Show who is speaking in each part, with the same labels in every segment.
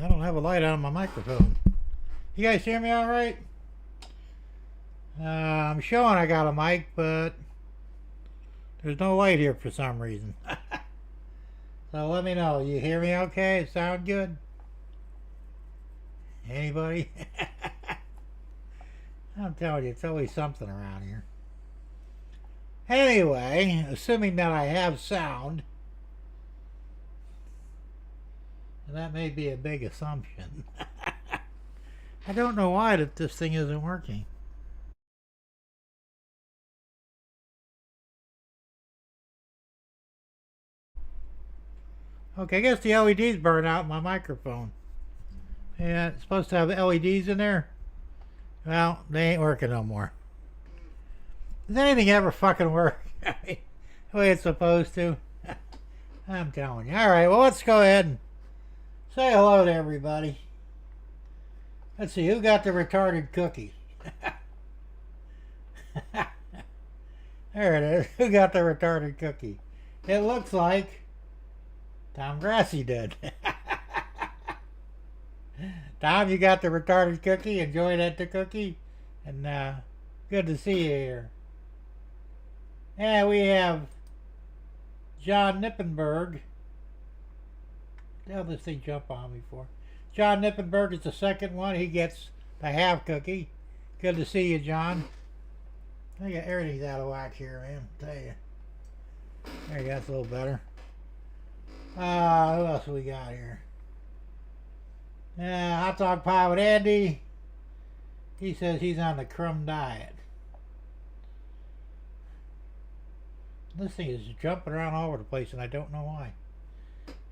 Speaker 1: I don't have a light on my microphone. You guys hear me all right? I'm showing I got a mic, but there's no light here for some reason. So let me know. You hear me okay? Sound good? Anybody? I'm telling you, it's always something around here. Anyway, assuming that I have sound, and that may be a big assumption. I don't know why that this thing isn't working. Okay, I guess the LEDs burned out in my microphone. Yeah, it's supposed to have LEDs in there. Well, they ain't working no more. Does anything ever fucking work the way it's supposed to? I'm telling you. Alright, well, let's go ahead and say hello to everybody. Let's see, who got the retarded cookie? There it is. Who got the retarded cookie? It looks like Tom Grassi did. Tom, you got the retarded cookie? Enjoy that the cookie? And good to see you here. And we have John Nippenberg. What the hell did this thing jump on me for? John Nippenberg is the second one. He gets the half cookie. Good to see you, John. I got everything's out of whack here, man. I'll tell you. There you go, that's a little better. Who else we got here? Hot dog pie with Andy. He says he's on the crumb diet. This thing is jumping around all over the place, and I don't know why.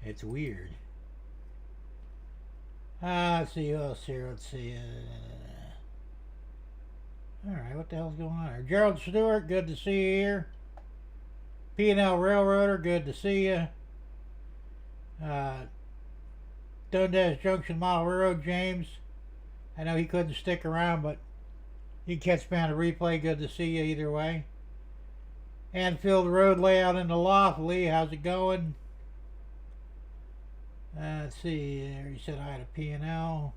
Speaker 1: It's weird. Let's see who else here. Let's see. Alright, what the hell's going on here? Gerald Stewart, good to see you here. P&L Railroader, good to see you. Dundas Junction Model Railroad, James. I know he couldn't stick around, but he catch me on a replay. Good to see you either way. Anfield Road Layout in the Loft. Lee, how's it going? Let's see. There he said hi to P&L.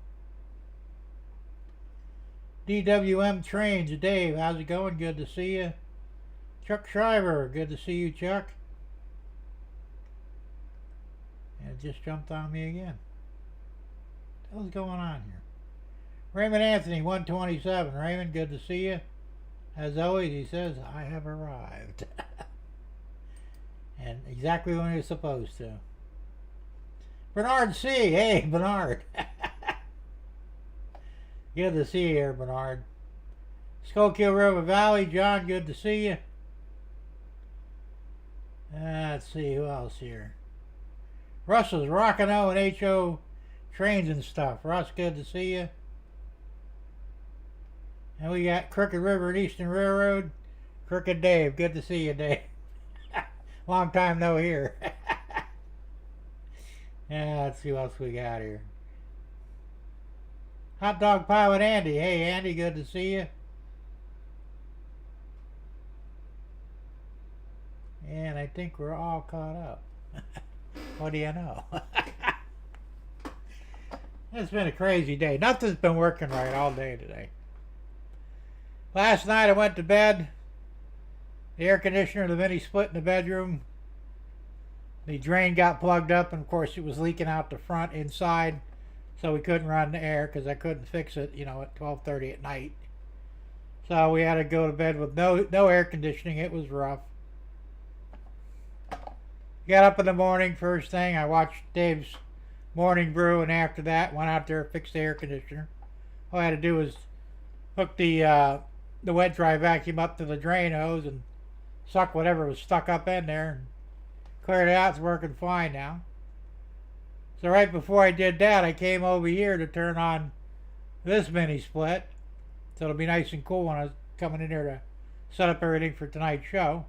Speaker 1: DWM Trains. Dave, how's it going? Good to see you. Chuck Shriver. Good to see you, Chuck. And it just jumped on me again. What the hell's going on here? Raymond Anthony, 127. Raymond, good to see you. As always, he says, I have arrived. And exactly when you're supposed to. Bernard C. Hey, Bernard. Good to see you here, Bernard. Schuylkill River Valley. John, good to see you. Let's see, who else here? Russell's Rockin' O and H.O. Trains and stuff. Russ, good to see you. And we got Crooked River and Eastern Railroad. Crooked Dave. Good to see you, Dave. Long time no here. Yeah, let's see what else we got here. Hot Dog Pie with Andy. Hey, Andy, good to see you. And I think we're all caught up. What do you know? It's been a crazy day. Nothing's been working right all day today. Last night I went to bed. The air conditioner, the mini split in the bedroom. The drain got plugged up, and of course it was leaking out the front inside, so we couldn't run the air because I couldn't fix it, you know, at 12:30 at night. So we had to go to bed with no air conditioning. It was rough. Got up in the morning, first thing, I watched Dave's morning brew, and after that went out there and fixed the air conditioner. All I had to do was hook the wet dry vacuum up to the drain hose and suck whatever was stuck up in there and cleared it out. It's working fine now. So right before I did that, I came over here to turn on this mini split, so it'll be nice and cool when I was coming in here to set up everything for tonight's show.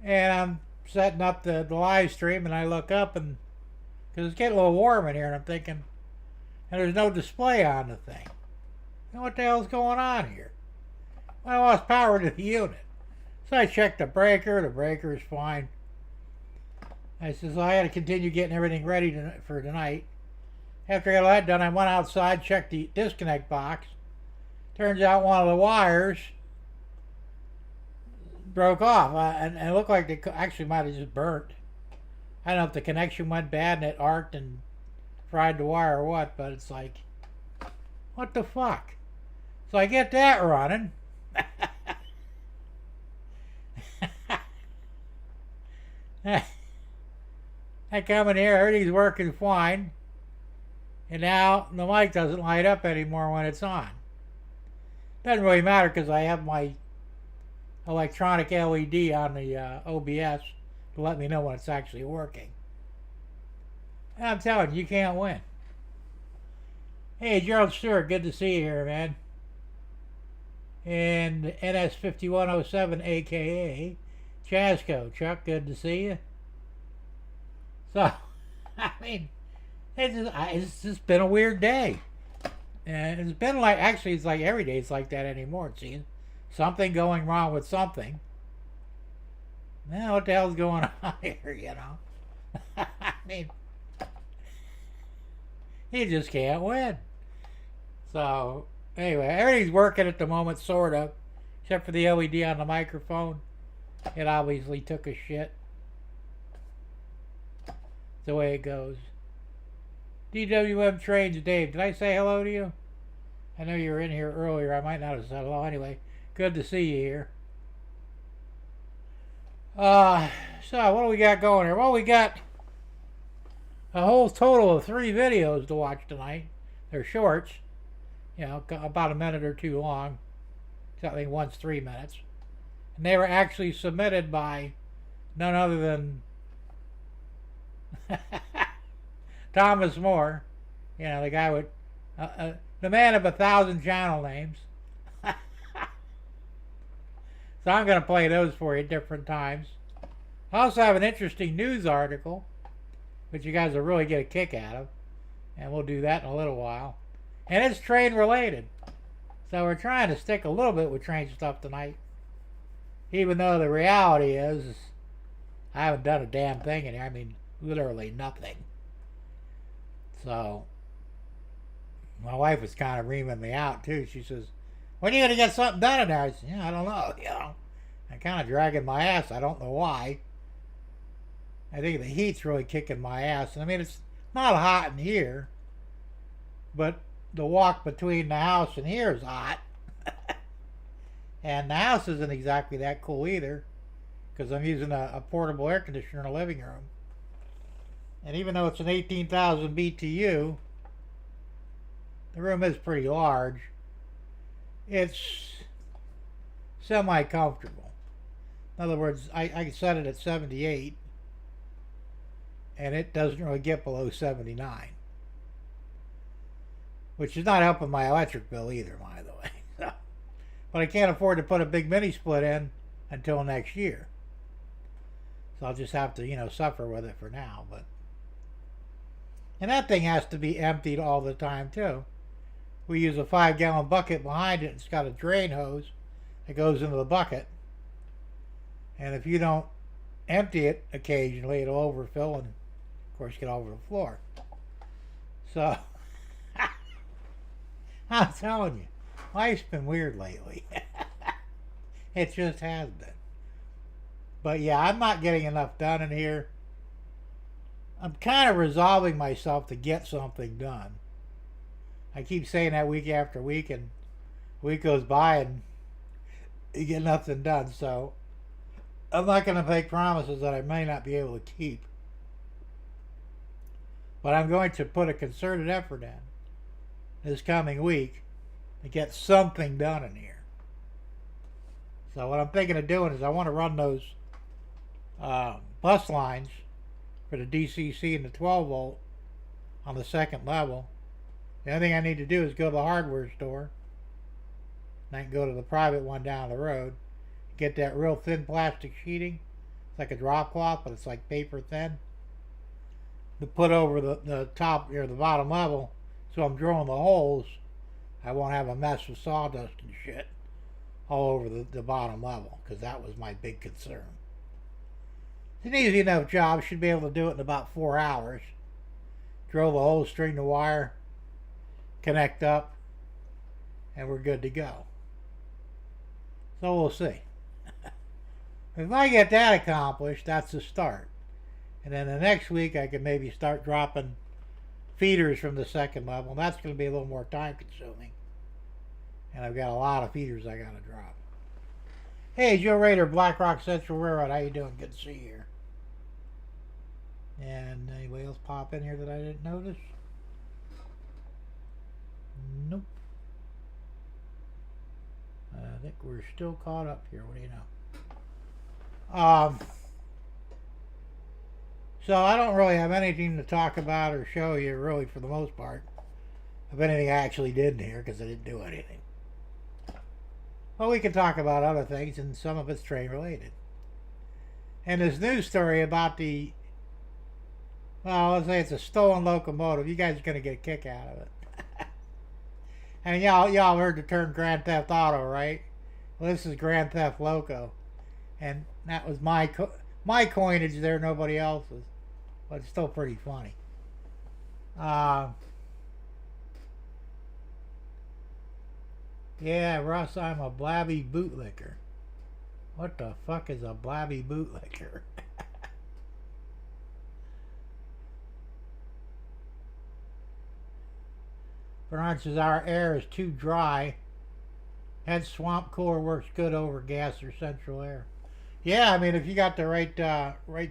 Speaker 1: And I'm setting up the live stream, and I look up, and because it's getting a little warm in here, and I'm thinking, and there's no display on the thing. What the hell's going on here? Well, I lost power to the unit. So I checked the breaker is fine. I said, so I had to continue getting everything ready for tonight. After I got all that done, I went outside, checked the disconnect box. Turns out one of the wires broke off, and it looked like they actually might have just burnt. I don't know if the connection went bad and it arced and fried the wire or what, but it's like, what the fuck? So I get that running. I come in here, everything's working fine, and now the mic doesn't light up anymore when it's on. Doesn't really matter because I have my electronic LED on the OBS to let me know when it's actually working. And I'm telling you, you can't win. Hey, Gerald Stewart, good to see you here, man. And NS5107, aka Chasco. Chuck, good to see you. So, I mean, it's just been a weird day. And it's been like, actually, it's like every day it's like that anymore, it seems. Something going wrong with something. Now, what the hell's going on here, you know? I mean, you just can't win. So, anyway, everything's working at the moment, sort of. Except for the LED on the microphone. It obviously took a shit. It's the way it goes. DWM Trains, Dave. Did I say hello to you? I know you were in here earlier. I might not have said hello. Anyway, good to see you here. So what do we got going here? Well, we got a whole total of 3 videos to watch tonight. They're shorts, you know, about a minute or two long. I think one's 3 minutes. And they were actually submitted by none other than Thomas Moore, you know, the guy with the man of 1,000 channel names. So I'm going to play those for you at different times. I also have an interesting news article, which you guys will really get a kick out of, and we'll do that in a little while. And it's train related, so we're trying to stick a little bit with train stuff tonight, even though the reality is I haven't done a damn thing in here. I mean, literally nothing. So my wife was kind of reaming me out too. She says, when are you going to get something done in there? I said, yeah, I don't know, you know. I'm kind of dragging my ass. I don't know why. I think the heat's really kicking my ass. I mean, it's not hot in here, but the walk between the house and here is hot. And the house isn't exactly that cool either, because I'm using a portable air conditioner in the living room. And even though it's an 18,000 BTU, the room is pretty large. It's semi-comfortable. In other words, I set it at 78, and it doesn't really get below 79. Which is not helping my electric bill either, by the way. So, but I can't afford to put a big mini split in until next year. So I'll just have to, you know, suffer with it for now. But and that thing has to be emptied all the time too. We use a 5-gallon bucket behind it. It's got a drain hose that goes into the bucket. And if you don't empty it occasionally, it'll overfill and, of course, get over the floor. So, I'm telling you, life's been weird lately. It just has been. But yeah, I'm not getting enough done in here. I'm kind of resolving myself to get something done. I keep saying that week after week, and a week goes by and you get nothing done. So I'm not going to make promises that I may not be able to keep. But I'm going to put a concerted effort in this coming week to get something done in here. So what I'm thinking of doing is I want to run those bus lines for the DCC and the 12 volt on the second level. The only thing I need to do is go to the hardware store, and I can go to the private one down the road, get that real thin plastic sheeting. It's like a drop cloth, but it's like paper thin, to put over the top or the bottom level, so I'm drilling the holes. I won't have a mess of sawdust and shit all over the bottom level, because that was my big concern. It's an easy enough job. Should be able to do it in about 4 hours. Drill the whole string of wire, connect up, and we're good to go. So we'll see. If I get that accomplished, that's the start. And then the next week I can maybe start dropping feeders from the second level. That's going to be a little more time consuming. And I've got a lot of feeders I got to drop. Hey, Joe Rader, Black Rock Central Railroad. How you doing? Good to see you here. And anybody else pop in here that I didn't notice? Nope. I think we're still caught up here. What do you know? So I don't really have anything to talk about or show you, really, for the most part, of anything I actually did in here, because I didn't do anything. But we can talk about other things, and some of it's train related. And this news story about the, well, let's say it's a stolen locomotive. You guys are going to get a kick out of it. And y'all heard the term Grand Theft Auto, right? Well, this is Grand Theft Loco. And that was my coinage there, nobody else's. But it's still pretty funny. Yeah, Russ, I'm a blabby bootlicker. What the fuck is a blabby bootlicker? Bernard says our air is too dry. Hence swamp cooler works good over gas or central air. Yeah, I mean, if you got the right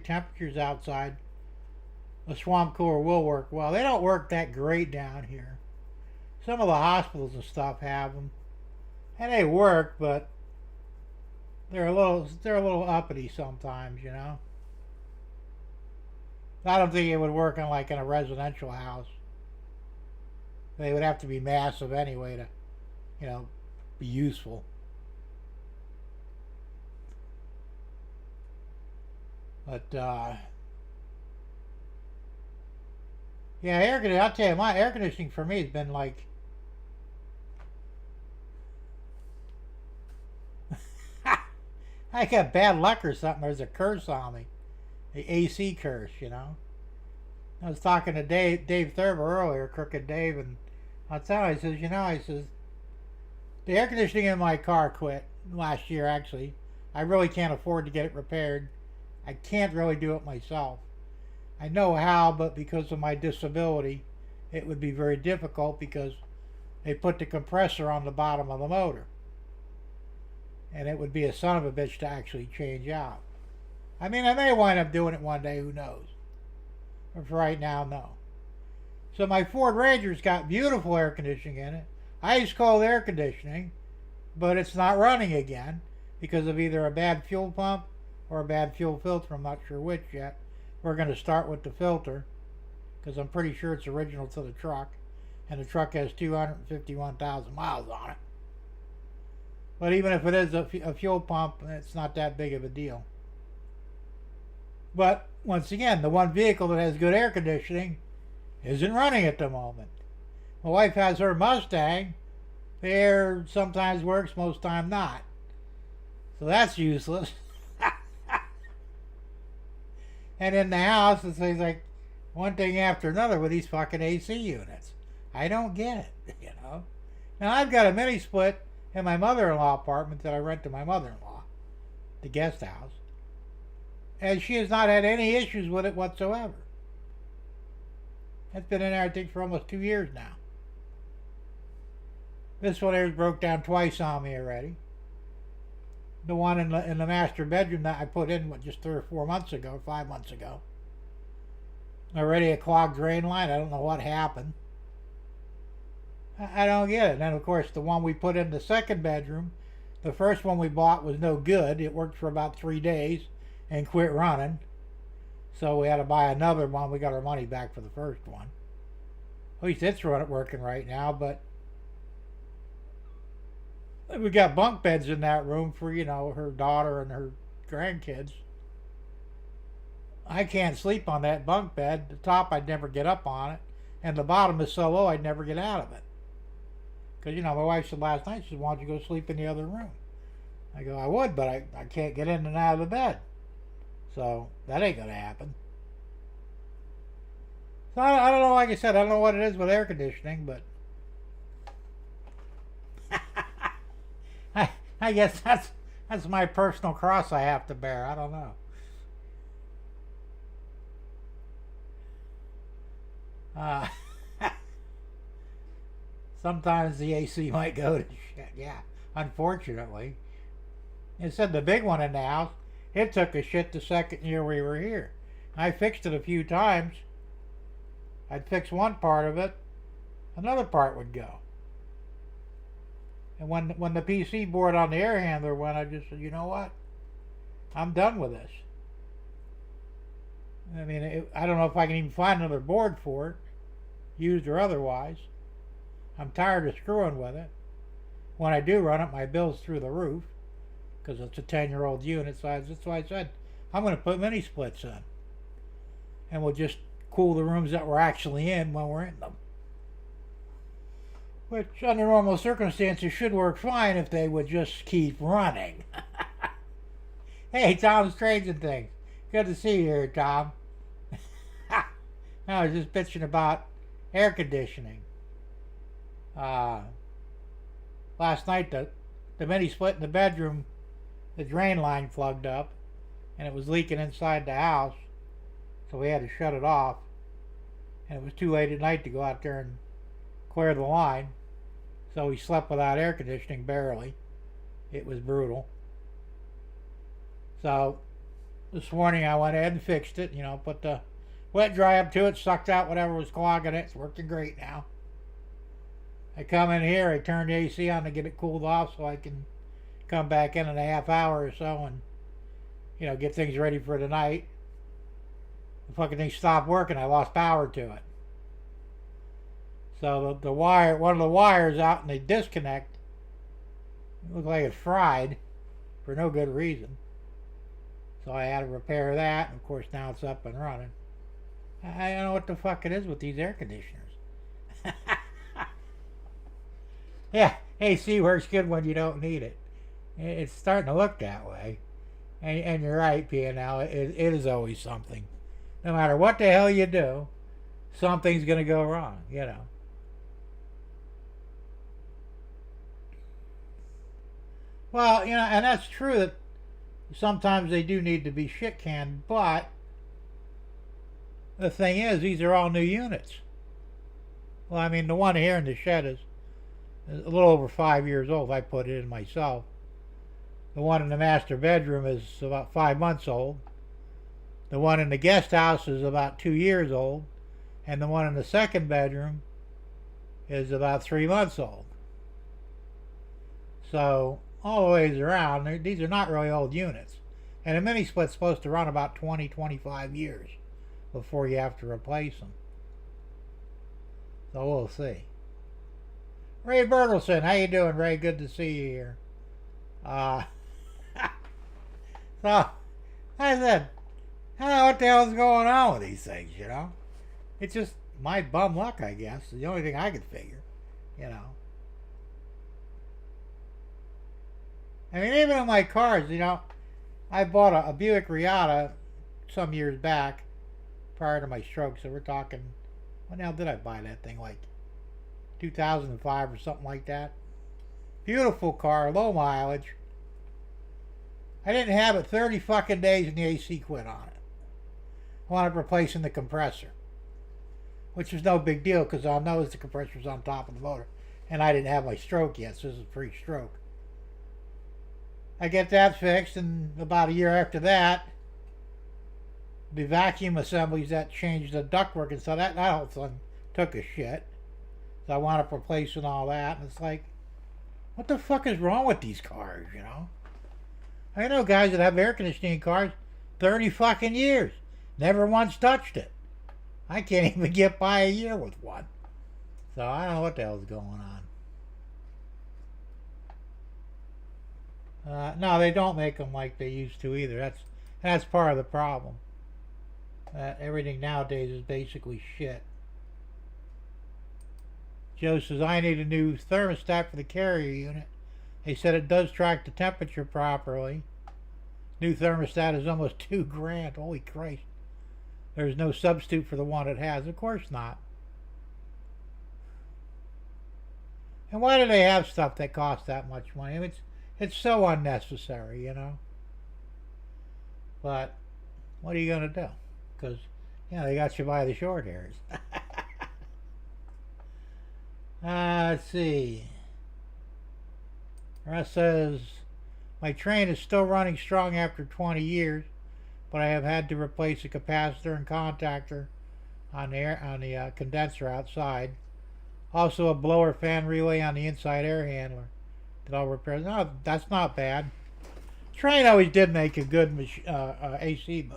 Speaker 1: temperatures outside, the swamp cooler will work well. They don't work that great down here. Some of the hospitals and stuff have them, and they work, but they're a little uppity sometimes, you know. I don't think it would work in a residential house. They would have to be massive anyway to, be useful. But yeah, I'll tell you, my air conditioning for me has been like I got bad luck or something. There's a curse on me, the AC curse, you know. I was talking to Dave Thurber earlier, Crooked Dave, and I says, the air conditioning in my car quit last year. Actually, I really can't afford to get it repaired. I can't really do it myself. I know how, but because of my disability, it would be very difficult because they put the compressor on the bottom of the motor. And it would be a son of a bitch to actually change out. I mean, I may wind up doing it one day, who knows. But for right now, no. So my Ford Ranger's got beautiful air conditioning in it. Ice cold air conditioning, but it's not running again because of either a bad fuel pump or a bad fuel filter. I'm not sure which yet. We're going to start with the filter because I'm pretty sure it's original to the truck, and the truck has 251,000 miles on it. But even if it is a fuel pump, it's not that big of a deal. But once again, the one vehicle that has good air conditioning isn't running at the moment. My wife has her Mustang. The air sometimes works, most time not. So that's useless. And in the house, it's like one thing after another with these fucking AC units. I don't get it, you know. Now I've got a mini split in my mother-in-law apartment that I rent to my mother-in-law, the guest house, and she has not had any issues with it whatsoever. It's been in there, I think, for almost 2 years now. This one here broke down twice on me already. The one in the master bedroom that I put in just 3 or 4 months ago, 5 months ago. Already a clogged drain line. I don't know what happened. I don't get it. And then, of course, the one we put in the second bedroom, the first one we bought was no good. It worked for about 3 days and quit running. So we had to buy another one. We got our money back for the first one. At least it's working right now, but we got bunk beds in that room for, her daughter and her grandkids. I can't sleep on that bunk bed. The top, I'd never get up on it. And the bottom is so low, I'd never get out of it. Because, my wife said last night, she said, why don't you go sleep in the other room? I go, I would, but I can't get in and out of the bed. So that ain't gonna happen. So I don't know. Like I said, I don't know what it is with air conditioning, but I, I guess that's my personal cross I have to bear. I don't know. Uh, sometimes the AC might go to shit. Yeah, unfortunately. It said the big one in the house, it took a shit the second year we were here. I fixed it a few times. I'd fix one part of it, another part would go. And when the PC board on the air handler went, I just said, you know what? I'm done with this. I mean, I don't know if I can even find another board for it, used or otherwise. I'm tired of screwing with it. When I do run it, my bill's through the roof because it's a 10-year-old unit. So that's why I said I'm going to put mini splits in, and we'll just cool the rooms that we're actually in when we're in them. Which, under normal circumstances, should work fine if they would just keep running. Hey, Tom's Trades and Things. Good to see you here, Tom. I was just bitching about air conditioning. Last night, the mini split in the bedroom, the drain line plugged up, and it was leaking inside the house, so we had to shut it off. And it was too late at night to go out there and clear the line, so we slept without air conditioning, barely. It was brutal. So this morning I went ahead and fixed it, put the wet dry up to it, sucked out whatever was clogging it. It's working great now. I come in here, I turn the AC on to get it cooled off so I can come back in a half hour or so and, get things ready for tonight. The fucking thing stopped working. I lost power to it. So the wire, one of the wires out in the disconnect, it looked like it fried for no good reason. So I had to repair that, and of course now it's up and running. I don't know what the fuck it is with these air conditioners. Yeah, AC works good when you don't need it. It's starting to look that way. And you're right, P&L, it is always something. No matter what the hell you do, something's going to go wrong, Well, and that's true that sometimes they do need to be shit canned, but the thing is, these are all new units. Well, I mean, the one here in the shed is a little over 5 years old. I put it in myself. The one in the master bedroom is about 5 months old. The one in the guest house is about 2 years old. And the one in the second bedroom is about 3 months old. So, all the ways around, these are not really old units. And a mini split's supposed to run about 20-25 years before you have to replace them. So we'll see. Ray Bertelson, how you doing, Ray? Good to see you here. So, I said, I don't know what the hell's going on with these things, It's just my bum luck, I guess. It's the only thing I could figure, I mean, even in my cars, I bought a Buick Riata some years back prior to my stroke. So we're talking, when the hell did I buy that thing? Like 2005 or something like that. Beautiful car, low mileage. I didn't have it 30 fucking days and the AC quit on it. I wound up replacing the compressor, which is no big deal because I know the compressor's on top of the motor. And I didn't have my stroke yet, so this is pre-stroke. I get that fixed, and about a year after that, the vacuum assemblies that changed the ductwork, and so that whole thing took a shit. So I wound up replacing all that, and it's like, what the fuck is wrong with these cars, I know guys that have air conditioning cars 30 fucking years, never once touched it. I can't even get by a year with one. So I don't know what the hell's going on. No, they don't make them like they used to either. That's part of the problem. Everything nowadays is basically shit. Joe says, I need a new thermostat for the carrier unit. They said it does track the temperature properly. New thermostat is almost $2,000. Holy Christ. There's no substitute for the one it has. Of course not. And why do they have stuff that costs that much money? I mean, it's so unnecessary, you know. But what are you going to do? Because, you know, they got you by the short hairs. Let's see. Russ says, my train is still running strong after 20 years, but I have had to replace a capacitor and contactor on the condenser outside. Also a blower fan relay on the inside air handler that I'll repair. No, that's not bad. Train always did make a good AC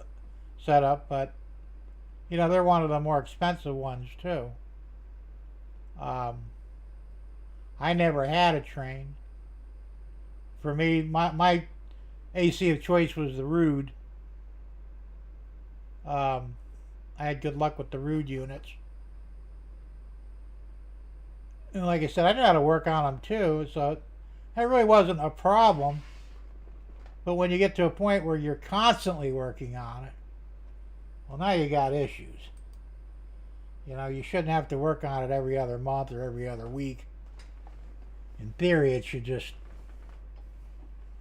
Speaker 1: setup, but you know, they're one of the more expensive ones too. I never had a train. For me, my AC of choice was the Rude. I had good luck with the Rude units. And like I said, I knew how to work on them too, so that really wasn't a problem. But when you get to a point where you're constantly working on it, well, now you got issues. You know, you shouldn't have to work on it every other month or every other week. In theory, it should just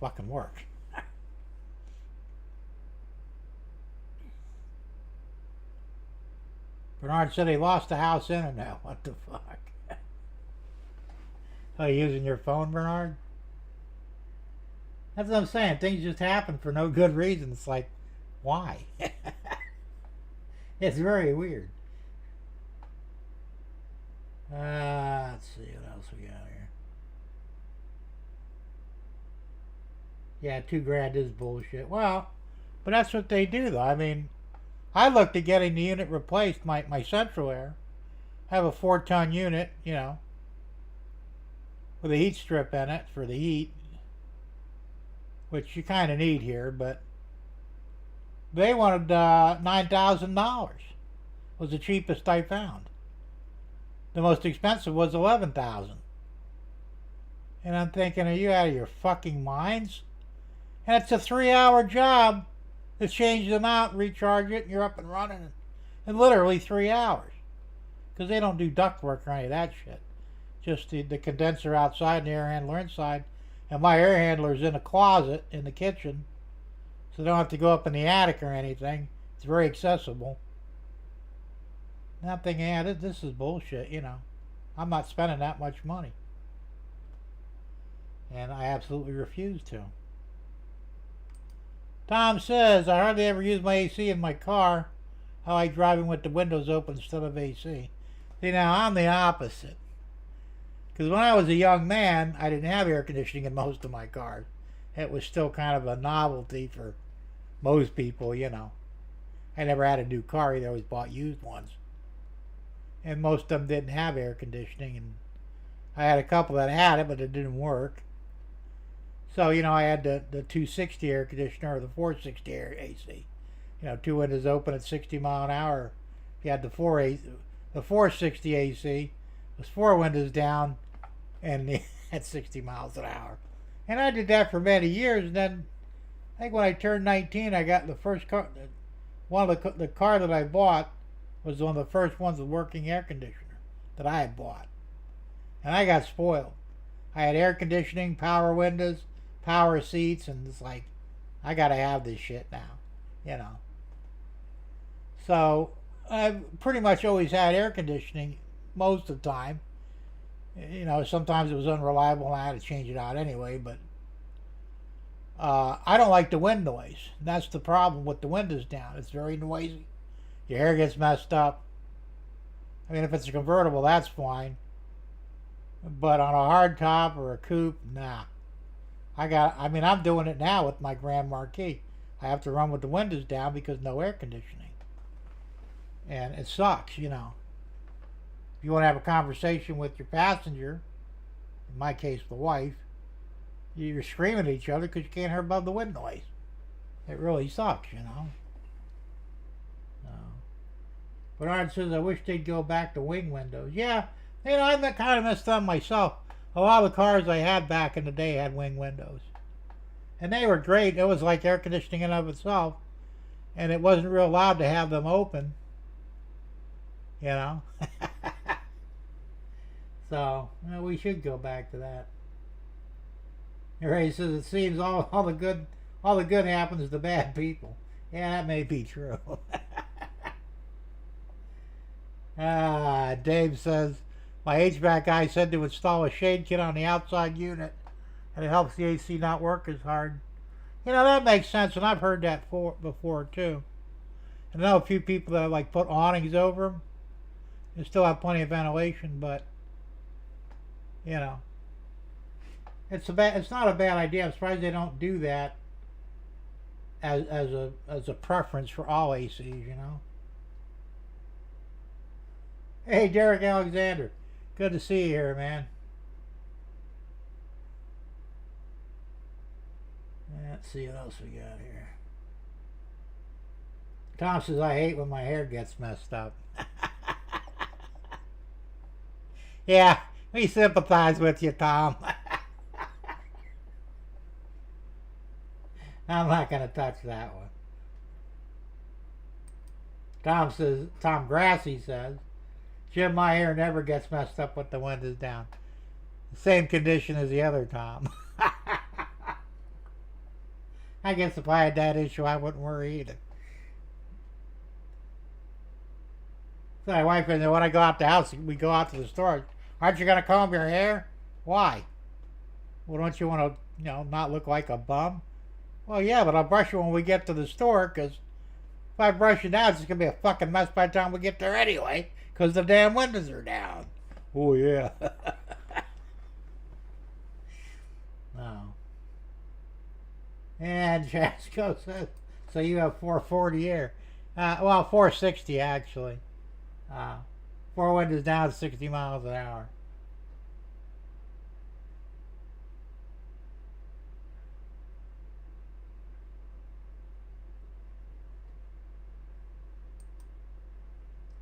Speaker 1: fucking work. Bernard said he lost the house internet. What the fuck? Oh, you using your phone, Bernard? That's what I'm saying. Things just happen for no good reason. It's like, why? It's very weird. Let's see what else we got here. Yeah, $2,000 is bullshit. Well, but that's what they do, though. I mean, I looked at getting the unit replaced, my central air. I have a 4-ton unit, you know, with a heat strip in it for the heat, which you kind of need here, but they wanted $9,000. Was the cheapest I found. The most expensive was $11,000. And I'm thinking, are you out of your fucking minds? And it's a 3-hour job to change them out, recharge it, and you're up and running in literally 3 hours. Because they don't do duct work or any of that shit. Just the condenser outside and the air handler inside. And my air handler's in a closet in the kitchen. So they don't have to go up in the attic or anything. It's very accessible. And I'm thinking, yeah, this is bullshit, you know. I'm not spending that much money. And I absolutely refuse to. Tom says, I hardly ever use my AC in my car. I like driving with the windows open instead of AC. See, now I'm the opposite. Because when I was a young man, I didn't have air conditioning in most of my cars. It was still kind of a novelty for most people, you know. I never had a new car either. I always bought used ones. And most of them didn't have air conditioning. And I had a couple that had it, but it didn't work. So, you know, I had the 260 air conditioner or the 460 air AC. You know, 2 windows open at 60 mile an hour. If you had the 460 AC, it was 4 windows down and at 60 miles an hour. And I did that for many years. And then I think when I turned 19, I got the first car. One of the car that I bought was one of the first ones with working air conditioner that I had bought. And I got spoiled. I had air conditioning, power windows, power seats, and it's like, I gotta have this shit now, you know. So I've pretty much always had air conditioning most of the time. You know, sometimes it was unreliable and I had to change it out anyway, but I don't like the wind noise. That's the problem with the windows down. It's very noisy. Your hair gets messed up. I mean, if it's a convertible, that's fine. But on a hard top or a coupe, nah. I'm doing it now with my Grand Marquis. I have to run with the windows down because no air conditioning. And it sucks, you know. If you want to have a conversation with your passenger, in my case, the wife, you're screaming at each other because you can't hear above the wind noise. It really sucks, you know. Bernard says, I wish they'd go back to wing windows. Yeah, you know, I kind of messed up myself. A lot of the cars I had back in the day had wing windows. And they were great. It was like air conditioning in of itself. And it wasn't real loud to have them open, you know. So, we should go back to that. Ray says it seems all the good happens to bad people. Yeah, that may be true. Dave says my HVAC guy said to install a shade kit on the outside unit, and it helps the AC not work as hard. That makes sense, and I've heard that before too. And I know a few people that like put awnings over them. They still have plenty of ventilation, but it's not a bad idea. I'm surprised they don't do that as a preference for all ACs. Hey, Derek Alexander, good to see you here, man. Let's see what else we got here. Tom says, I hate when my hair gets messed up. Yeah, we sympathize with you, Tom. I'm not going to touch that one. Tom Grassi says, Jim, my hair never gets messed up with the windows down. The same condition as the other Tom. I guess if I had that issue, I wouldn't worry either. So my wife said, when I go out the house, we go out to the store. Aren't you going to comb your hair? Why? Well, don't you want to, not look like a bum? Well, yeah, but I'll brush it when we get to the store, because if I brush it now, it's going to be a fucking mess by the time we get there anyway, because the damn windows are down. Oh, yeah. No. And Jasco says, so you have 440 air. 460 actually. 4 windows down, 60 miles an hour.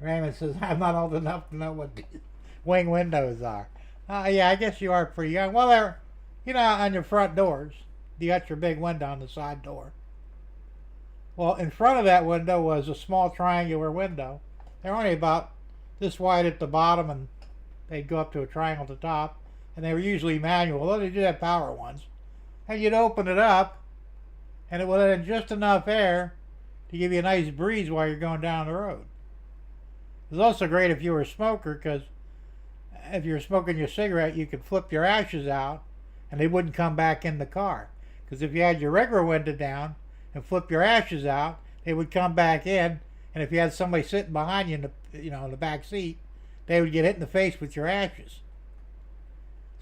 Speaker 1: Raymond says, I'm not old enough to know what these wing windows are. Yeah, I guess you are pretty young. Well, they're, on your front doors. You got your big window on the side door. Well, in front of that window was a small triangular window. They're only about this wide at the bottom, and they'd go up to a triangle at the top. And they were usually manual, although they did have power ones. And you'd open it up, and it would let in just enough air to give you a nice breeze while you're going down the road. It was also great if you were a smoker, because if you were smoking your cigarette, you could flip your ashes out, and they wouldn't come back in the car. Because if you had your regular window down and flip your ashes out, they would come back in. And if you had somebody sitting behind you in the back seat, they would get hit in the face with your ashes.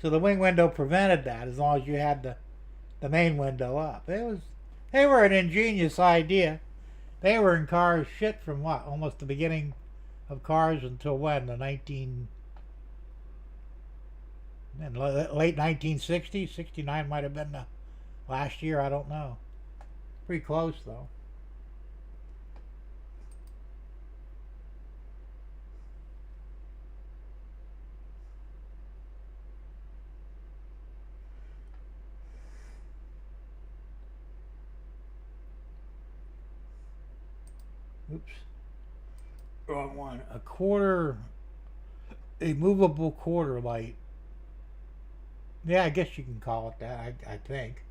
Speaker 1: So the wing window prevented that, as long as you had the main window up. They were an ingenious idea. They were in cars from what? Almost the beginning of cars until when? Late 1960s? 69 might have been the last year, I don't know. Pretty close, though. Oops. Wrong one. A movable quarter light. Yeah, I guess you can call it that, I think.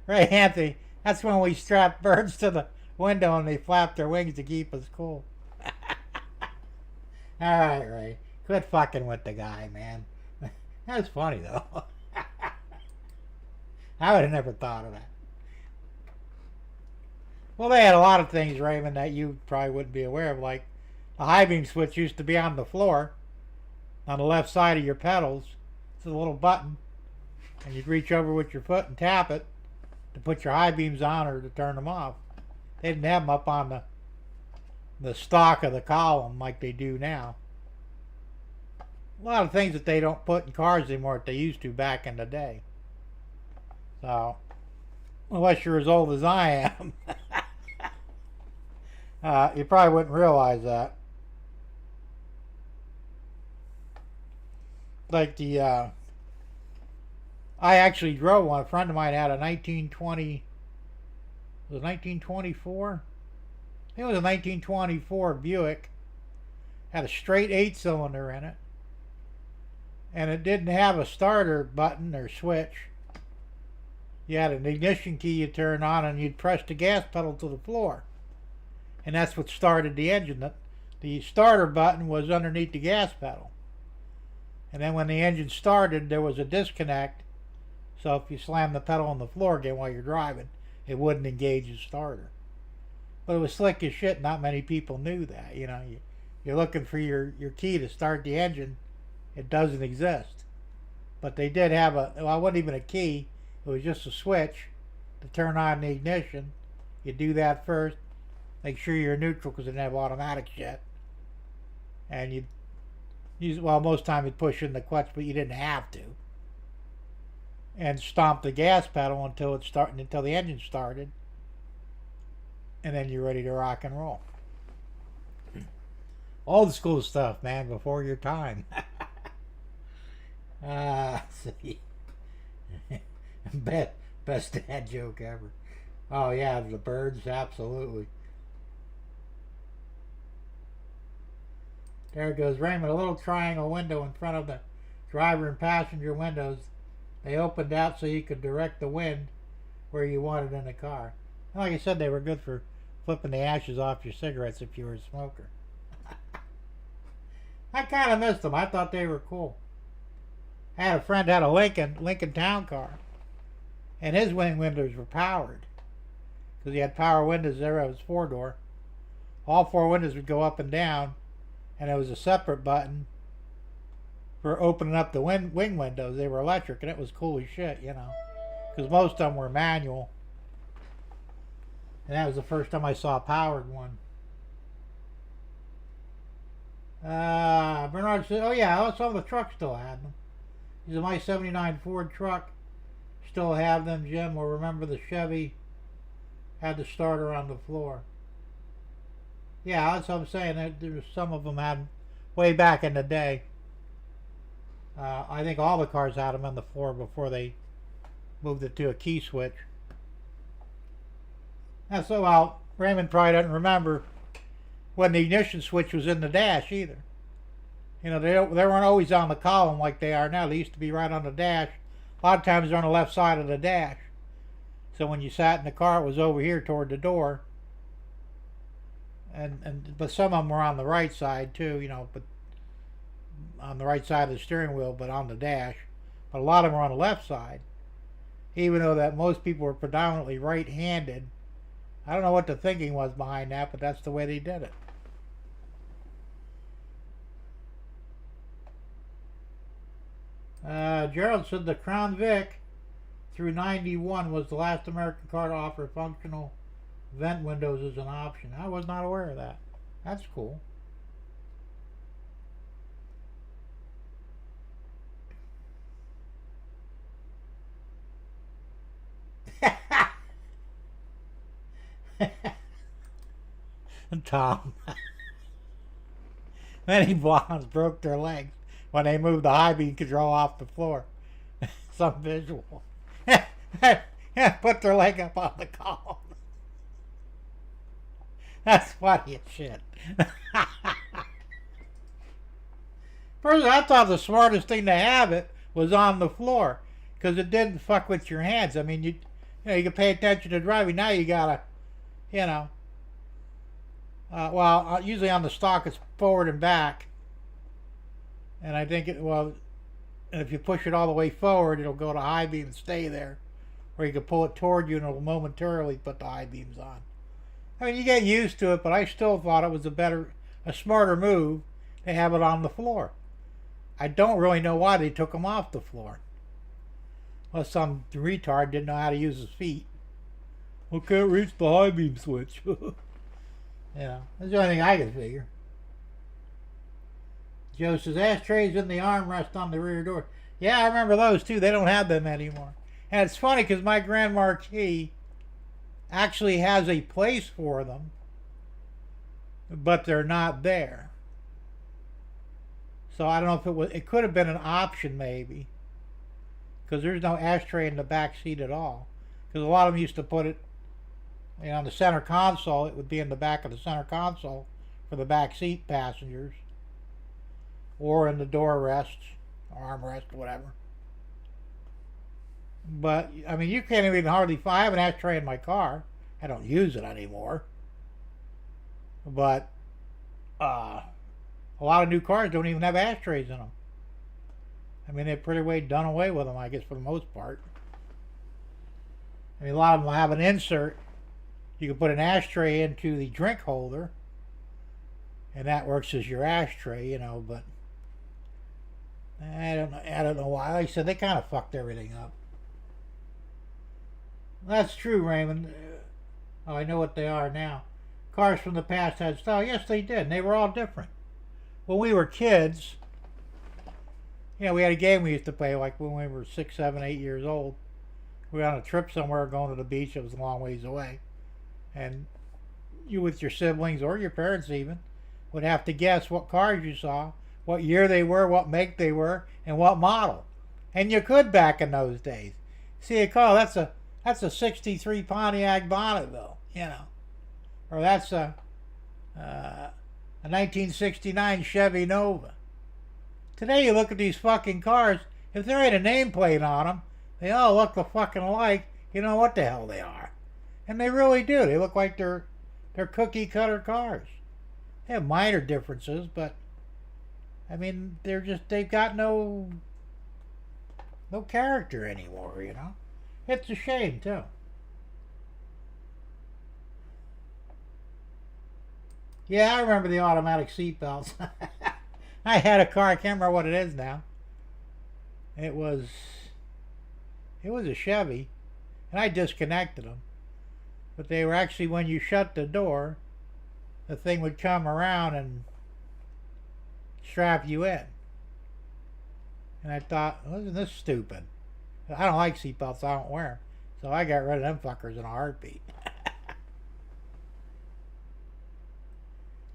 Speaker 1: Right, Anthony. That's when we strap birds to the window and they flap their wings to keep us cool. Alright, Ray. Quit fucking with the guy, man. That's funny, though. I would have never thought of that. Well, they had a lot of things, Raymond, that you probably wouldn't be aware of. Like, the high beam switch used to be on the floor, on the left side of your pedals. It's a little button. And you'd reach over with your foot and tap it to put your high beams on or to turn them off. They didn't have them up on the stock of the column like they do now. A lot of things that they don't put in cars anymore that they used to back in the day. So, unless you're as old as I am, you probably wouldn't realize that. like the I actually drove one. A friend of mine had a 1920. Was it 1924? I think it was a 1924 Buick. Had a straight 8-cylinder in it, and it didn't have a starter button or switch. You had an ignition key you turn on, and you'd press the gas pedal to the floor, and that's what started the engine. The starter button was underneath the gas pedal, and then when the engine started, there was a disconnect. So if you slam the pedal on the floor again while you're driving, it wouldn't engage the starter. But it was slick as shit. Not many people knew that. You know, you're looking for your key to start the engine. It doesn't exist. But they did have well, it wasn't even a key. It was just a switch to turn on the ignition. You do that first. Make sure you're neutral because it didn't have automatics yet. And you use, well, most time you'd push in the clutch, but you didn't have to. And stomp the gas pedal until the engine started. And then you're ready to rock and roll. Old school stuff, man, before your time. See. Best dad joke ever. Oh yeah, the birds, absolutely. There goes Raymond, a little triangle window in front of the driver and passenger windows. They opened out so you could direct the wind where you wanted in the car. And like I said, they were good for flipping the ashes off your cigarettes if you were a smoker. I kind of missed them. I thought they were cool. I had a friend that had a Lincoln Town Car, and his wing windows were powered because he had power windows there. It was 4-door. All 4 windows would go up and down, and there was a separate button for opening up the wing windows. They were electric, and it was cool as shit, you know, because most of them were manual. And that was the first time I saw a powered one. Bernard said, oh yeah, some of the trucks still had them. These are my 79 Ford truck. Still have them, Jim. Will remember the Chevy had the starter on the floor. Yeah, that's what I'm saying. There's some of them had way back in the day. I think all the cars had them on the floor before they moved it to a key switch. And so, well, Raymond probably doesn't remember when the ignition switch was in the dash either. You know, they weren't always on the column like they are now. They used to be right on the dash. A lot of times they're on the left side of the dash. So when you sat in the car, it was over here toward the door. But some of them were on the right side too, you know, but on the right side of the steering wheel, but on the dash. But a lot of them were on the left side. Even though that most people were predominantly right-handed. I don't know what the thinking was behind that, but that's the way they did it. Gerald said the Crown Vic through 91 was the last American car to offer functional vent windows as an option. I was not aware of that. That's cool. Tom. Many blondes broke their legs when they moved the high beam control off the floor. Some visual. Put their leg up on the column. That's funny as shit. First, I thought the smartest thing to have it was on the floor because it didn't fuck with your hands. I mean, you can pay attention to driving. Now you gotta, usually on the stock it's forward and back. And I think if you push it all the way forward, it'll go to high beam and stay there. Or you can pull it toward you and it'll momentarily put the high beams on. I mean, you get used to it, but I still thought it was a smarter move to have it on the floor. I don't really know why they took them off the floor. Unless some retard didn't know how to use his feet. I can't reach the high beam switch. That's the only thing I can figure. Joe says, ashtrays in the armrest on the rear door. Yeah, I remember those too. They don't have them anymore. And it's funny because my Grand Marquis actually has a place for them, but they're not there. So I don't know if it was. It could have been an option maybe, because there's no ashtray in the back seat at all. Because a lot of them used to put it, on the center console. It would be in the back of the center console for the back seat passengers, or in the door rest, armrest, whatever. But I mean, you can't even hardly find. I have an ashtray in my car. I don't use it anymore. But a lot of new cars don't even have ashtrays in them. I mean, they've pretty well done away with them, I guess, for the most part. I mean, a lot of them will have an insert. You can put an ashtray into the drink holder, and that works as your ashtray, but I don't know why. Like I said, they kind of fucked everything up. That's true, Raymond. Oh, I know what they are now. Cars from the past had style. Yes, they did. And they were all different. When we were kids, we had a game we used to play like when we were 6, 7, 8 years old. We were on a trip somewhere going to the beach. It was a long ways away. And you with your siblings or your parents even would have to guess what cars you saw, what year they were, what make they were, and what model. And you could back in those days. See a car, that's a 63 Pontiac Bonneville, or that's a 1969 Chevy Nova. Today you look at these fucking cars, if there ain't a nameplate on them, they all look the fucking alike. You know what the hell they are. And they really do. They look like they're cookie cutter cars. They have minor differences, but I mean, they've got no character anymore, It's a shame, too. Yeah, I remember the automatic seat belts. I had a car, I can't remember what it is now. It was a Chevy, and I disconnected them. But they were actually, when you shut the door, the thing would come around and strap you in. And I thought, isn't this stupid? I don't like seatbelts, I don't wear them. So I got rid of them fuckers in a heartbeat.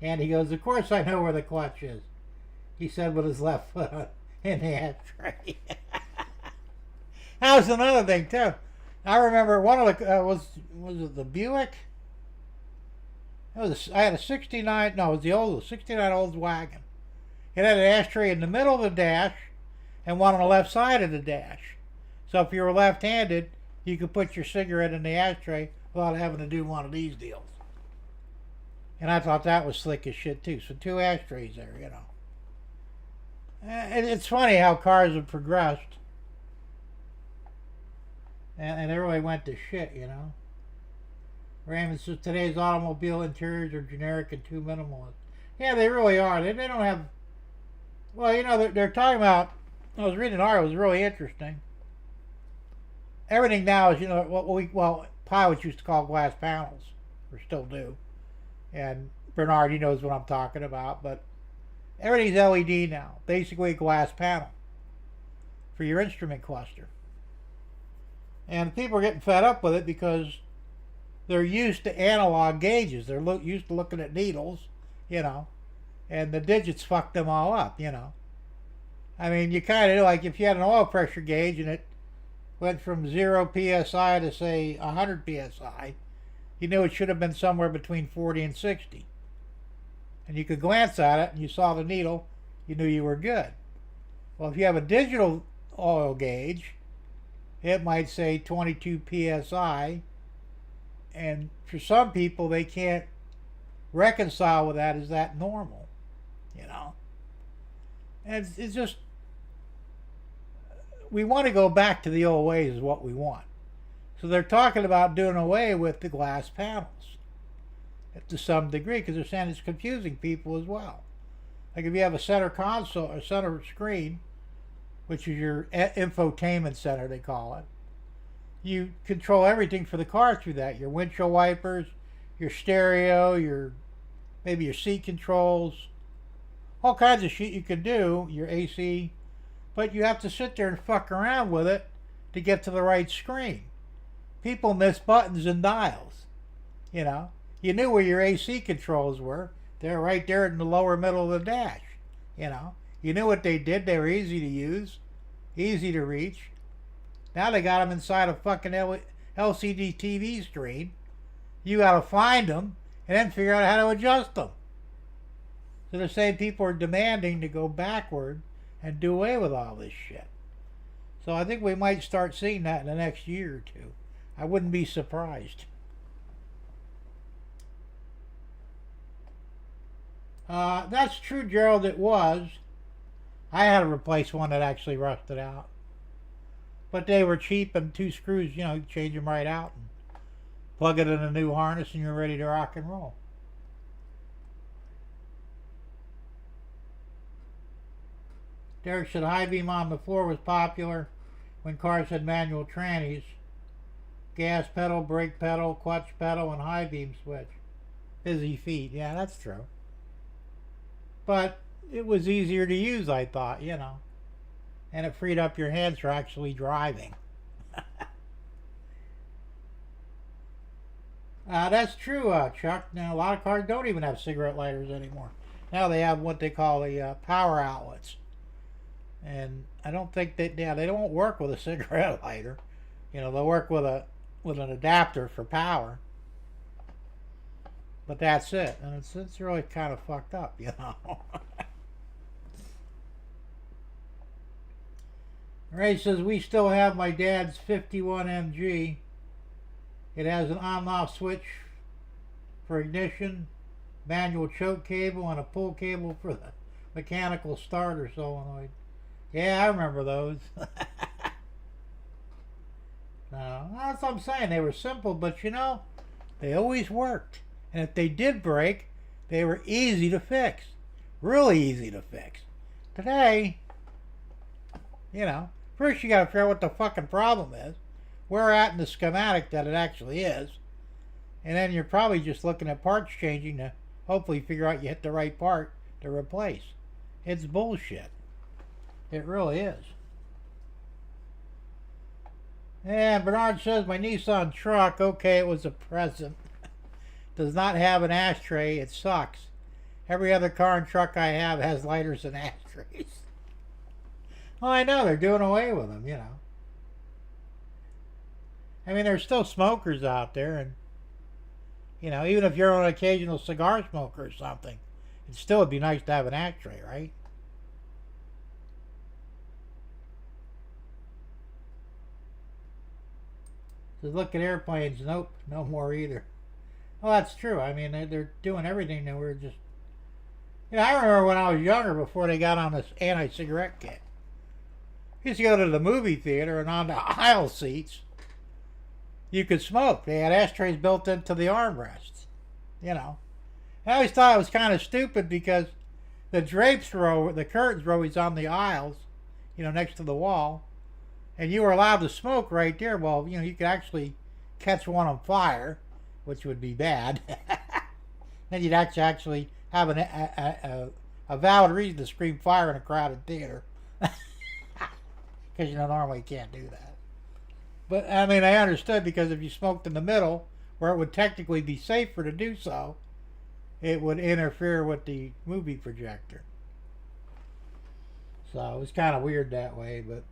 Speaker 1: And he goes, of course I know where the clutch is. He said with his left foot in the ashtray. That was another thing too. I remember one of the, was it the Buick? I had a 69, no, it was the 69 Oldswagen. It had an ashtray in the middle of the dash and one on the left side of the dash. So if you were left-handed, you could put your cigarette in the ashtray without having to do one of these deals. And I thought that was slick as shit too. So 2 ashtrays there, It's funny how cars have progressed. And they really went to shit, Raymond says today's automobile interiors are generic and too minimalist. Yeah, they really are. They don't have... Well, they're talking about... I was reading an article. It was really interesting. Everything now is, what pilots used to call glass panels, or still do. And Bernard, he knows what I'm talking about, but everything's LED now. Basically a glass panel for your instrument cluster. And people are getting fed up with it because they're used to analog gauges. They're used to looking at needles, and the digits fuck them all up, I mean, you kind of like if you had an oil pressure gauge and it went from 0 psi to say 100 psi, you knew it should have been somewhere between 40 and 60. And you could glance at it and you saw the needle, you knew you were good. Well, if you have a digital oil gauge, it might say 22 psi, and for some people they can't reconcile with that. Is that normal? And it's just, we want to go back to the old ways is what we want. So they're talking about doing away with the glass panels to some degree because they're saying it's confusing people as well. Like if you have a center console or center screen, which is your infotainment center, they call it, you control everything for the car through that. Your windshield wipers, your stereo, maybe your seat controls, all kinds of shit you can do, your AC, but you have to sit there and fuck around with it to get to the right screen. People miss buttons and dials, You knew where your AC controls were. They're right there in the lower middle of the dash, You knew what they did. They were easy to use, easy to reach. Now they got them inside a fucking LCD TV screen. You got to find them and then figure out how to adjust them. So the same people are demanding to go backward and do away with all this shit. So I think we might start seeing that in the next year or two. I wouldn't be surprised. That's true, Gerald, it was. I had to replace one that actually rusted out. But they were cheap, and 2 screws, you change them right out and plug it in a new harness and you're ready to rock and roll. Derek said high beam on the floor was popular when cars had manual trannies. Gas pedal, brake pedal, clutch pedal, and high beam switch. Busy feet. Yeah, that's true. But it was easier to use, I thought, And it freed up your hands for actually driving. That's true, Chuck. Now, a lot of cars don't even have cigarette lighters anymore. Now they have what they call the power outlets. And I don't think that, they don't work with a cigarette lighter. They'll work with an adapter for power. But that's it. And it's really kind of fucked up, Ray says, we still have my dad's 51 MG. It has an on-off switch for ignition, manual choke cable, and a pull cable for the mechanical starter solenoid. Yeah, I remember those. That's what I'm saying. They were simple, but they always worked. And if they did break, they were easy to fix. Really easy to fix. Today, first you gotta figure out what the fucking problem is, where at in the schematic that it actually is, and then you're probably just looking at parts changing to hopefully figure out you hit the right part to replace. It's bullshit. It really is. And Bernard says, my Nissan truck, okay, it was a present, does not have an ashtray. It sucks. Every other car and truck I have has lighters and ashtrays. Well, I know, they're doing away with them, I mean, there's still smokers out there, and, even if you're an occasional cigar smoker or something, it still would be nice to have an ashtray, right? Says, look at airplanes. Nope, no more either. Well, that's true. I mean, they're doing everything that we're just... I remember when I was younger, before they got on this anti-cigarette kick. You used to go to the movie theater, and on the aisle seats, you could smoke. They had ashtrays built into the armrests. I always thought it was kind of stupid because the the curtains were always on the aisles, next to the wall. And you were allowed to smoke right there. Well, you could actually catch one on fire, which would be bad. Then you'd actually have a valid reason to scream fire in a crowded theater. Because, normally you can't do that. But, I mean, I understood, because if you smoked in the middle, where it would technically be safer to do so, it would interfere with the movie projector. So, it was kind of weird that way, but...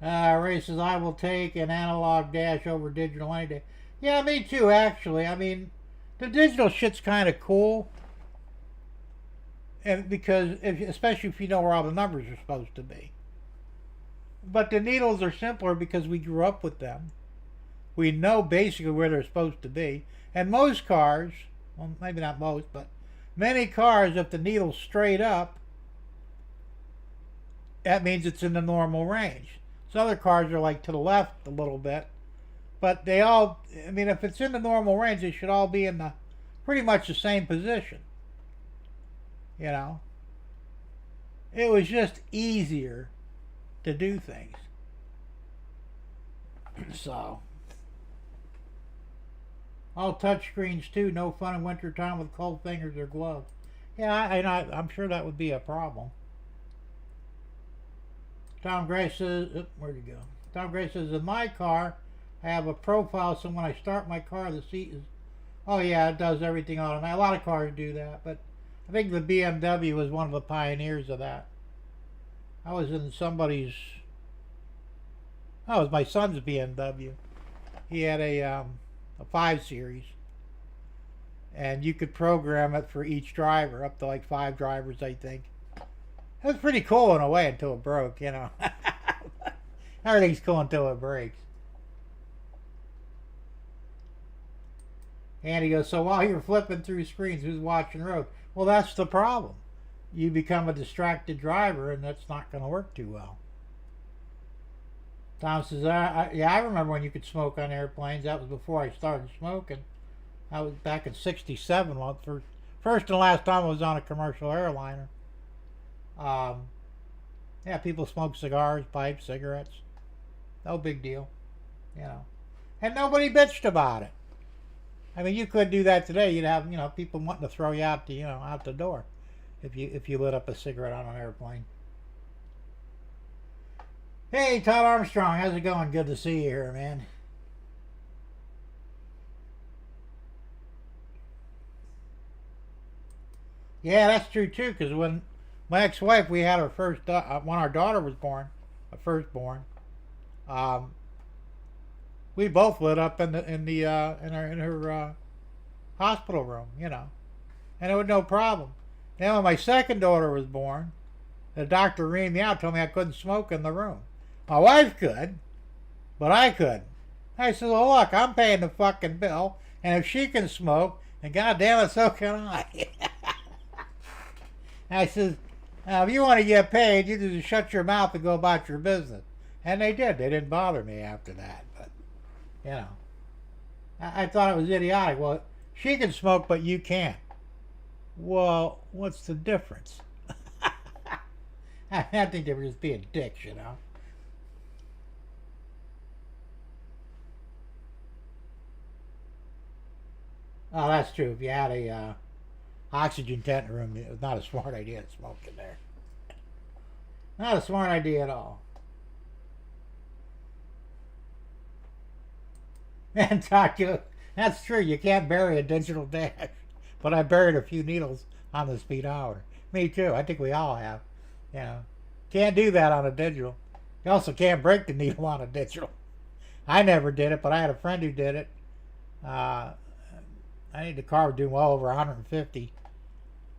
Speaker 1: Ray says, I will take an analog dash over digital any day. Yeah, me too, actually. I mean, the digital shit's kind of cool. And because, especially if you know where all the numbers are supposed to be. But the needles are simpler because we grew up with them. We know basically where they're supposed to be. And most cars, well, maybe not most, but many cars, if the needle's straight up, that means it's in the normal range. So other cars are like to the left a little bit. But they all, I mean, if it's in the normal range, they should all be in the pretty much the same position. It was just easier to do things. So, all touch screens too. No fun in wintertime with cold fingers or gloves. Yeah, I'm sure that would be a problem. Tom Gray says, where'd he go? Tom Gray says, in my car, I have a profile, so when I start my car, the seat is, oh yeah, it does everything automatic. A lot of cars do that, but I think the BMW was one of the pioneers of that. I was in somebody's. Oh, it was my son's BMW. He had a 5 Series, and you could program it for each driver, up to like 5 drivers, I think. It was pretty cool in a way until it broke, you know. Everything's cool until it breaks. And he goes, so while you're flipping through screens, who's watching the road? Well, that's the problem. You become a distracted driver, and that's not going to work too well. Tom says, yeah, I remember when you could smoke on airplanes. That was before I started smoking. I was back in '67. Well, first and last time I was on a commercial airliner. Yeah, people smoke cigars, pipes, cigarettes. No big deal, you know. And nobody bitched about it. I mean, you could do that today. You'd have, you know, people wanting to throw you out the, out the door if you lit up a cigarette on an airplane. Hey, Todd Armstrong, how's it going? Good to see you here, man. Yeah, that's true too. Because when my ex-wife, we had our first, when our daughter was born, our firstborn, um, we both lit up in her hospital room, you know, and it was no problem. Then when my second daughter was born, the doctor reamed me out, told me I couldn't smoke in the room. My wife could, but I couldn't. I said, well, look, I'm paying the fucking bill, and if she can smoke, then goddamn it, so can I. I said, now, if you want to get paid, you just shut your mouth and go about your business. And they did. They didn't bother me after that. But, you know, I thought it was idiotic. Well, she can smoke, but you can't. Well, what's the difference? I think they were just being dicks, you know. Oh, that's true. If you had a oxygen tent in the room, it was not a smart idea to smoke in there. Not a smart idea at all. And Taco, that's true. You can't bury a digital dash. But I buried a few needles on the speedometer. Me too. I think we all have. You know, can't do that on a digital. You also can't break the needle on a digital. I never did it, but I had a friend who did it. I think the car was doing well over 150,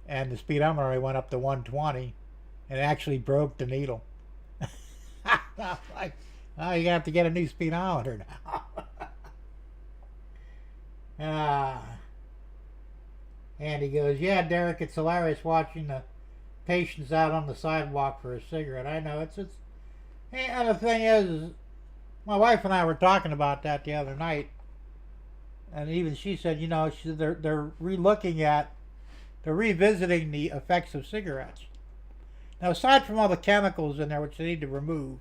Speaker 1: and the speedometer only went up to 120, and it actually broke the needle. I was like, oh, you have to get a new speedometer now. And he goes, yeah, Derek, it's hilarious watching the patients out on the sidewalk for a cigarette. I know, it's and the thing is my wife and I were talking about that the other night, and even she said, you know, they're revisiting the effects of cigarettes. Now, aside from all the chemicals in there, which they need to remove,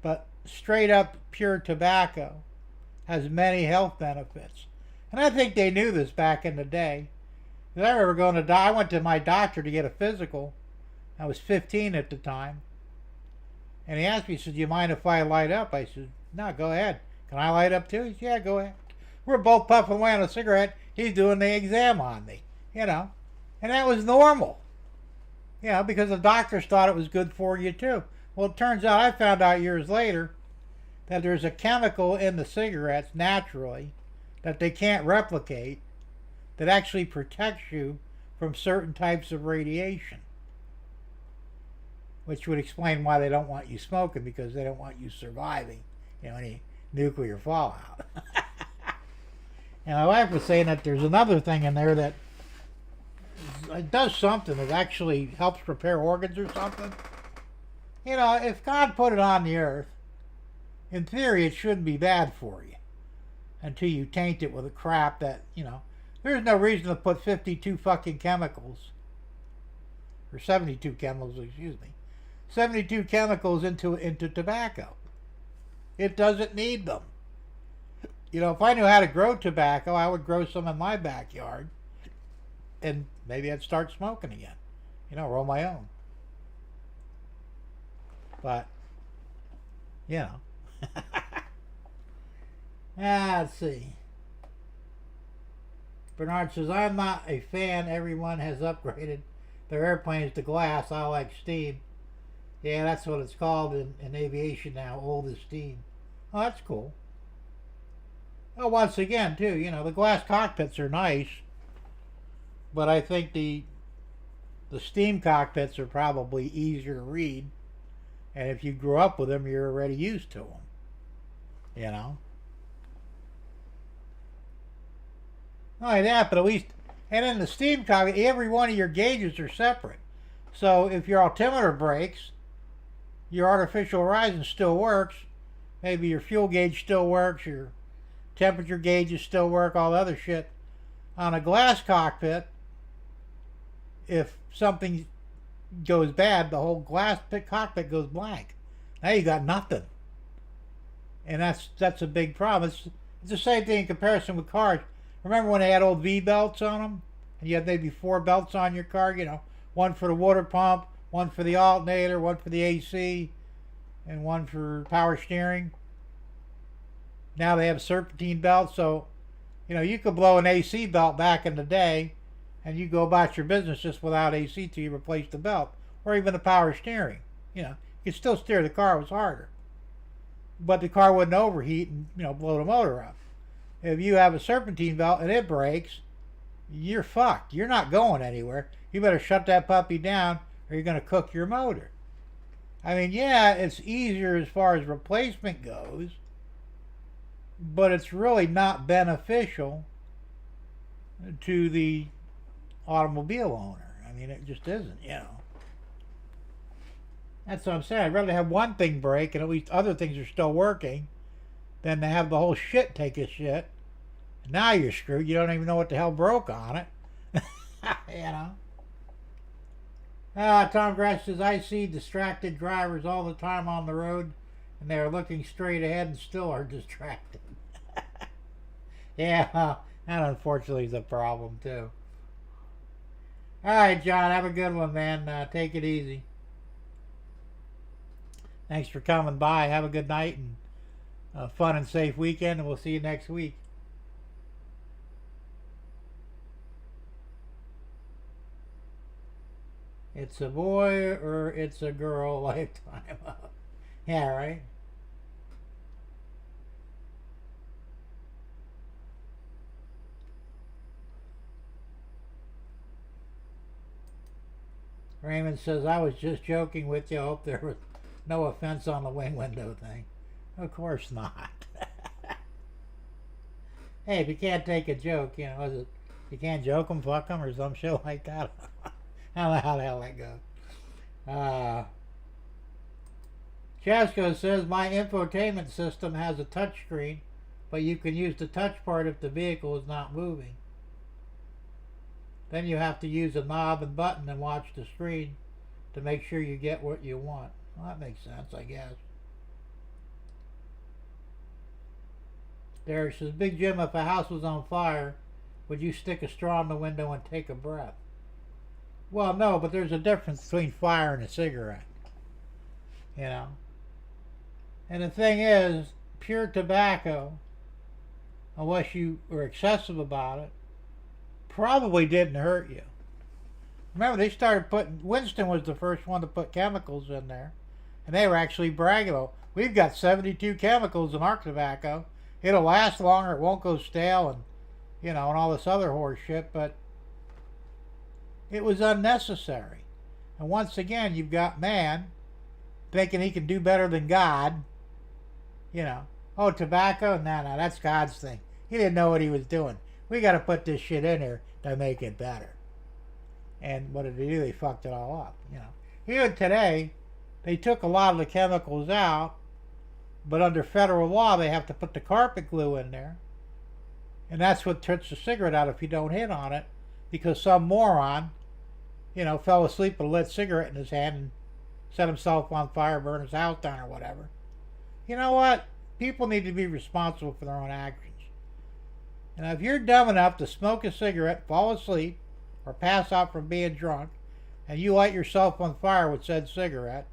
Speaker 1: but straight up pure tobacco has many health benefits. And I think they knew this back in the day. I remember going to I went to my doctor to get a physical. I was 15 at the time. And he asked me, he said, do you mind if I light up? I said, no, go ahead. Can I light up too? He said, yeah, go ahead. We're both puffing away on a cigarette. He's doing the exam on me, you know. And that was normal. You know, because the doctors thought it was good for you too. Well, it turns out, I found out years later, that there's a chemical in the cigarettes naturally that they can't replicate that actually protects you from certain types of radiation. Which would explain why they don't want you smoking, because they don't want you surviving, you know, any nuclear fallout. And my wife was saying that there's another thing in there that it does something. It actually helps repair organs or something. You know, if God put it on the earth, in theory it shouldn't be bad for you until you taint it with a crap that, you know, there's no reason to put 52 fucking chemicals, or 72 chemicals, excuse me, 72 chemicals into tobacco. It doesn't need them. You know, if I knew how to grow tobacco, I would grow some in my backyard, and maybe I'd start smoking again. You know, roll my own. But, you know. Let's see. Bernard says, I'm not a fan. Everyone has upgraded their airplanes to glass. I like steam. Yeah, that's what it's called in aviation now, old as steam. Oh, that's cool. Oh, once again, too, the glass cockpits are nice, but I think the steam cockpits are probably easier to read, and if you grew up with them, you're already used to them. Not only that, but at least, and in the steam cockpit, every one of your gauges are separate. So if your altimeter breaks, your artificial horizon still works. Maybe your fuel gauge still works, your temperature gauges still work, all the other shit. On a glass cockpit, if something goes bad, the whole glass cockpit goes blank. Now you got nothing. And that's a big problem. It's the same thing in comparison with cars. Remember when they had old V belts on them? And you had maybe 4 belts on your car, one for the water pump, one for the alternator, one for the AC, and one for power steering. Now they have serpentine belts, so you could blow an AC belt back in the day, and you go about your business just without AC till you replace the belt, or even the power steering. You could still steer the car; it was harder, but the car wouldn't overheat and blow the motor up. If you have a serpentine belt and it breaks, you're fucked. You're not going anywhere. You better shut that puppy down, or you're going to cook your motor. I mean, yeah, it's easier as far as replacement goes, but it's really not beneficial to the automobile owner. I mean, it just isn't, That's what I'm saying. I'd rather have one thing break and at least other things are still working than to have the whole shit take a shit. Now you're screwed. You don't even know what the hell broke on it. Tom Grass says, I see distracted drivers all the time on the road, and they are looking straight ahead and still are distracted. Yeah, that unfortunately is a problem, too. All right, John, have a good one, man. Take it easy. Thanks for coming by. Have a good night and a fun and safe weekend, and we'll see you next week. It's a boy or it's a girl lifetime. Yeah, right? Raymond says, I was just joking with you. I hope there was no offense on the wing window thing. Of course not. Hey, if you can't take a joke, you can't joke them, fuck them, or some shit like that. How the hell that goes. Chasco says, my infotainment system has a touchscreen, but you can use the touch part if the vehicle is not moving. Then you have to use a knob and button and watch the screen to make sure you get what you want. Well, that makes sense, I guess. Derek says, Big Jim, if a house was on fire, would you stick a straw in the window and take a breath? Well, no, but there's a difference between fire and a cigarette. And the thing is, pure tobacco, unless you were excessive about it, probably didn't hurt you. Remember, they started Winston was the first one to put chemicals in there, and they were actually bragging about, we've got 72 chemicals in our tobacco. It'll last longer, it won't go stale, and all this other horse shit, but it was unnecessary. And once again, you've got man thinking he can do better than God. Oh, tobacco? No, that's God's thing. He didn't know what he was doing. We got to put this shit in here to make it better. And what did they do? They fucked it all up. Even today, they took a lot of the chemicals out, but under federal law, they have to put the carpet glue in there. And that's what turns the cigarette out if you don't hit on it, because some moron, fell asleep with a lit cigarette in his hand and set himself on fire, burn his house down or whatever. You know what? People need to be responsible for their own actions. And if you're dumb enough to smoke a cigarette, fall asleep, or pass out from being drunk, and you light yourself on fire with said cigarette,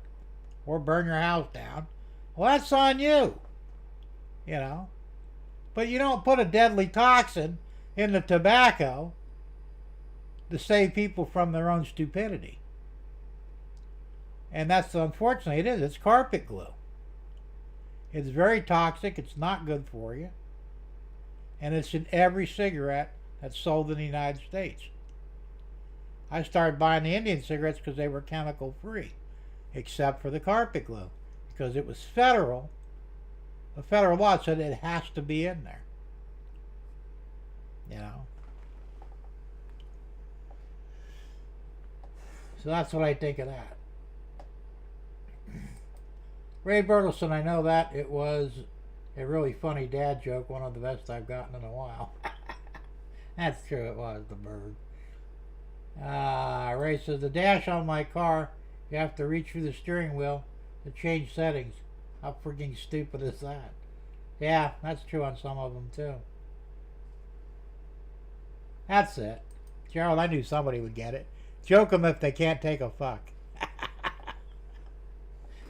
Speaker 1: or burn your house down, well, that's on you. But you don't put a deadly toxin in the tobacco to save people from their own stupidity. And that's, unfortunately, it is. It's carpet glue. It's very toxic. It's not good for you. And it's in every cigarette that's sold in the United States. I started buying the Indian cigarettes because they were chemical free, except for the carpet glue, because it was federal. The federal law said it has to be in there. You know. So that's what I think of that. Ray Bertelson, I know that it was a really funny dad joke, one of the best I've gotten in a while. That's true, it was the bird. Ray says, the dash on my car, you have to reach through the steering wheel to change settings. How freaking stupid is that? Yeah, that's true on some of them too. That's it. Gerald, I knew somebody would get it. Joke them if they can't take a fuck.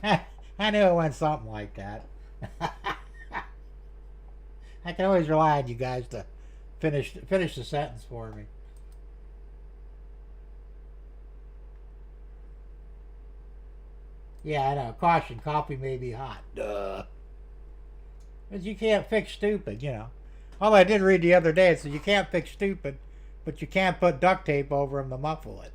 Speaker 1: I knew it went something like that. I can always rely on you guys to finish the sentence for me. Yeah, I know. Caution, coffee may be hot. Duh. Because you can't fix stupid, you know. Although I did read the other day, it said you can't fix stupid, but you can't put duct tape over them to muffle it.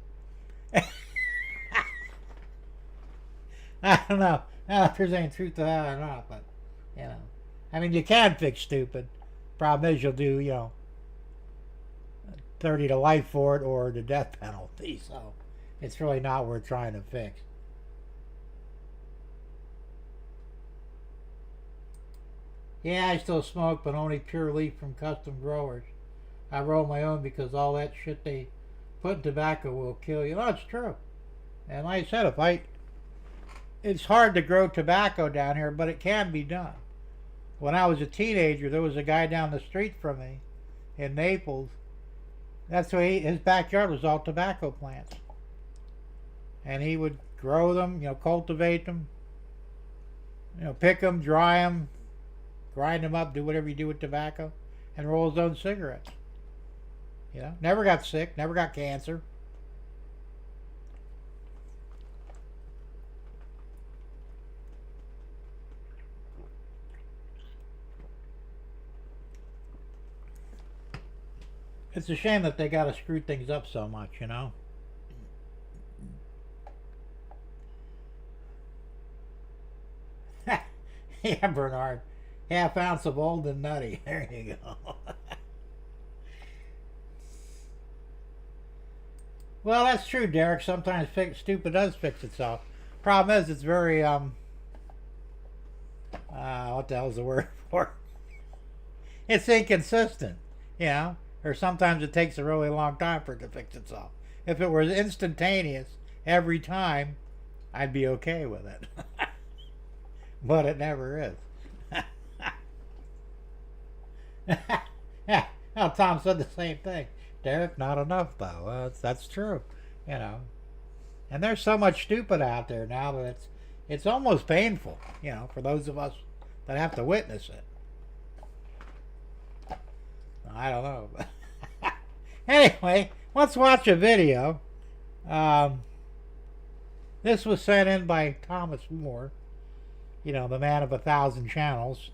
Speaker 1: I don't know. I don't know if there's any truth to that or not, but, you know. I mean, you can fix stupid. Problem is, you'll do, you know, 30 to life for it or the death penalty. So it's really not worth trying to fix. Yeah, I still smoke, but only pure leaf from custom growers. I roll my own because all that shit they put in tobacco will kill you. No, it's true. And like I said, it's hard to grow tobacco down here, but it can be done. When I was a teenager, there was a guy down the street from me in Naples. That's why his backyard was all tobacco plants. And he would grow them, you know, cultivate them, you know, pick them, dry them, grind them up, do whatever you do with tobacco, and roll his own cigarettes. You know, never got sick, never got cancer. It's a shame that they got to screw things up so much, you know. Yeah, Bernard. Half ounce of old and nutty. There you go. Well, that's true, Derek. Sometimes stupid does fix itself. Problem is, it's very, what the hell's the word for it? It's inconsistent, you know. Or sometimes it takes a really long time for it to fix itself. If it was instantaneous every time, I'd be okay with it. But it never is. Yeah, well, Tom said the same thing. Derek, not enough though. Well, that's true, you know. And there's so much stupid out there now that it's almost painful, you know, for those of us that have to witness it. I don't know. Anyway, let's watch a video. This was sent in by Thomas Moore, you know, the man of 1,000 channels.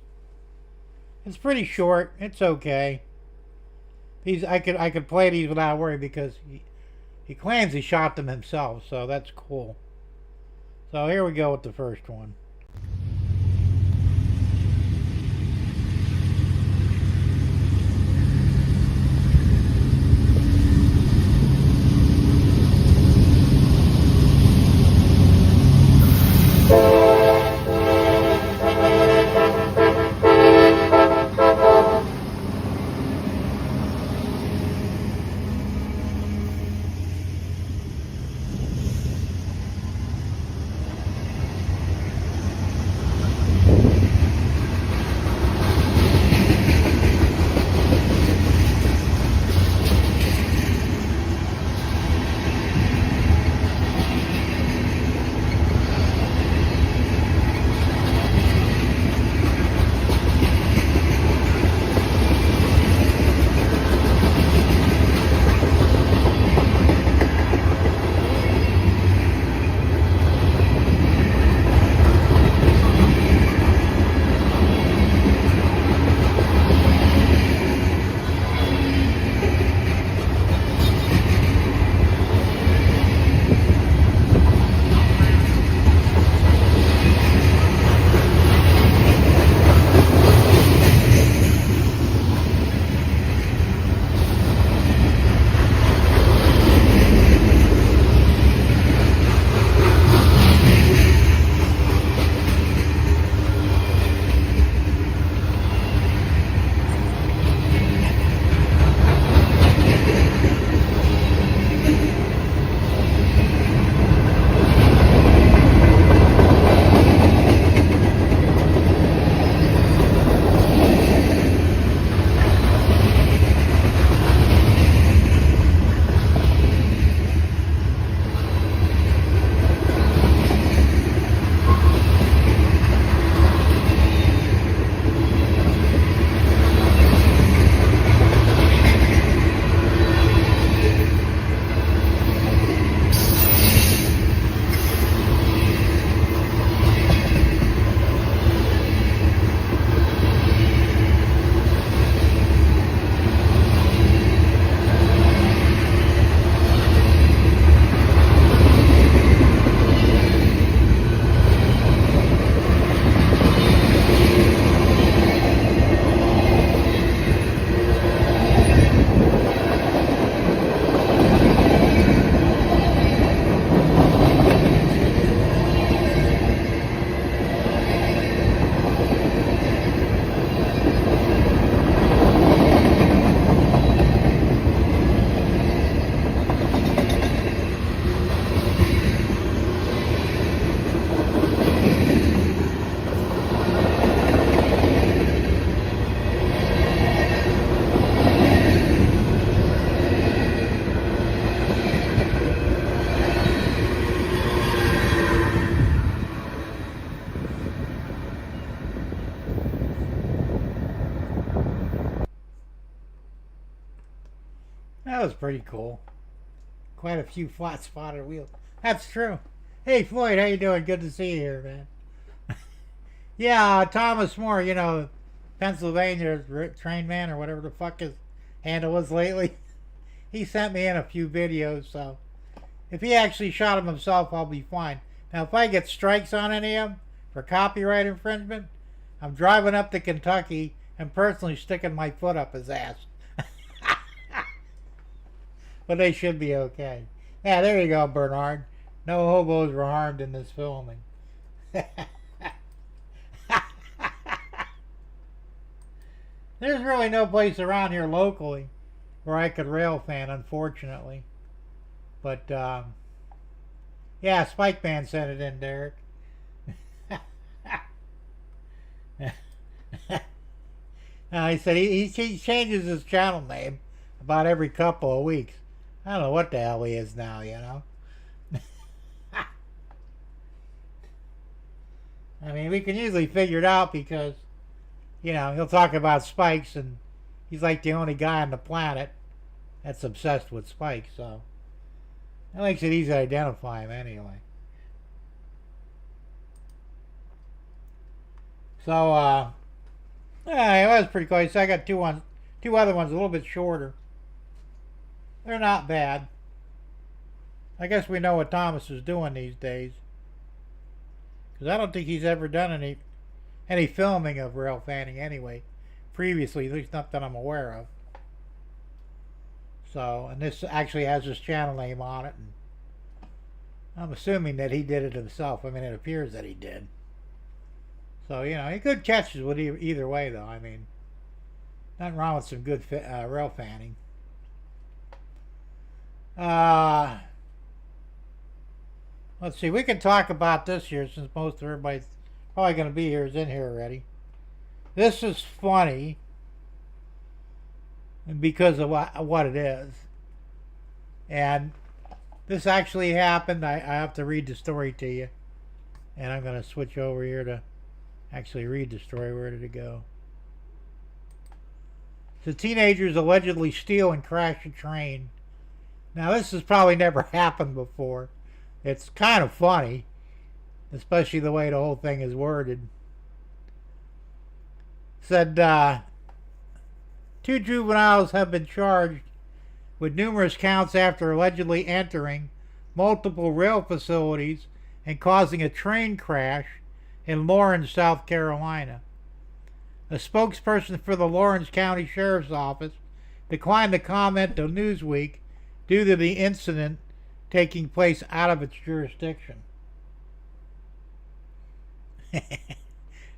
Speaker 1: It's pretty short. It's okay. I could play these without worry because he claims he shot them himself, so that's cool. So here we go with the first one. That was pretty cool. Quite a few flat spotted wheels. That's true. Hey Floyd, how you doing? Good to see you here, man. Yeah, Thomas More, you know, Pennsylvania train man or whatever the fuck his handle was lately. He sent me in a few videos, so if he actually shot him himself, I'll be fine. Now, if I get strikes on any of them for copyright infringement, I'm driving up to Kentucky and personally sticking my foot up his ass. But they should be okay. Yeah, there you go, Bernard. No hobos were harmed in this filming. There's really no place around here locally where I could rail fan, unfortunately. But, yeah, Spike Man sent it in, Derek. He said he changes his channel name about every couple of weeks. I don't know what the hell he is now, you know. I mean, we can usually figure it out because, you know, he'll talk about spikes, and he's like the only guy on the planet that's obsessed with spikes, so that makes it easy to identify him anyway. So, yeah, it was pretty close. I got two other ones a little bit shorter. They're not bad. I guess we know what Thomas is doing these days, because I don't think he's ever done any filming of rail fanning anyway. Previously, at least not that I'm aware of. So, and this actually has his channel name on it, and I'm assuming that he did it himself. I mean, it appears that he did. So, you know, he good catches with either way, though. I mean, nothing wrong with some good rail fanning. Let's see, we can talk about this here since most of everybody's probably going to be here is in here already. This is funny because of what it is. And this actually happened. I have to read the story to you. And I'm going to switch over here to actually read the story. Where did it go? So teenagers allegedly steal and crash a train. Now this has probably never happened before. It's kind of funny, especially the way the whole thing is worded. Said, 2 juveniles have been charged with numerous counts after allegedly entering multiple rail facilities and causing a train crash in Lawrence, South Carolina. A spokesperson for the Lawrence County Sheriff's Office declined to comment to Newsweek due to the incident taking place out of its jurisdiction.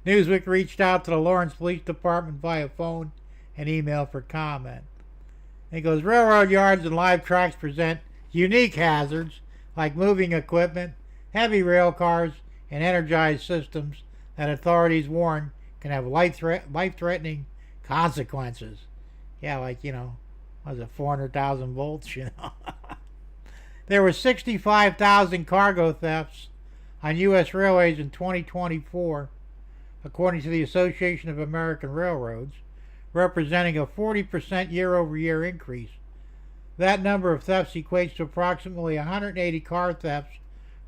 Speaker 1: Newsweek reached out to the Lawrence Police Department via phone and email for comment. It goes, railroad yards and live tracks present unique hazards like moving equipment, heavy rail cars, and energized systems that authorities warn can have life-threatening consequences. Yeah, like, you know, was it 400,000 volts, you know? There were 65,000 cargo thefts on U.S. railways in 2024, according to the Association of American Railroads, representing a 40% year-over-year increase. That number of thefts equates to approximately 180 car thefts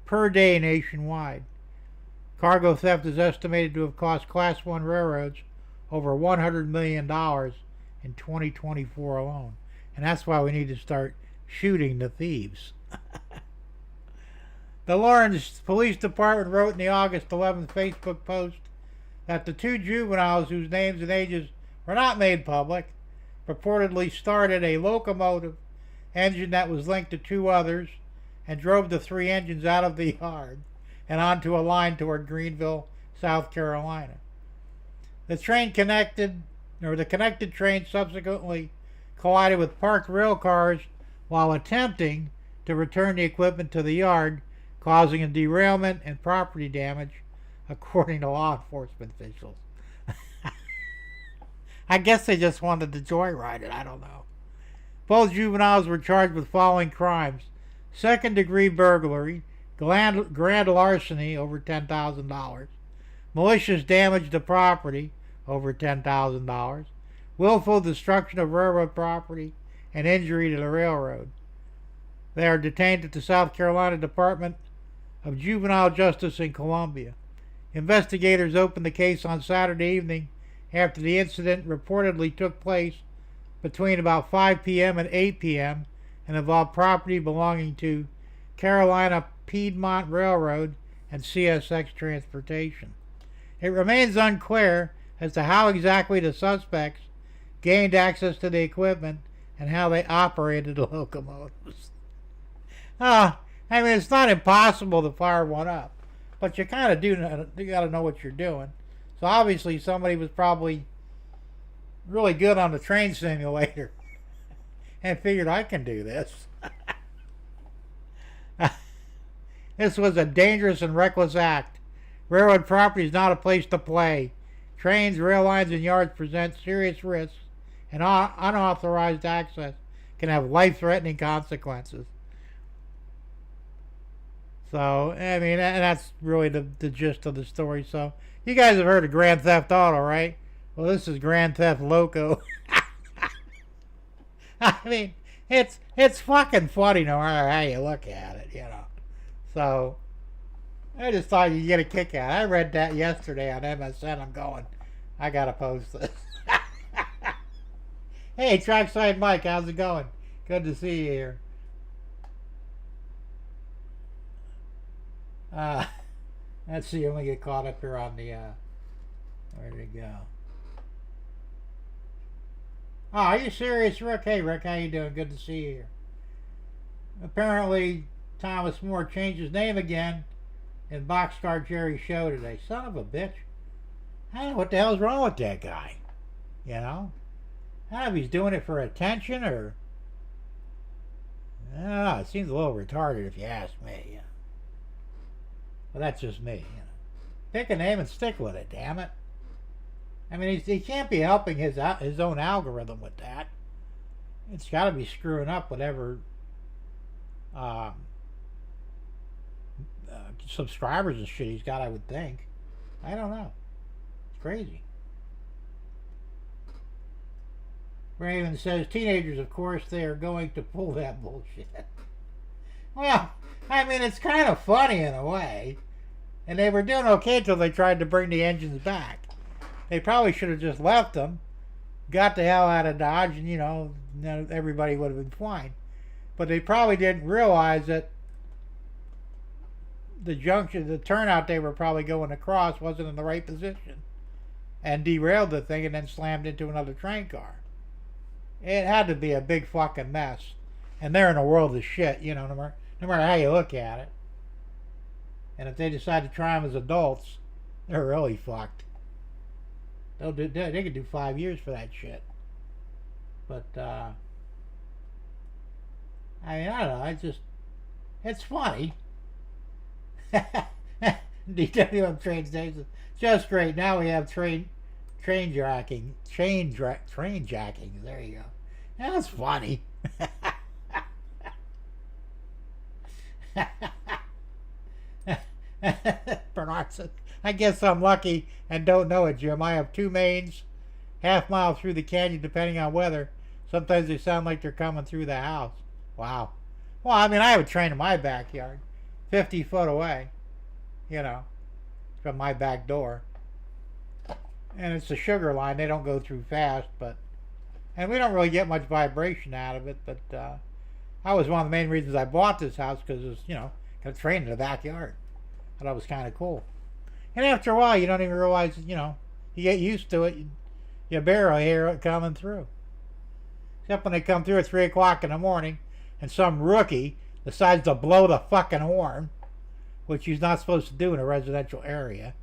Speaker 1: per day nationwide. Cargo theft is estimated to have cost Class 1 railroads over $100 million in 2024 alone. And that's why we need to start shooting the thieves. The Lawrence Police Department wrote in the August 11th Facebook post that the 2 juveniles whose names and ages were not made public purportedly started a locomotive engine that was linked to 2 others and drove the 3 engines out of the yard and onto a line toward Greenville, South Carolina. The connected train subsequently collided with parked rail cars while attempting to return the equipment to the yard, causing a derailment and property damage, according to law enforcement officials. I guess they just wanted to joyride it, I don't know. Both juveniles were charged with following crimes: second-degree burglary, grand larceny over $10,000, malicious damage to property over $10,000, willful destruction of railroad property, and injury to the railroad. They are detained at the South Carolina Department of Juvenile Justice in Columbia. Investigators opened the case on Saturday evening after the incident reportedly took place between about 5 p.m. and 8 p.m. and involved property belonging to Carolina Piedmont Railroad and CSX Transportation. It remains unclear as to how exactly the suspects gained access to the equipment and how they operated the locomotives. I mean, it's not impossible to fire one up, but you kind of you got to know what you're doing. So obviously somebody was probably really good on the train simulator and figured, I can do this. This was a dangerous and reckless act. Railroad property is not a place to play. Trains, rail lines, and yards present serious risks, and unauthorized access can have life-threatening consequences. So, I mean, that's really the gist of the story. So, you guys have heard of Grand Theft Auto, right? Well, this is Grand Theft Loco. I mean, it's fucking funny no matter how you look at it, you know. So, I just thought you'd get a kick out of it. I read that yesterday on MSN. I'm going, I gotta post this. Hey, Trackside Mike, how's it going? Good to see you here. Let's see, let me get caught up here on the, where'd it go? Oh, are you serious, Rick? Hey, Rick, how you doing? Good to see you here. Apparently, Thomas More changed his name again in Boxcar Jerry's show today. Son of a bitch. I don't know what the hell's wrong with that guy. You know? I don't know if he's doing it for attention or... I don't know. It seems a little retarded if you ask me. You know? But that's just me. You know? Pick a name and stick with it, damn it. I mean, he can't be helping his own algorithm with that. It's got to be screwing up whatever subscribers and shit he's got, I would think. I don't know. It's crazy. Raven says, teenagers, of course, they are going to pull that bullshit. Well, I mean, it's kind of funny in a way. And they were doing okay until they tried to bring the engines back. They probably should have just left them, got the hell out of Dodge, and, you know, everybody would have been fine. But they probably didn't realize that the turnout they were probably going across wasn't in the right position. And derailed the thing and then slammed into another train car. It had to be a big fucking mess. And they're in a world of shit, you know, no matter how you look at it. And if they decide to try them as adults, they're really fucked. They could do 5 years for that shit. But, I mean, I don't know, it's funny. DWM train stations, just great. Now we have train jacking. Train jacking, there you go. That's funny. Bernard says, I guess I'm lucky and don't know it, Jim. I have 2 mains, half-mile through the canyon depending on weather. Sometimes they sound like they're coming through the house. Wow. Well, I mean, I have a train in my backyard, 50 foot away, you know, from my back door. And it's a sugar line. They don't go through fast, and we don't really get much vibration out of it, but that was one of the main reasons I bought this house, because it was, you know, got a train in the backyard. I thought it was kind of cool. And after a while, you don't even realize, you know, you get used to it. You barely hear it coming through. Except when they come through at 3 o'clock in the morning and some rookie decides to blow the fucking horn, which he's not supposed to do in a residential area.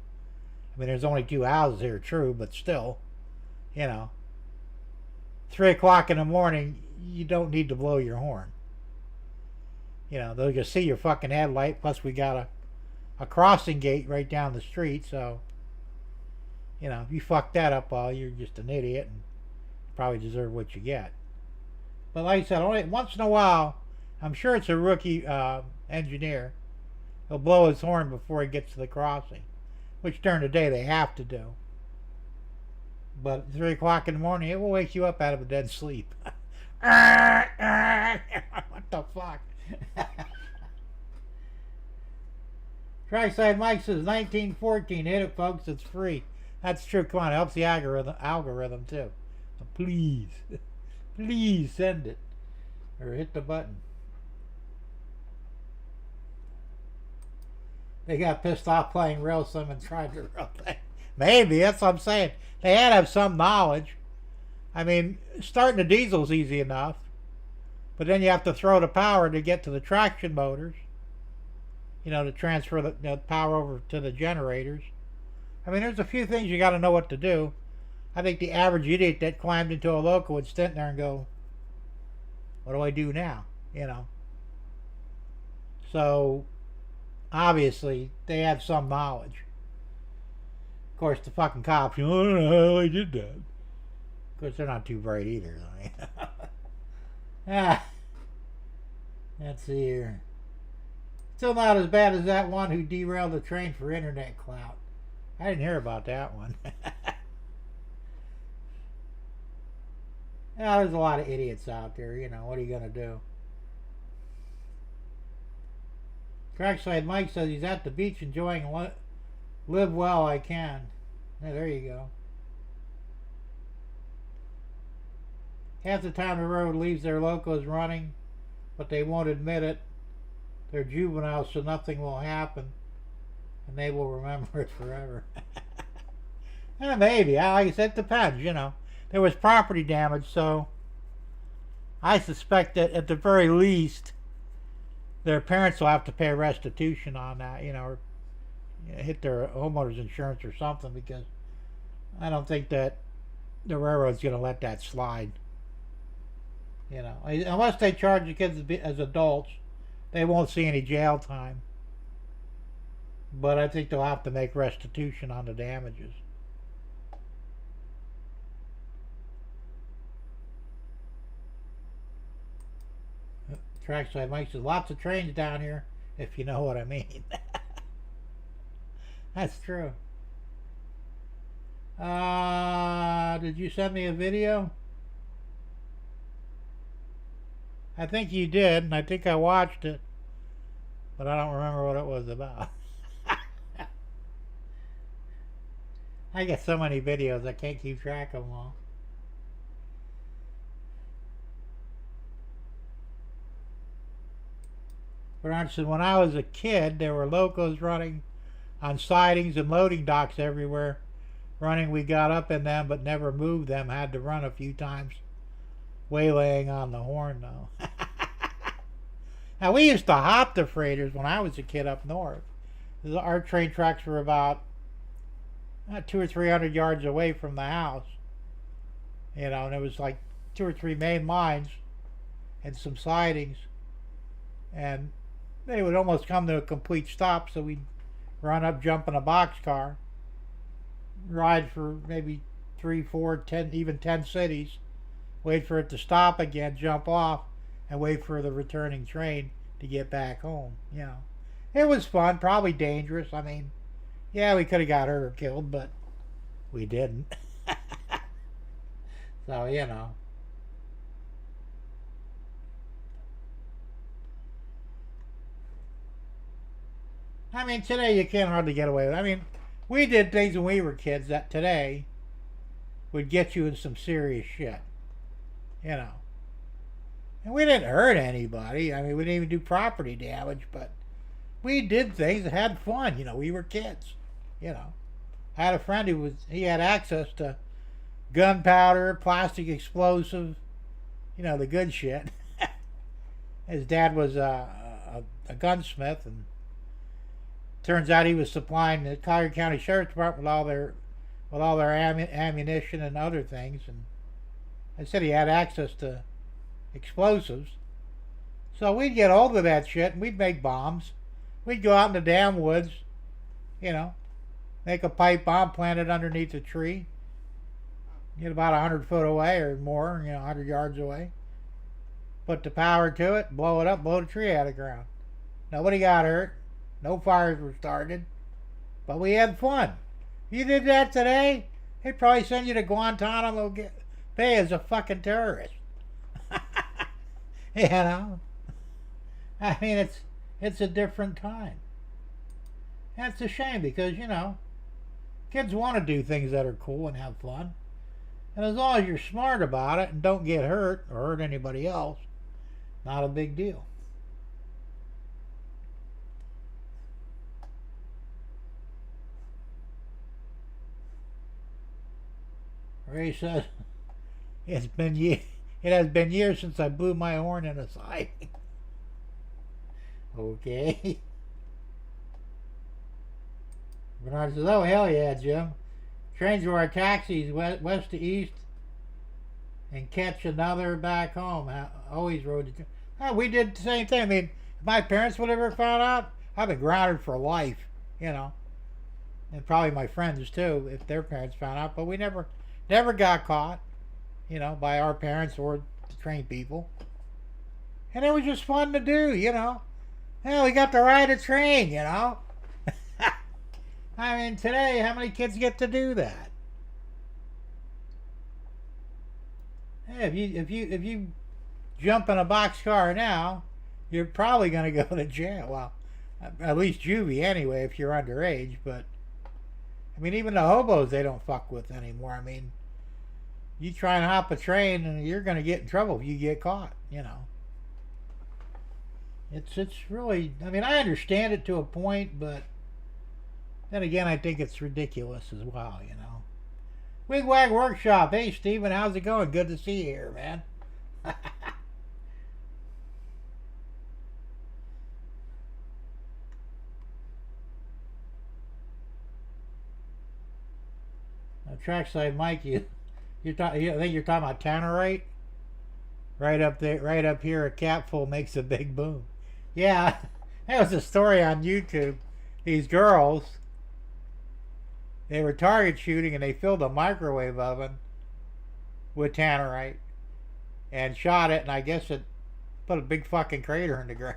Speaker 1: I mean, there's only 2 houses here, true, but still, you know, 3 o'clock in the morning, you don't need to blow your horn. You know, they'll just see your fucking headlight, plus we got a crossing gate right down the street, so, you know, if you fuck that up, well, you're just an idiot and probably deserve what you get. But like I said, only once in a while, I'm sure it's a rookie engineer, he'll blow his horn before he gets to the crossing, which during the day they have to do. But at 3 o'clock in the morning, it will wake you up out of a dead sleep. What the fuck? Trackside Mike says 1914. Hit it, folks. It's free. That's true. Come on, it helps the algorithm too. So please, please send it or hit the button. They got pissed off playing real sim and tried to real thing. Maybe that's what I'm saying. They had to have some knowledge. I mean, starting the diesel's easy enough, but then you have to throw the power to get to the traction motors. You know, to transfer the power over to the generators. I mean, there's a few things you got to know what to do. I think the average idiot that climbed into a loco would stand there and go, "What do I do now?" You know. So obviously they have some knowledge. Of course, the fucking cops, I don't know how I did that. Of course, they're not too bright either. Let's see here. Still not as bad as that one who derailed the train for internet clout. I didn't hear about that one. Yeah, there's a lot of idiots out there. You know, what are you going to do? Trackside Mike says he's at the beach enjoying live well I can. Yeah, there you go. Half the time the road leaves their locos running, but they won't admit it. They're juveniles, so nothing will happen, and they will remember it forever. Maybe. Like I said, it depends, you know. There was property damage, so I suspect that at the very least, their parents will have to pay restitution on that, you know, or hit their homeowner's insurance or something, because I don't think that the railroad's going to let that slide. You know, unless they charge the kids as adults, they won't see any jail time. But I think they'll have to make restitution on the damages. Trackside Mike says, lots of trains down here, if you know what I mean. That's true. Did you send me a video? I think you did, and I think I watched it, but I don't remember what it was about. I get so many videos, I can't keep track of them all. Bernard said, when I was a kid, there were locos running on sidings and loading docks everywhere. We got up in them, but never moved them. Had to run a few times. Waylaying on the horn, though. Now, we used to hop the freighters when I was a kid up north. Our train tracks were about 200 or 300 yards away from the house. You know, and it was like 2 or 3 main lines and some sidings. And they would almost come to a complete stop, so we'd run up, jump in a boxcar, ride for maybe 3, 4, 10, even 10 cities, wait for it to stop again, jump off, and wait for the returning train to get back home. You know, it was fun, probably dangerous. I mean, yeah, we could have got hurt or killed, but we didn't. So, you know. I mean, today you can't hardly get away with it. I mean, we did things when we were kids that today would get you in some serious shit. You know. And we didn't hurt anybody. I mean, we didn't even do property damage, but we did things and had fun. You know, we were kids. You know. I had a friend he had access to gunpowder, plastic explosive, you know, the good shit. His dad was a gunsmith, and turns out he was supplying the Collier County Sheriff's Department with all their ammunition and other things. And I said he had access to explosives. So we'd get hold of that shit and we'd make bombs. We'd go out in the damn woods, you know, make a pipe bomb, plant it underneath a tree, get about 100 foot away or more, you know, 100 yards away. Put the power to it, blow it up, blow the tree out of the ground. Nobody got hurt. No fires were started. But we had fun. You did that today, they'd probably send you to Guantanamo Bay as a fucking terrorist. You know, I mean, it's a different time. And it's a shame because kids want to do things that are cool and have fun, and as long as you're smart about it and don't get hurt or hurt anybody else, not a big deal. Ray says it has been years since I blew my horn in a siding. Okay. Bernard says, "Oh hell yeah, Jim! Trains were our taxis west to east, and catch another back home. Always rode to." We did the same thing. I mean, if my parents would have ever found out, I'd been grounded for life. And probably my friends too, if their parents found out. But we never got caught, by our parents or the train people. And it was just fun to do, Yeah, we got to ride a train, I mean, today, how many kids get to do that? Hey, if you jump in a boxcar now, you're probably going to go to jail. Well, at least juvie anyway, if you're underage. But I mean, even the hobos they don't fuck with anymore. I mean, you try and hop a train, and you're going to get in trouble if you get caught. It's really. I mean, I understand it to a point, but then again, I think it's ridiculous as well, Wigwag Workshop. Hey, Steven, how's it going? Good to see you here, man. Trackside Mike, I think you're talking about Tannerite? Right up there, right up here, a capful makes a big boom. Yeah, that was a story on YouTube. These girls, they were target shooting and they filled a microwave oven with Tannerite and shot it, and I guess it put a big fucking crater in the ground.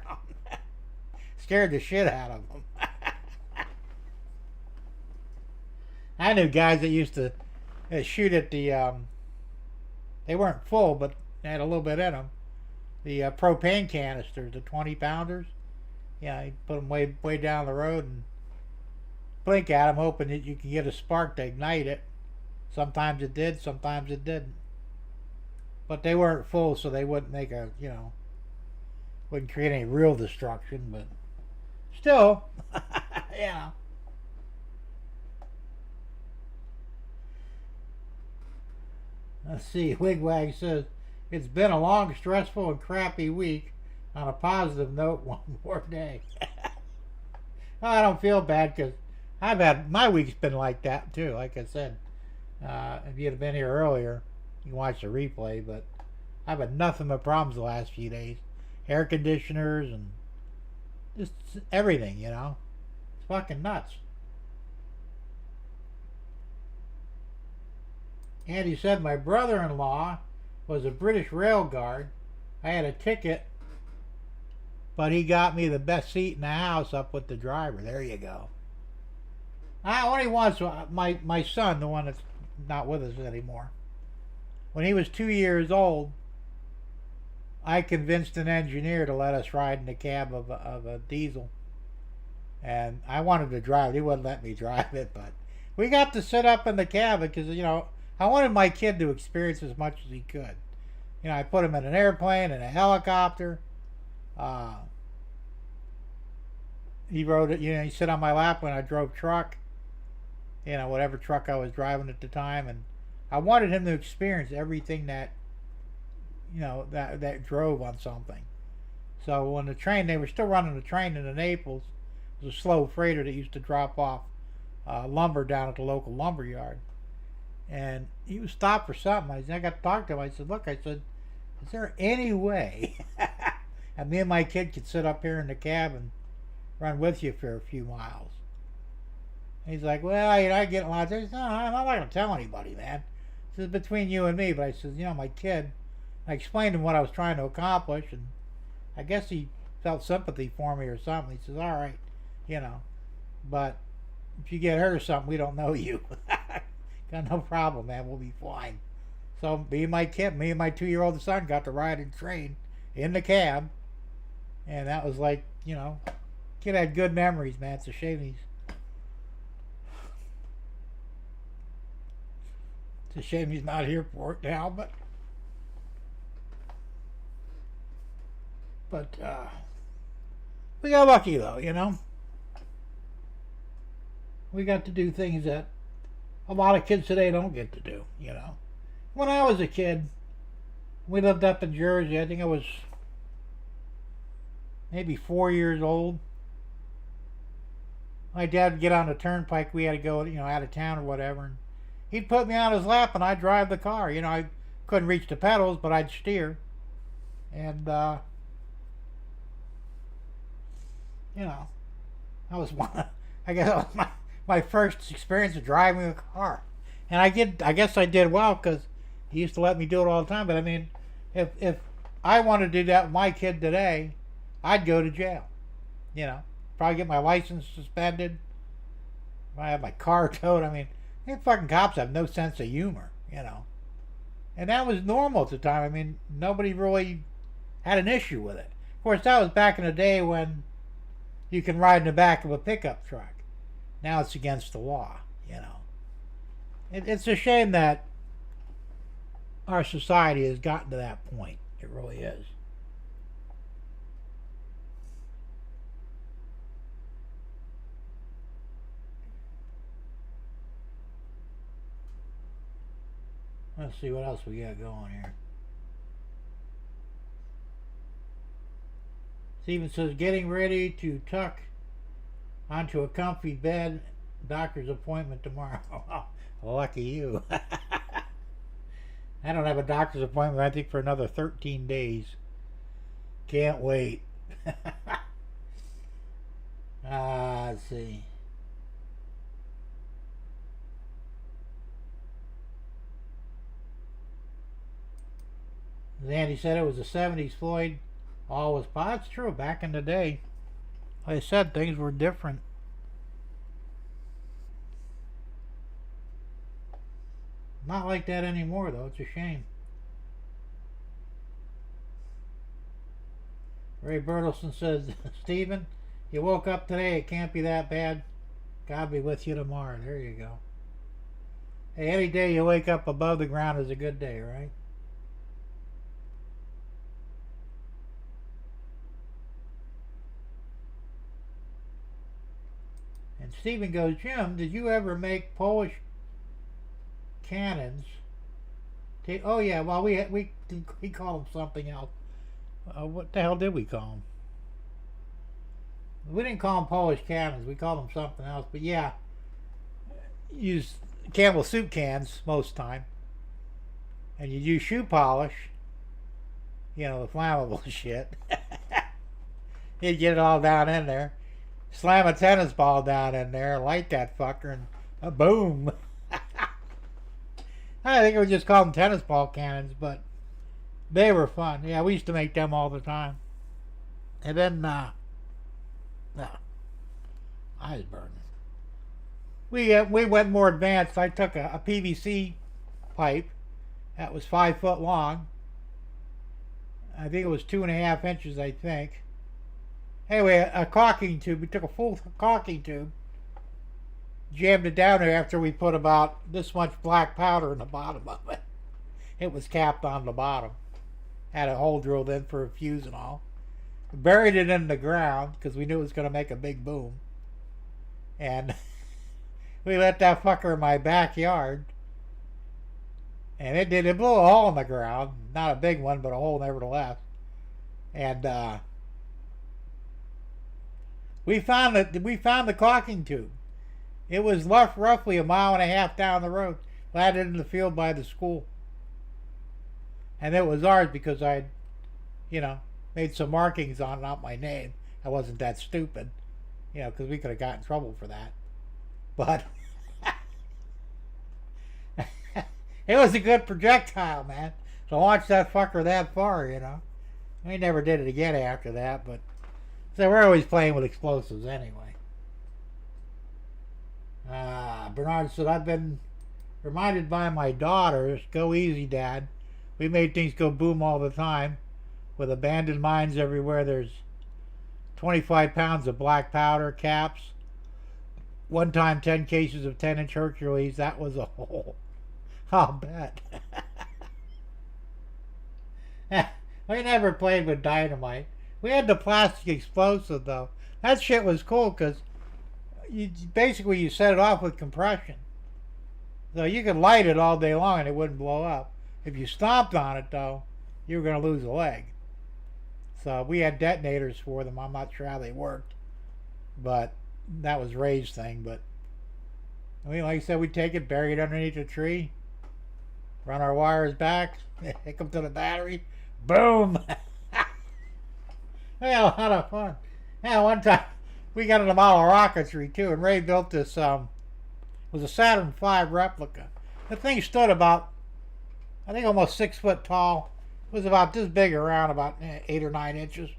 Speaker 1: Scared the shit out of them. I knew guys that used to shoot at the, they weren't full, but they had a little bit in them. The propane canisters, the 20 pounders. Yeah, you put them way down the road and blink at them, hoping that you can get a spark to ignite it. Sometimes it did, sometimes it didn't. But they weren't full, so they wouldn't make wouldn't create any real destruction, but still, yeah. Let's see, Wigwag says, "It's been a long, stressful, and crappy week. On a positive note, one more day." Well, I don't feel bad because my week's been like that too. Like I said, if you'd have been here earlier, you can watch the replay. But I've had nothing but problems the last few days. Air conditioners and just everything, It's fucking nuts. Andy said, "My brother-in-law was a British rail guard. I had a ticket, but he got me the best seat in the house up with the driver." There you go. I only once, my son, the one that's not with us anymore, when he was 2 years old, I convinced an engineer to let us ride in the cab of a diesel. And I wanted to drive it. He wouldn't let me drive it, but we got to sit up in the cab because, I wanted my kid to experience as much as he could. I put him in an airplane and a helicopter. He rode it, he sit on my lap when I drove truck, whatever truck I was driving at the time. And I wanted him to experience everything that, that drove on something. So when they were still running the train into Naples. It was a slow freighter that used to drop off lumber down at the local lumber yard. And he was stopped for something. I got to talk to him. I said, "Look," I said, "is there any way and me and my kid could sit up here in the cab and run with you for a few miles?" And he's like, "Well, I get lots." I said, "No, I'm not going to tell anybody, man. This is between you and me." But I said, my kid, I explained to him what I was trying to accomplish, and I guess he felt sympathy for me or something. He says, "All right, but if you get hurt or something, we don't know you." Got no problem, man. We'll be fine. So me and my 2-year-old son got to ride and train in the cab. And that was like, kid had good memories, man. It's a shame he's not here for it now, but we got lucky though. We got to do things that a lot of kids today don't get to do. When I was a kid, we lived up in Jersey. I think I was maybe 4 years old. My dad would get on the turnpike. We had to go, out of town or whatever. And he'd put me on his lap and I'd drive the car. I couldn't reach the pedals, but I'd steer. And, I was I guess that was my first experience of driving a car. And I guess I did well because he used to let me do it all the time. But I mean, if I wanted to do that with my kid today, I'd go to jail. Probably get my license suspended. I have my car towed. I mean, these fucking cops have no sense of humor, And that was normal at the time. I mean, nobody really had an issue with it. Of course, that was back in the day when you can ride in the back of a pickup truck. Now it's against the law, It's a shame that our society has gotten to that point. It really is. Let's see what else we got going here. Steven says, getting ready to tuck onto a comfy bed. Doctor's appointment tomorrow. Lucky you. I don't have a doctor's appointment, I think, for another 13 days. Can't wait. Let's see. Andy said it was the 70s, Floyd. All was pot. It's true. Back in the day, like I said, things were different. Not like that anymore, though. It's a shame. Ray Bertelson says, Stephen, you woke up today. It can't be that bad. God be with you tomorrow. There you go. Hey, any day you wake up above the ground is a good day, right? And Stephen goes, Jim, did you ever make Polish cannons? Oh yeah, well we call them something else. What the hell did we call them? We didn't call them Polish cannons. We called them something else. But yeah, use Campbell soup cans most time, and you use shoe polish. The flammable shit. You get it all down in there. Slam a tennis ball down in there, light that fucker, and boom. I think we just called them tennis ball cannons, but they were fun. Yeah, we used to make them all the time. And then, no, I was burning. We went more advanced. I took a PVC pipe that was 5 foot long. I think it was 2.5 inches, I think. Anyway, a caulking tube. We took a full caulking tube, jammed it down there after we put about this much black powder in the bottom of it. It was capped on the bottom. Had a hole drilled in for a fuse and all. Buried it in the ground because we knew it was going to make a big boom. And we let that fucker in my backyard. And it blew a hole in the ground. Not a big one, but a hole nevertheless. And we found the caulking tube. It was roughly 1.5 miles down the road, landed in the field by the school. And it was ours because I'd, made some markings on it, not my name. I wasn't that stupid, because we could have got in trouble for that. But it was a good projectile, man. To launch that fucker that far, We never did it again after that, but so we're always playing with explosives anyway. Bernard said, I've been reminded by my daughters, go easy, Dad. We made things go boom all the time. with abandoned mines everywhere. There's 25 pounds of black powder caps. One time, 10 cases of 10-inch Hercules. That was a hole. I'll bet. We never played with dynamite. We had the plastic explosive, though. That shit was cool because basically you set it off with compression. So you could light it all day long and it wouldn't blow up. If you stomped on it, though, you were going to lose a leg. So we had detonators for them. I'm not sure how they worked. But that was Ray's thing. But I mean, like I said, we'd take it, bury it underneath a tree, run our wires back, hook them to the battery, boom! We had a lot of fun. Yeah, one time we got in a model rocketry too, and Ray built this. Was a Saturn V replica. The thing stood about, I think, almost 6 foot tall. It was about this big around, about 8 or 9 inches.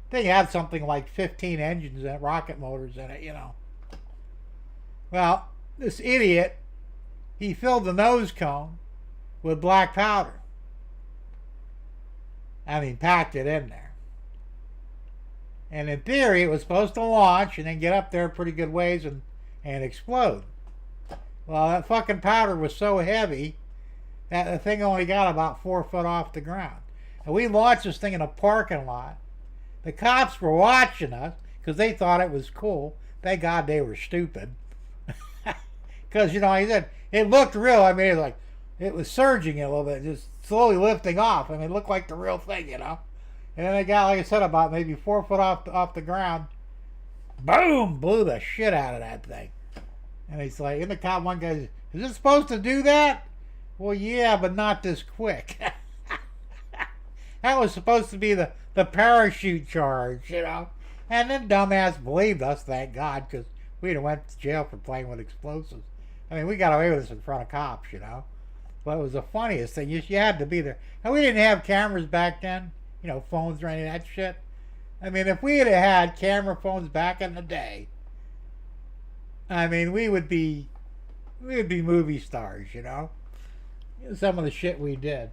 Speaker 1: Thing had something like 15 engines and rocket motors in it, you know. Well, this idiot, he filled the nose cone with black powder. I mean, packed it in there. And in theory, it was supposed to launch and then get up there a pretty good ways and explode. Well, that fucking powder was so heavy that the thing only got about 4 foot off the ground. And we launched this thing in a parking lot. The cops were watching us because they thought it was cool. Thank God they were stupid. Because, you know, he said, it looked real. I mean, it was surging a little bit, just slowly lifting off. I mean, it looked like the real thing, you know. And then they got, like I said, about maybe 4 foot off the ground. Boom! Blew the shit out of that thing. And he's like, in the cop, one guy says, is it supposed to do that? Well, yeah, but not this quick. That was supposed to be the parachute charge, you know. And then dumbass believed us, thank God, because we'd have went to jail for playing with explosives. I mean, we got away with this in front of cops, you know. But it was the funniest thing. You had to be there. And we didn't have cameras back then, you know, phones or any of that shit. I mean, if we had camera phones back in the day, I mean, we would be movie stars, you know. Some of the shit we did.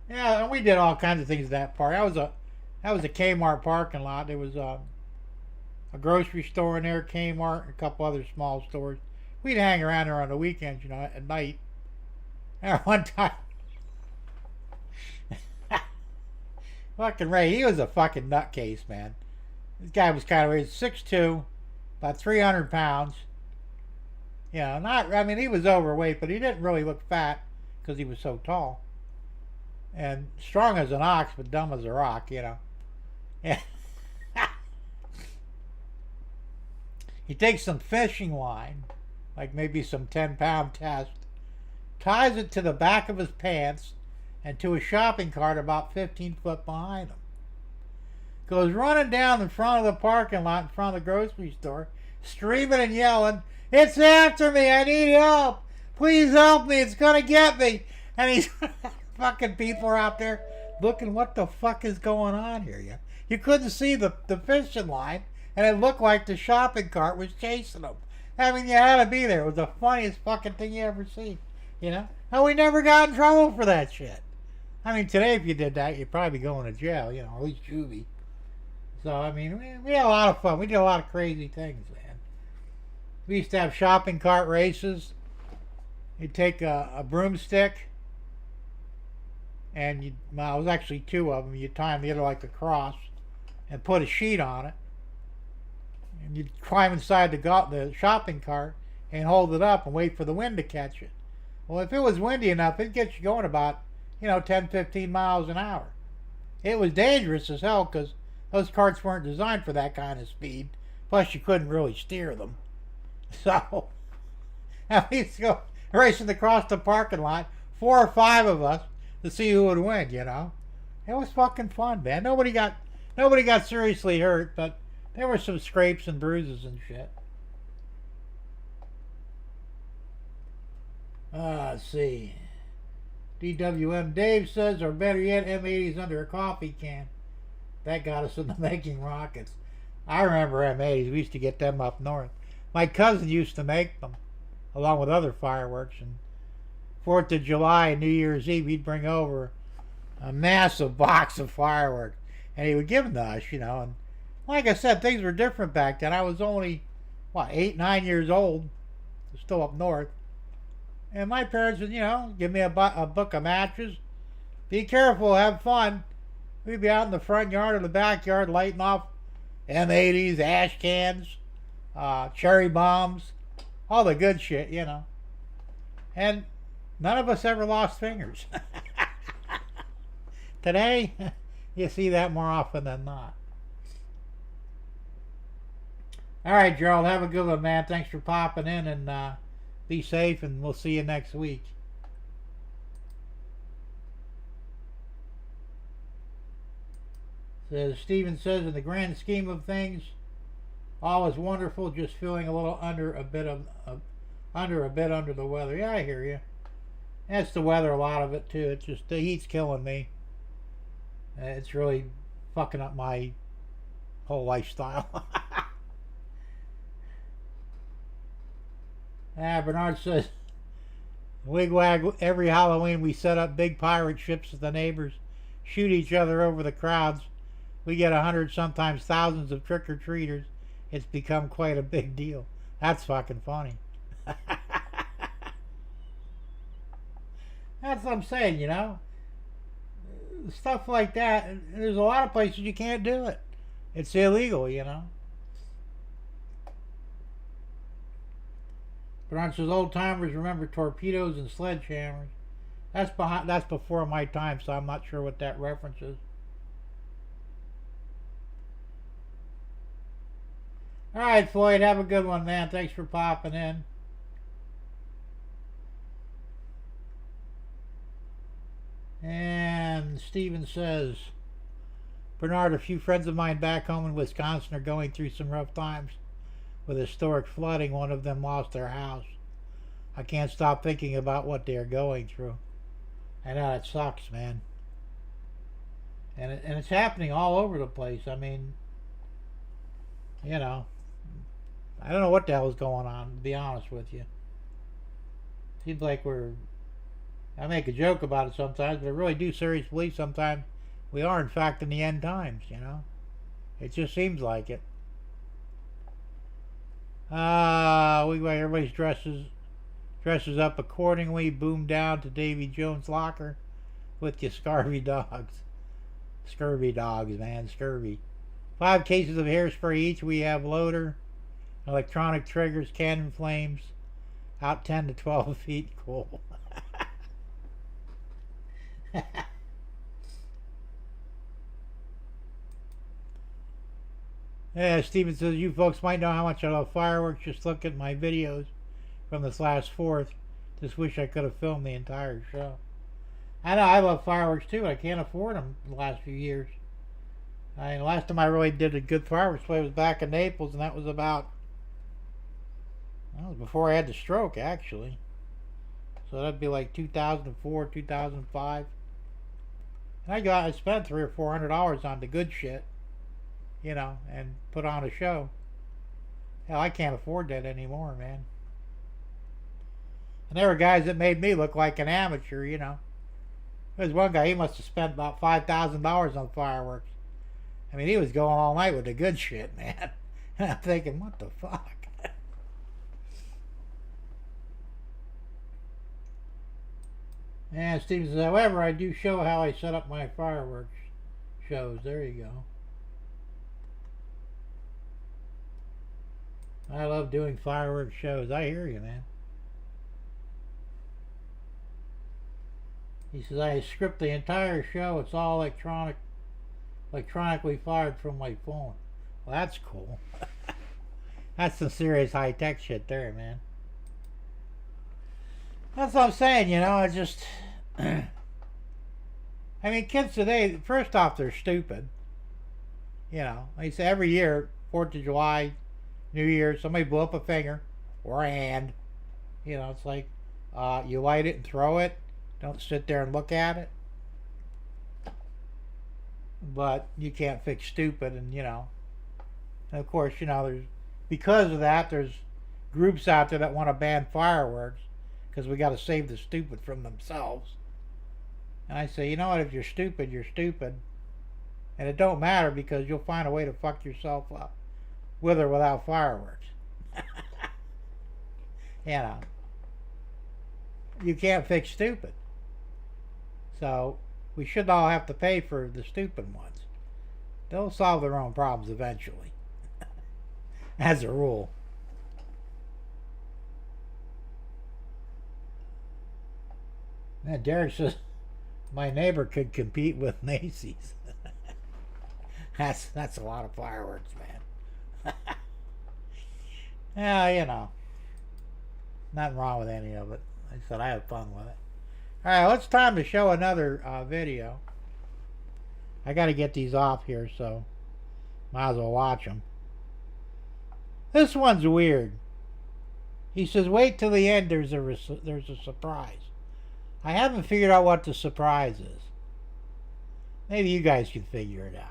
Speaker 1: Yeah, and we did all kinds of things in that park. That was a Kmart parking lot. There was a grocery store in there, Kmart, and a couple other small stores. We'd hang around there on the weekends, you know, at night. And one time, fucking Ray, he was a fucking nutcase, man. This guy was kind of 6'2", about 300 pounds. You know, I mean, he was overweight, but he didn't really look fat because he was so tall. And strong as an ox, but dumb as a rock, you know. Yeah. He takes some fishing line, like maybe some 10-pound test, ties it to the back of his pants and to a shopping cart about 15 foot behind him. Goes running down in front of the parking lot in front of the grocery store, screaming and yelling, "It's after me! I need help! Please help me! It's gonna get me!" And he's fucking people are out there looking, what the fuck is going on here? You couldn't see the fishing line, and it looked like the shopping cart was chasing them. I mean, you had to be there. It was the funniest fucking thing you ever seen, you know? And we never got in trouble for that shit. I mean, today if you did that, you'd probably be going to jail, you know, at least juvie. So, I mean, we had a lot of fun. We did a lot of crazy things, man. We used to have shopping cart races. You'd take a broomstick, and it was actually 2 of them. You'd tie them together like a cross and put a sheet on it. And you'd climb inside the shopping cart and hold it up and wait for the wind to catch it. Well, if it was windy enough, it'd get you going about, 10, 15 miles an hour. It was dangerous as hell because those carts weren't designed for that kind of speed. Plus, you couldn't really steer them. So, we used to go racing across the parking lot, 4 or 5 of us, to see who would win, you know. It was fucking fun, man. Nobody got seriously hurt, but there were some scrapes and bruises and shit. Let's see. DWM Dave says, or better yet, M80s under a coffee can. That got us into making rockets. I remember M80s. We used to get them up north. My cousin used to make them, along with other fireworks, and 4th of July and New Year's Eve, he'd bring over a massive box of fireworks. And he would give them to us, you know. And like I said, things were different back then. I was only, 8, 9 years old, still up north. And my parents would, give me a book of matches. Be careful, have fun. We'd be out in the front yard or the backyard lighting off M80s, ash cans, cherry bombs, all the good shit, And none of us ever lost fingers. Today, you see that more often than not. All right, Gerald, have a good one, man. Thanks for popping in, and be safe, and we'll see you next week. Steven says, in the grand scheme of things, all is wonderful. Just feeling a little under the weather. Yeah, I hear you. That's the weather, a lot of it too. It's just the heat's killing me. It's really fucking up my whole lifestyle. Bernard says, wigwag, every Halloween we set up big pirate ships that the neighbors shoot each other over the crowds. We get 100, sometimes thousands of trick-or-treaters. It's become quite a big deal. That's fucking funny. That's what I'm saying, Stuff like that, there's a lot of places you can't do it. It's illegal, Bernard says, old timers remember torpedoes and sledgehammers. That's before my time, so I'm not sure what that reference is. All right, Floyd, have a good one, man. Thanks for popping in. And Steven says, Bernard, a few friends of mine back home in Wisconsin are going through some rough times with historic flooding. One of them lost their house. I can't stop thinking about what they are going through. I know, it sucks, man. And it's happening all over the place. I mean, I don't know what the hell is going on, to be honest with you. Seems like I make a joke about it sometimes, but I really do seriously believe sometimes we are, in fact, in the end times, It just seems like it. Everybody dresses up accordingly. Boom down to Davy Jones' locker with your scurvy dogs. Scurvy dogs, man, scurvy. 5 cases of hairspray each. We have loader, electronic triggers, cannon flames, out 10 to 12 feet. Cool. Yeah, Steven says, you folks might know how much I love fireworks. Just look at my videos from this last 4th. Just wish I could have filmed the entire show. I know, I love fireworks too. I can't afford them the last few years. I mean, the last time I really did a good fireworks play was back in Naples, and that was before I had the stroke, actually. So that'd be like 2004, 2005. And I spent $300 or $400 on the good shit, and put on a show. Hell, I can't afford that anymore, man. And there were guys that made me look like an amateur, There's one guy, he must have spent about $5,000 on fireworks. I mean, he was going all night with the good shit, man. And I'm thinking, what the fuck? And Steven says, however, I do show how I set up my fireworks shows. There you go. I love doing fireworks shows. I hear you, man. He says, I script the entire show. It's all electronically fired from my phone. Well, that's cool. That's some serious high-tech shit there, man. That's what I'm saying, I just... I mean, kids today, first off, they're stupid. Like I say, every year, 4th of July, New Year, somebody blew up a finger or a hand. It's like, you light it and throw it. Don't sit there and look at it. But you can't fix stupid, and and of course, because of that, there's groups out there that want to ban fireworks because we got to save the stupid from themselves. And I say, you know what? If you're stupid, you're stupid. And it don't matter because you'll find a way to fuck yourself up with or without fireworks. You know, you can't fix stupid. So we shouldn't all have to pay for the stupid ones. They'll solve their own problems eventually. As a rule. And Derek says, my neighbor could compete with Macy's. That's a lot of fireworks, man. Yeah, you know. Nothing wrong with any of it. Like I said, I have fun with it. Alright, well, it's time to show another video. I got to get these off here, so might as well watch them. This one's weird. He says, wait till the end, there's a surprise. I haven't figured out what the surprise is. Maybe you guys can figure it out.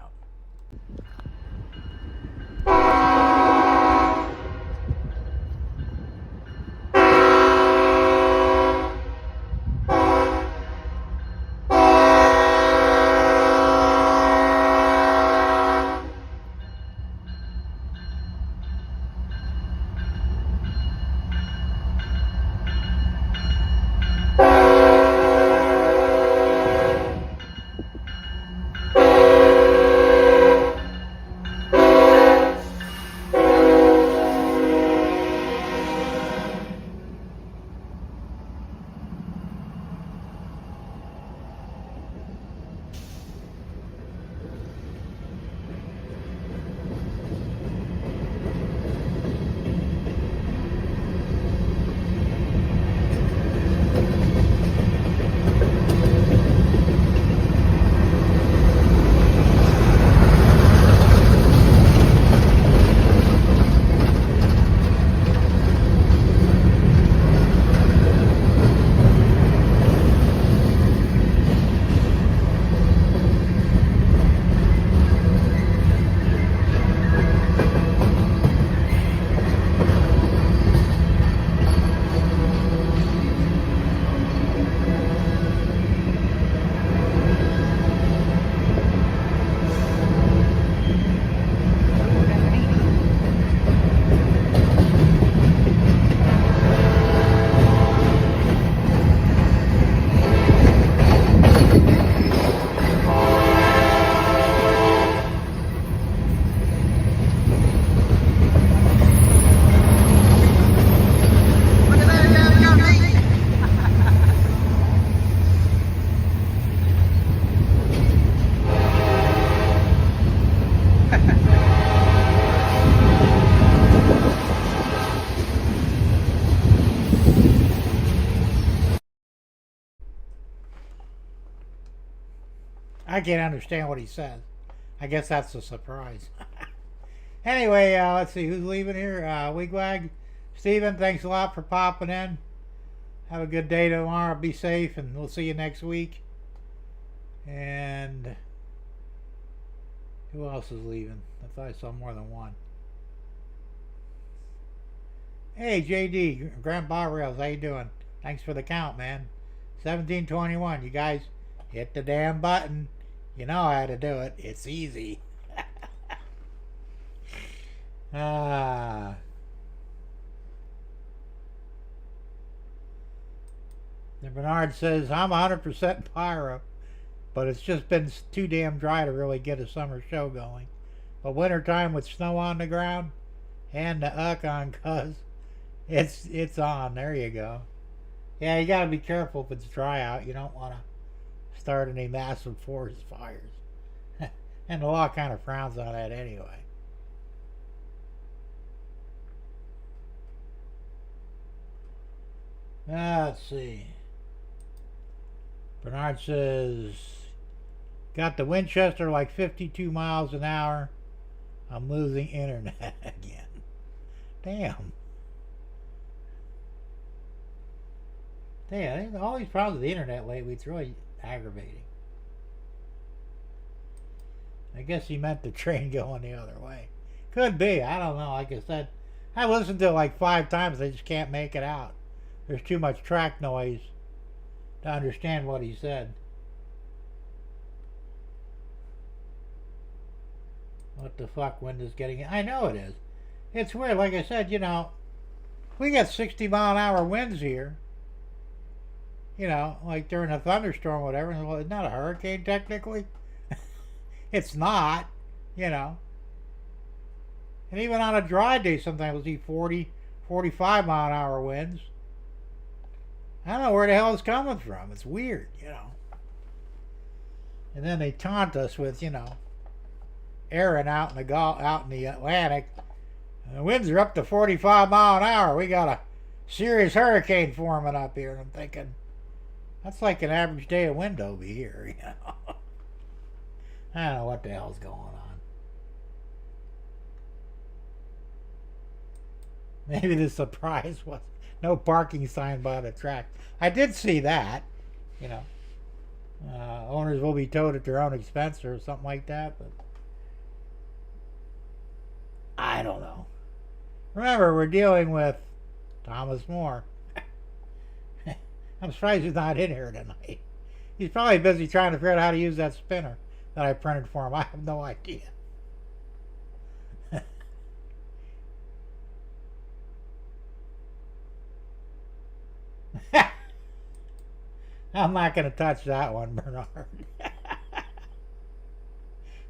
Speaker 1: I can't understand what he says. I guess that's a surprise. Anyway, let's see who's leaving here. Wigwag, Steven, thanks a lot for popping in. Have a good day tomorrow. Be safe, and we'll see you next week. And who else is leaving? I thought I saw more than one. Hey, JD, Grandpa Rails, how you doing? Thanks for the count, man. 1721. You guys hit the damn button. You know how to do it. It's easy. The Bernard says, I'm 100% pyro, but it's just been too damn dry to really get a summer show going. But wintertime with snow on the ground and the on, cuz it's on. There you go. Yeah, you gotta be careful if it's dry out. You don't want to start any massive forest fires. And the law kind of frowns on that anyway. Let's see. Bernard says, got the Winchester like 52 miles an hour. I'm losing internet again. Damn. Damn, all these problems with the internet lately, it's really aggravating. I guess he meant the train going the other way. Could be. I don't know. Like I said, I listened to it like 5 times. I just can't make it out. There's too much track noise to understand what he said. What the fuck, wind is getting in? I know it is. It's weird. Like I said, you know, we get 60-mile-an-hour winds here. You know, like during a thunderstorm or whatever. Well, it's not a hurricane technically. It's not, you know. And even on a dry day, sometimes we'll see 40, 45-mile-an-hour winds. I don't know where the hell it's coming from. It's weird, you know. And then they taunt us with, you know, airing out in the Atlantic. And the winds are up to 45 mile an hour. We got a serious hurricane forming up here. And I'm thinking, that's like an average day of wind over here, you know. I don't know what the hell's going on. Maybe the surprise was no parking sign by the track. I did see that, you know. Owners will be towed at their own expense or something like that, but I don't know. Remember, we're dealing with Thomas More. I'm surprised he's not in here tonight. He's probably busy trying to figure out how to use that spinner that I printed for him. I have no idea. I'm not going to touch that one, Bernard.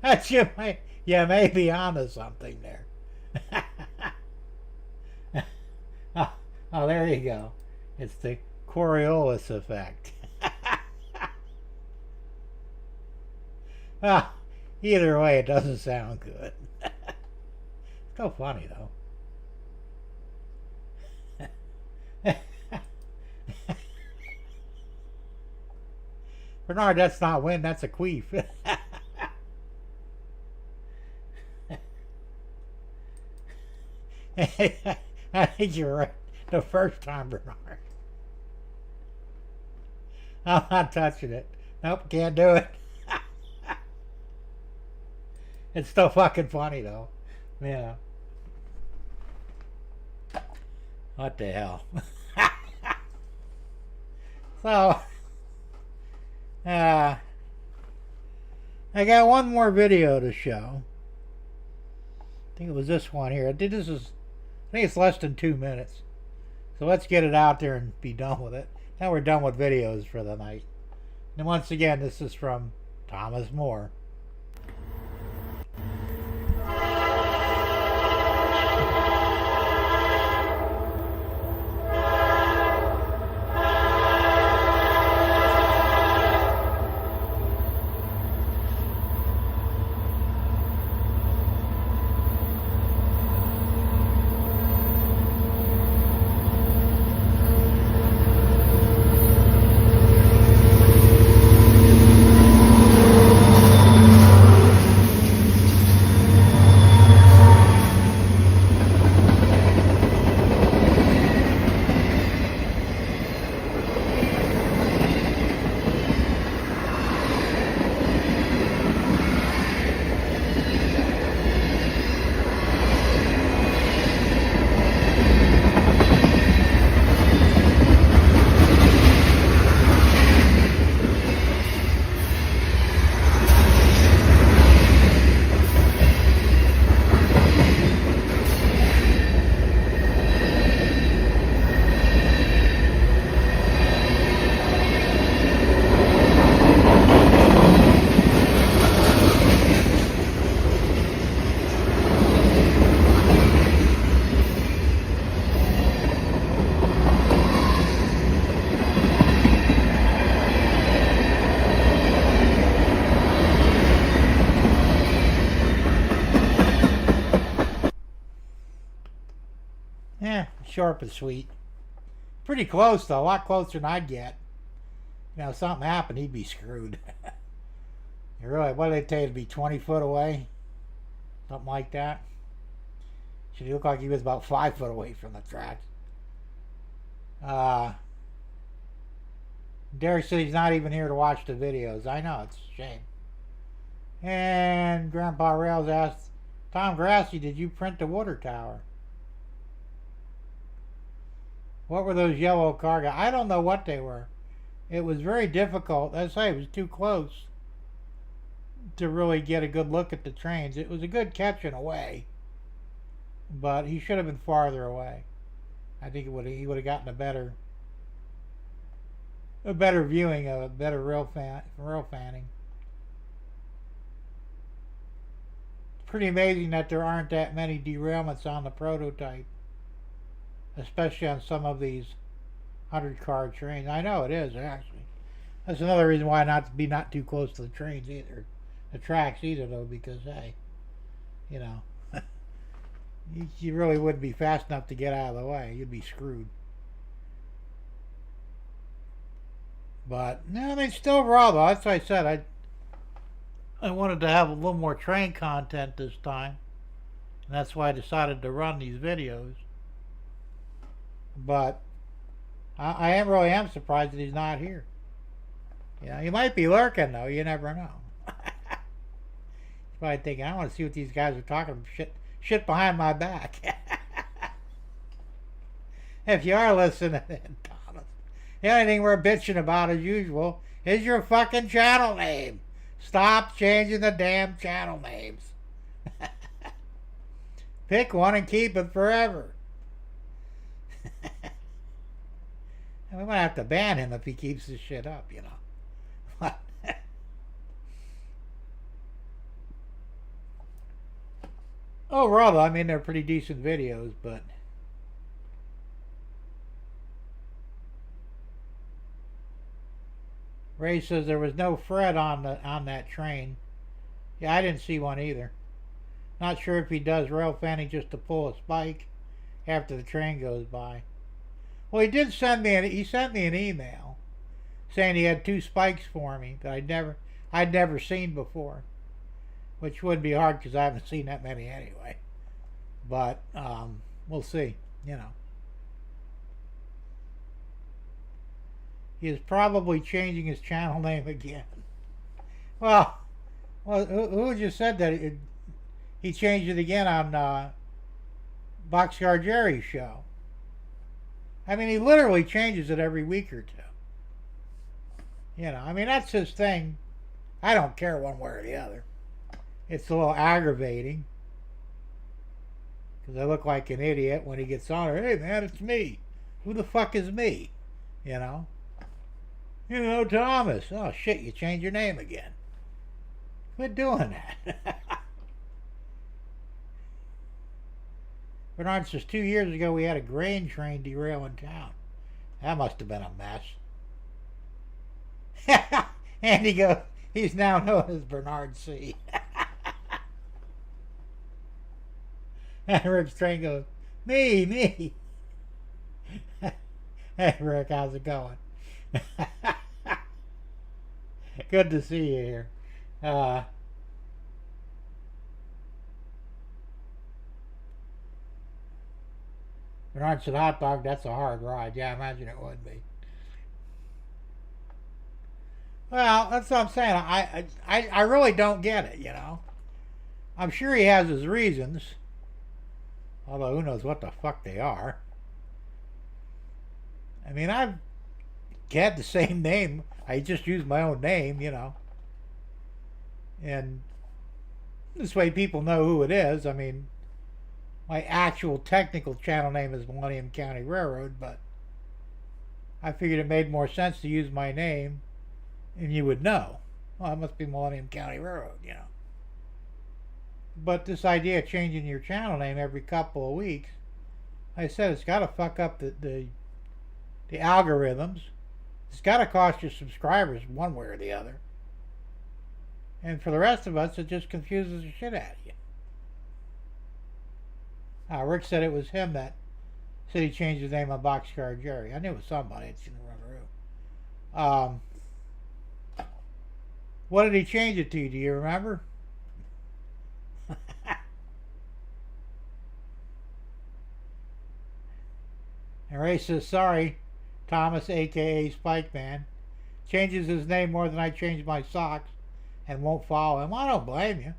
Speaker 1: That's you may be onto something there. Oh, there you go. It's the Coriolis effect. Well, either way, it doesn't sound good. Still funny, though. Bernard, that's not wind, that's a queef. I think you're right the first time, Bernard. I'm not touching it. Nope, can't do it. It's still fucking funny, though. You know. What the hell? So, I got one more video to show. I think it was this one here. I think it's less than 2 minutes. So let's get it out there and be done with it. Now we're done with videos for the night. And once again, this is from Thomas More. Yeah, sharp and sweet. Pretty close, though. A lot closer than I'd get. You know, if something happened, he'd be screwed. Really, what did they tell you, to be 20 foot away? Something like that. Should he look like he was about 5 foot away from the tracks? Derek said he's not even here to watch the videos. I know, it's a shame. And Grandpa Rails asked, Tom Grassi, did you print the water tower? What were those yellow cargo? I don't know what they were. It was very difficult. As I say, it was too close to really get a good look at the trains. It was a good catch in a way, but he should have been farther away. I think he would have gotten a better viewing of it, better real fanning. It's pretty amazing that there aren't that many derailments on the prototype, especially on some of these 100-car trains. I know it is, actually. That's another reason why not to be not too close to the trains either, the tracks either, though, because hey, you know, you really wouldn't be fast enough to get out of the way. You'd be screwed. But no, I mean, still overall though, that's what I said. I wanted to have a little more train content this time, and that's why I decided to run these videos. But I really am surprised that he's not here. Yeah, he might be lurking though. You never know. He's probably thinking, I want to see what these guys are talking shit behind my back. If you are listening, Thomas, the only thing we're bitching about as usual is your fucking channel name. Stop changing the damn channel names. Pick one and keep it forever. And we might have to ban him if he keeps this shit up, you know. Overall, I mean, they're pretty decent videos, but Ray says there was no Fred on that train. Yeah, I didn't see one either. Not sure if he does rail fanning just to pull a spike after the train goes by. Well, he did send me an email saying he had 2 spikes for me that I'd never seen before, which wouldn't be hard because I haven't seen that many anyway. But we'll see, you know. He is probably changing his channel name again. Well, who just said that he changed it again on Boxcar Jerry's show? I mean, he literally changes it every week or two. You know, I mean, that's his thing. I don't care one way or the other. It's a little aggravating because I look like an idiot when he gets on there. Hey, man, it's me. Who the fuck is me? You know? You know, Thomas. Oh, shit, you changed your name again. Quit doing that. Bernard says 2 years ago we had a grain train derail in town. That must have been a mess. And he goes, he's now known as Bernard C. And Rick's train goes, me. Hey, Rick, how's it going? Good to see you here. Bernard said, hot dog, that's a hard ride. Yeah, I imagine it would be. Well, that's what I'm saying. I really don't get it, you know. I'm sure he has his reasons. Although, who knows what the fuck they are. I mean, I've had the same name. I just use my own name, you know. And this way people know who it is. I mean, my actual technical channel name is Millennium County Railroad, but I figured it made more sense to use my name and you would know. Well, it must be Millennium County Railroad, you know. But this idea of changing your channel name every couple of weeks, like I said, it's got to fuck up the algorithms. It's got to cost you subscribers one way or the other. And for the rest of us, it just confuses the shit out of you. Rick said it was him that said he changed his name on Boxcar Jerry. I knew it was somebody. I just didn't remember who. What did he change it to? Do you remember? And Ray says, sorry, Thomas, a.k.a. Spike Man, changes his name more than I changed my socks and won't follow him. I don't blame you.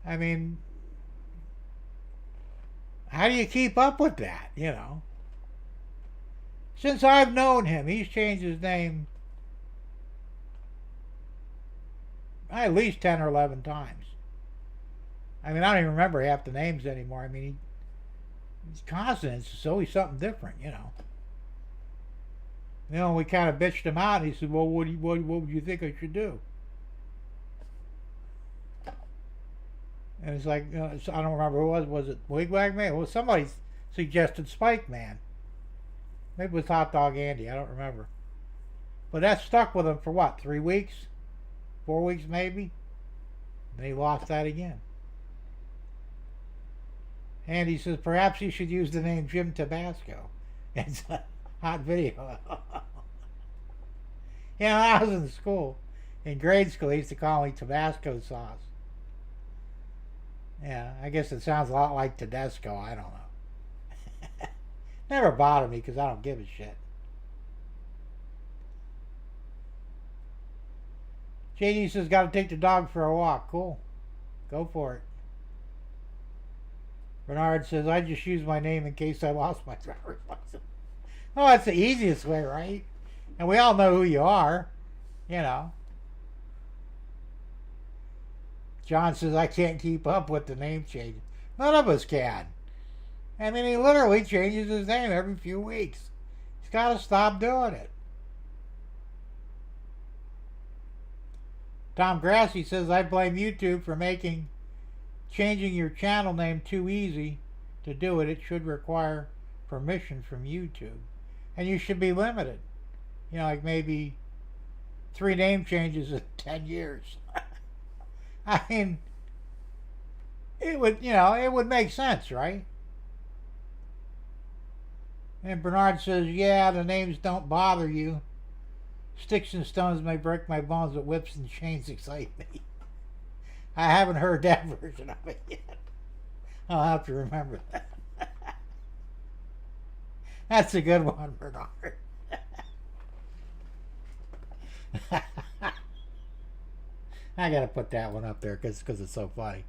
Speaker 1: I mean, how do you keep up with that, you know? Since I've known him, he's changed his name at least 10 or 11 times. I mean, I don't even remember half the names anymore. I mean, he's constant. It's always something different, you know. You know, we kind of bitched him out, and he said, well, what would you think I should do? And it's like, I don't remember who it was. Was it Wigwag Man? Well, somebody suggested Spike Man. Maybe it was Hot Dog Andy. I don't remember. But that stuck with him for what, 3 weeks? 4 weeks maybe? Then he lost that again. And he says, perhaps you should use the name Jim Tabasco. It's a hot video. Yeah, when I was in school, in grade school, they used to call me Tabasco sauce. Yeah, I guess it sounds a lot like Tedesco. I don't know. Never bothered me because I don't give a shit. JD says, got to take the dog for a walk. Cool. Go for it. Bernard says, I just use my name in case I lost my driver's license. Oh, that's the easiest way, right? And we all know who you are, you know. John says, I can't keep up with the name change. None of us can. I mean, he literally changes his name every few weeks. He's got to stop doing it. Tom Grassi says, I blame YouTube for making changing your channel name too easy to do it. It should require permission from YouTube. And you should be limited. You know, like maybe 3 name changes in 10 years. I mean, it would make sense, right? And Bernard says, yeah, the names don't bother you. Sticks and stones may break my bones, but whips and chains excite me. I haven't heard that version of it yet. I'll have to remember that. That's a good one, Bernard. I gotta put that one up there because it's so funny.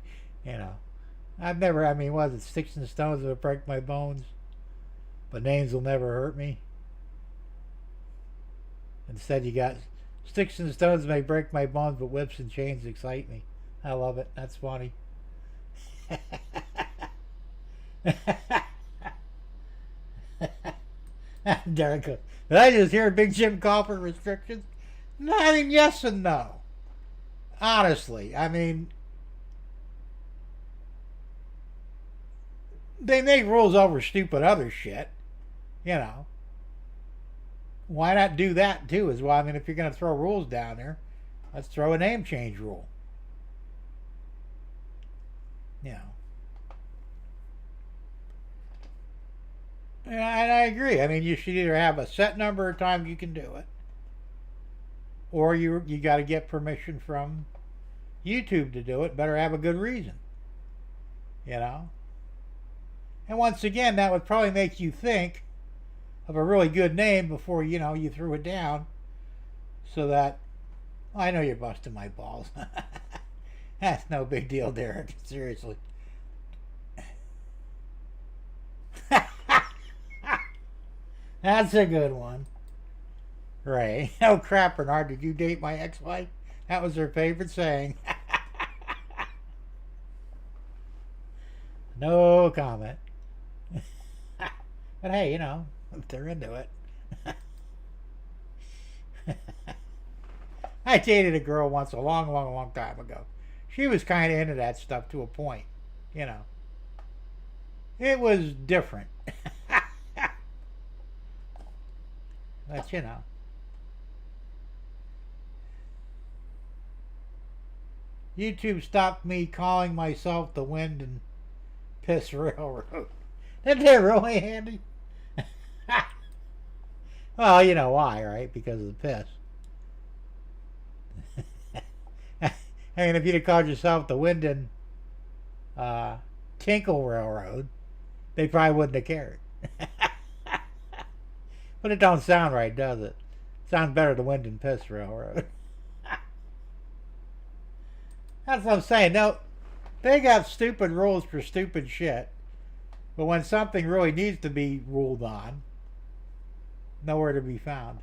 Speaker 1: You know, was it sticks and stones that break my bones, but names will never hurt me? Instead, you got sticks and stones may break my bones, but whips and chains excite me. I love it. That's funny. Derek, did I just hear Big Jim call for restrictions? No, I mean, yes and no. Honestly, I mean, they make rules over stupid other shit, you know. Why not do that too? As well, I mean, if you're going to throw rules down there, let's throw a name change rule. You know. And I agree. I mean, you should either have a set number of times you can do it, or you got to get permission from YouTube to do it. Better have a good reason, you know. And once again, that would probably make you think of a really good name before you threw it down, so that I know you're busting my balls. That's no big deal, Derek. Seriously. That's a good one. Right. Oh crap, Bernard, did you date my ex-wife? That was her favorite saying. No comment. But hey, if they're into it. I dated a girl once a long, long, long time ago. She was kind of into that stuff to a point, It was different. But, YouTube stopped me calling myself the Wind and Piss Railroad. Didn't they really, Andy? Well, you know why, right? Because of the piss. I mean, if you'd have called yourself the Wind and Tinkle Railroad, they probably wouldn't have cared. But it don't sound right, does it? Sounds better the Wind and Piss Railroad. That's what I'm saying. No, they got stupid rules for stupid shit. But when something really needs to be ruled on, nowhere to be found.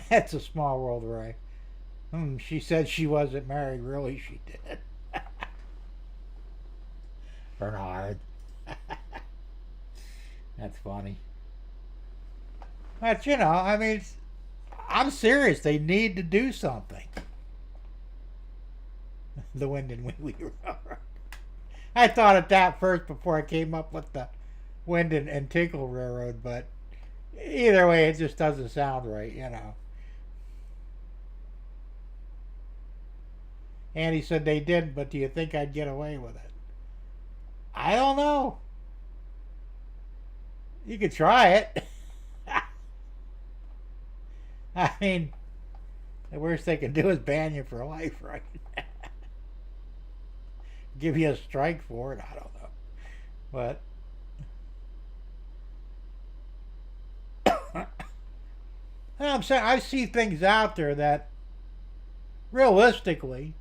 Speaker 1: That's a small world, Ray. She said she wasn't married. Really, she did. Bernard. That's funny. But, I mean, I'm serious. They need to do something. The Wind and Wheelie Railroad. I thought of that first before I came up with the Wind and Tinkle Railroad, but either way, it just doesn't sound right, And he said they didn't, but do you think I'd get away with it? I don't know. You could try it. I mean, the worst they can do is ban you for life, right? Give you a strike for it. I don't know. But I'm saying I see things out there that realistically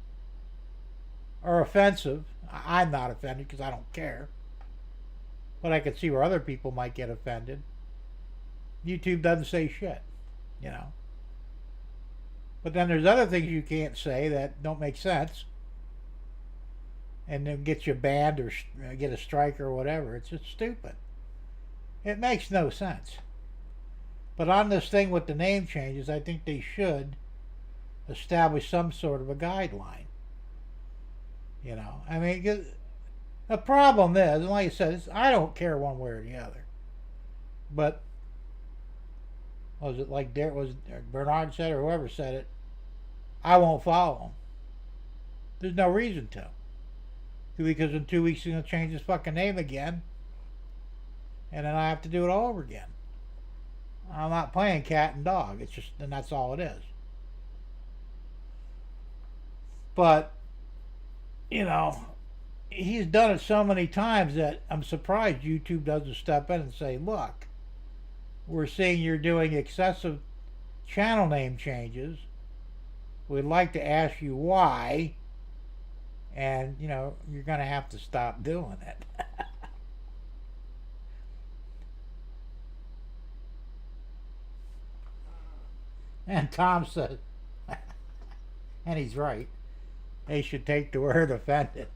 Speaker 1: are offensive. I'm not offended because I don't care. But I could see where other people might get offended. YouTube doesn't say shit, But then there's other things you can't say that don't make sense. And then get you banned or get a strike or whatever. It's just stupid. It makes no sense. But on this thing with the name changes, I think they should establish some sort of a guideline. I mean, the problem is, and like I said, I don't care one way or the other. But was it like Bernard said or whoever said it? I won't follow him. There's no reason to. Because in 2 weeks he's going to change his fucking name again. And then I have to do it all over again. I'm not playing cat and dog. It's just, and that's all it is. But, he's done it so many times that I'm surprised YouTube doesn't step in and say, look, we're seeing you're doing excessive channel name changes. We'd like to ask you why. And, you're going to have to stop doing it. And Tom says, and he's right, they should take the word offended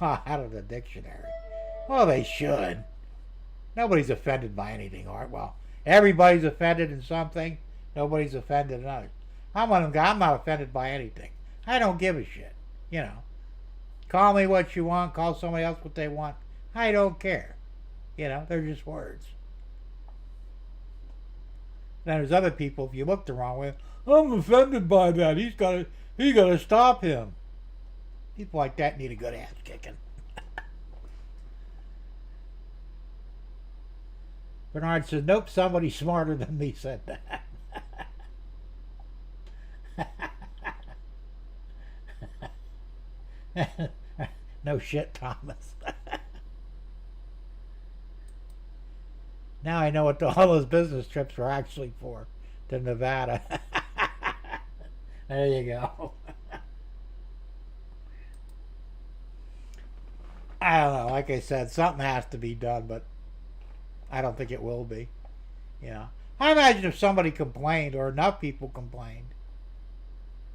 Speaker 1: out of the dictionary. Well, they should. Nobody's offended by anything, Art. Well, everybody's offended in something. Nobody's offended in others. I'm one of them guys. I'm not offended by anything. I don't give a shit. Call me what you want. Call somebody else what they want. I don't care. They're just words. Then there's other people, if you look the wrong way, I'm offended by that. He got to stop him. People like that need a good ass kicking. Bernard says, nope, somebody smarter than me said that. No shit, Thomas. Now I know what all those business trips were actually for, to Nevada. There you go. I don't know. Like I said, something has to be done, but I don't think it will be. I imagine if somebody complained, or enough people complained,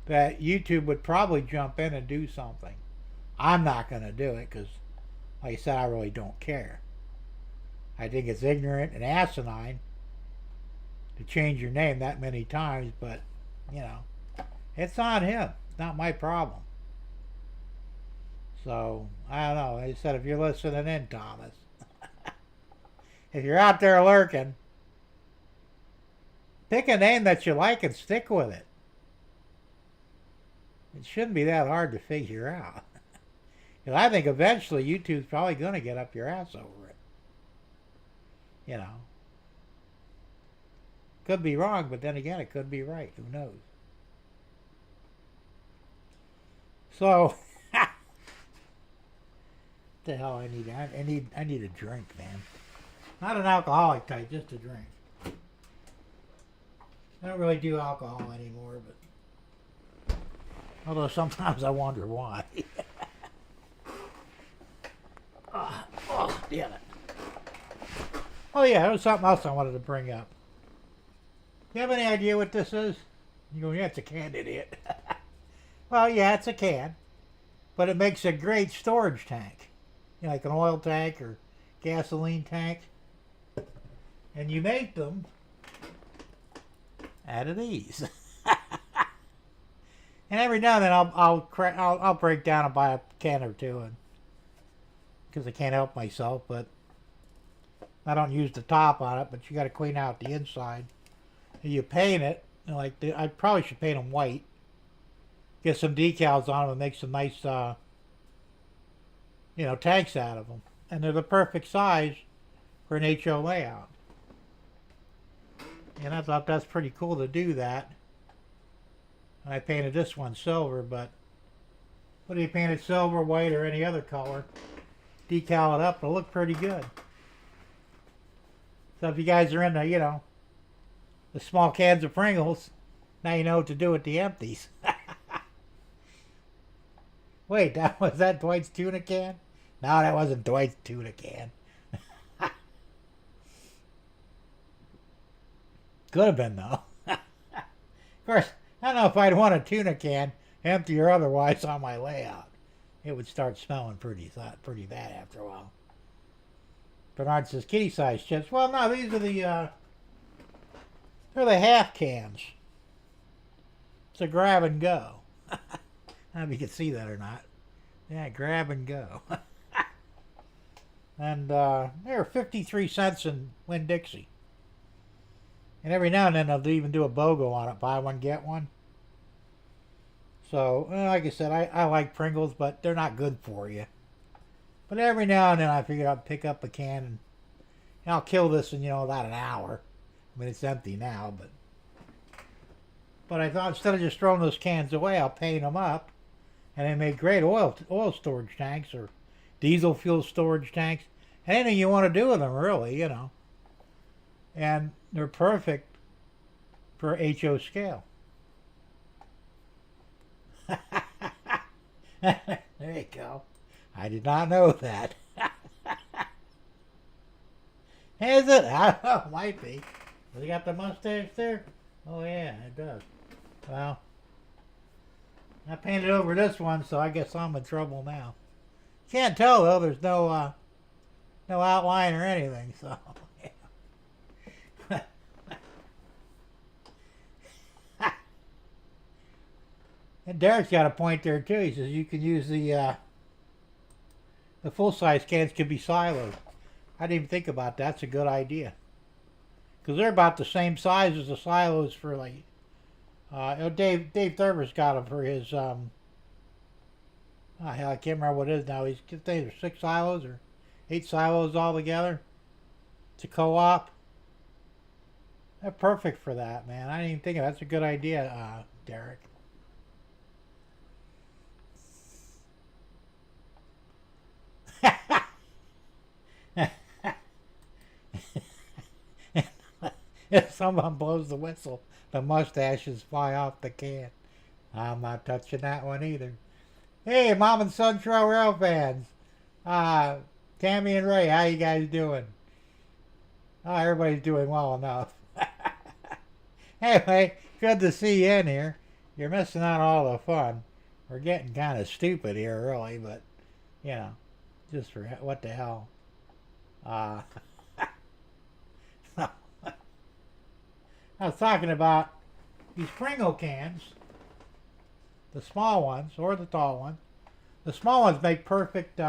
Speaker 1: that YouTube would probably jump in and do something. I'm not going to do it because, like I said, I really don't care. I think it's ignorant and asinine to change your name that many times, but, it's on him. It's not my problem. So, I don't know. I said, if you're listening in, Thomas, if you're out there lurking, pick a name that you like and stick with it. It shouldn't be that hard to figure out. Because I think eventually YouTube's probably going to get up your ass over it. Could be wrong, but then again, it could be right. Who knows? So, what the hell I need a drink, man. Not an alcoholic type, just a drink. I don't really do alcohol anymore, but although sometimes I wonder why. Damn it. Oh yeah, there was something else I wanted to bring up. Do you have any idea what this is? You go, yeah, it's a can, idiot. Well, yeah, it's a can. But it makes a great storage tank. You know, like an oil tank or gasoline tank. And you make them out of these. And every now and then I'll break down and buy a can or two, and because I can't help myself, but I don't use the top on it. But you got to clean out the inside. And you paint it, and I probably should paint them white. Get some decals on them and make some nice, tanks out of them. And they're the perfect size for an HO layout. And I thought that's pretty cool to do that. I painted this one silver, but whether you paint it silver, white, or any other color, decal it up, it'll look pretty good. So if you guys are into, the small cans of Pringles, now you know what to do with the empties. Wait, was that Dwight's tuna can? No, that wasn't Dwight's tuna can. Could have been, though. Of course, I don't know if I'd want a tuna can, empty or otherwise, on my layout. It would start smelling pretty bad after a while. Bernard says kitty-sized chips. Well, no, these are they're the half cans. It's a grab and go. I don't know if you can see that or not. Yeah, grab and go. And they're 53 cents in Winn-Dixie. And every now and then they'll even do a BOGO on it. Buy one, get one. So, like I said, I like Pringles, but they're not good for you. But every now and then I figured I'd pick up a can and I'll kill this in, about an hour. I mean, it's empty now, but I thought instead of just throwing those cans away, I'll paint them up. And they make great oil storage tanks or diesel fuel storage tanks. Anything you want to do with them, really, And they're perfect for HO scale. There you go. I did not know that. Is it? I don't know. It might be. Does it got the mustache there? Oh, yeah, it does. Well, I painted over this one, so I guess I'm in trouble now. Can't tell, though. There's no outline or anything, so... And Derek's got a point there too. He says you can use the full-size cans can be siloed. I didn't even think about that. That's a good idea. Because they're about the same size as the silos for Dave Thurber's got them for his hell, I can't remember what it is now. He's there's 6 silos or 8 silos altogether. It's a co-op. They're perfect for that, man. I didn't even think of that. That's a good idea, Derek. If someone blows the whistle, the mustaches fly off the can. I'm not touching that one either. Hey, Mom and Son Trail Rail fans. Tammy and Ray, how you guys doing? Oh, everybody's doing well enough. Anyway, good to see you in here. You're missing out on all the fun. We're getting kind of stupid here, really, but, just for what the hell. I was talking about these Pringle cans, the small ones or the tall ones. The small ones make perfect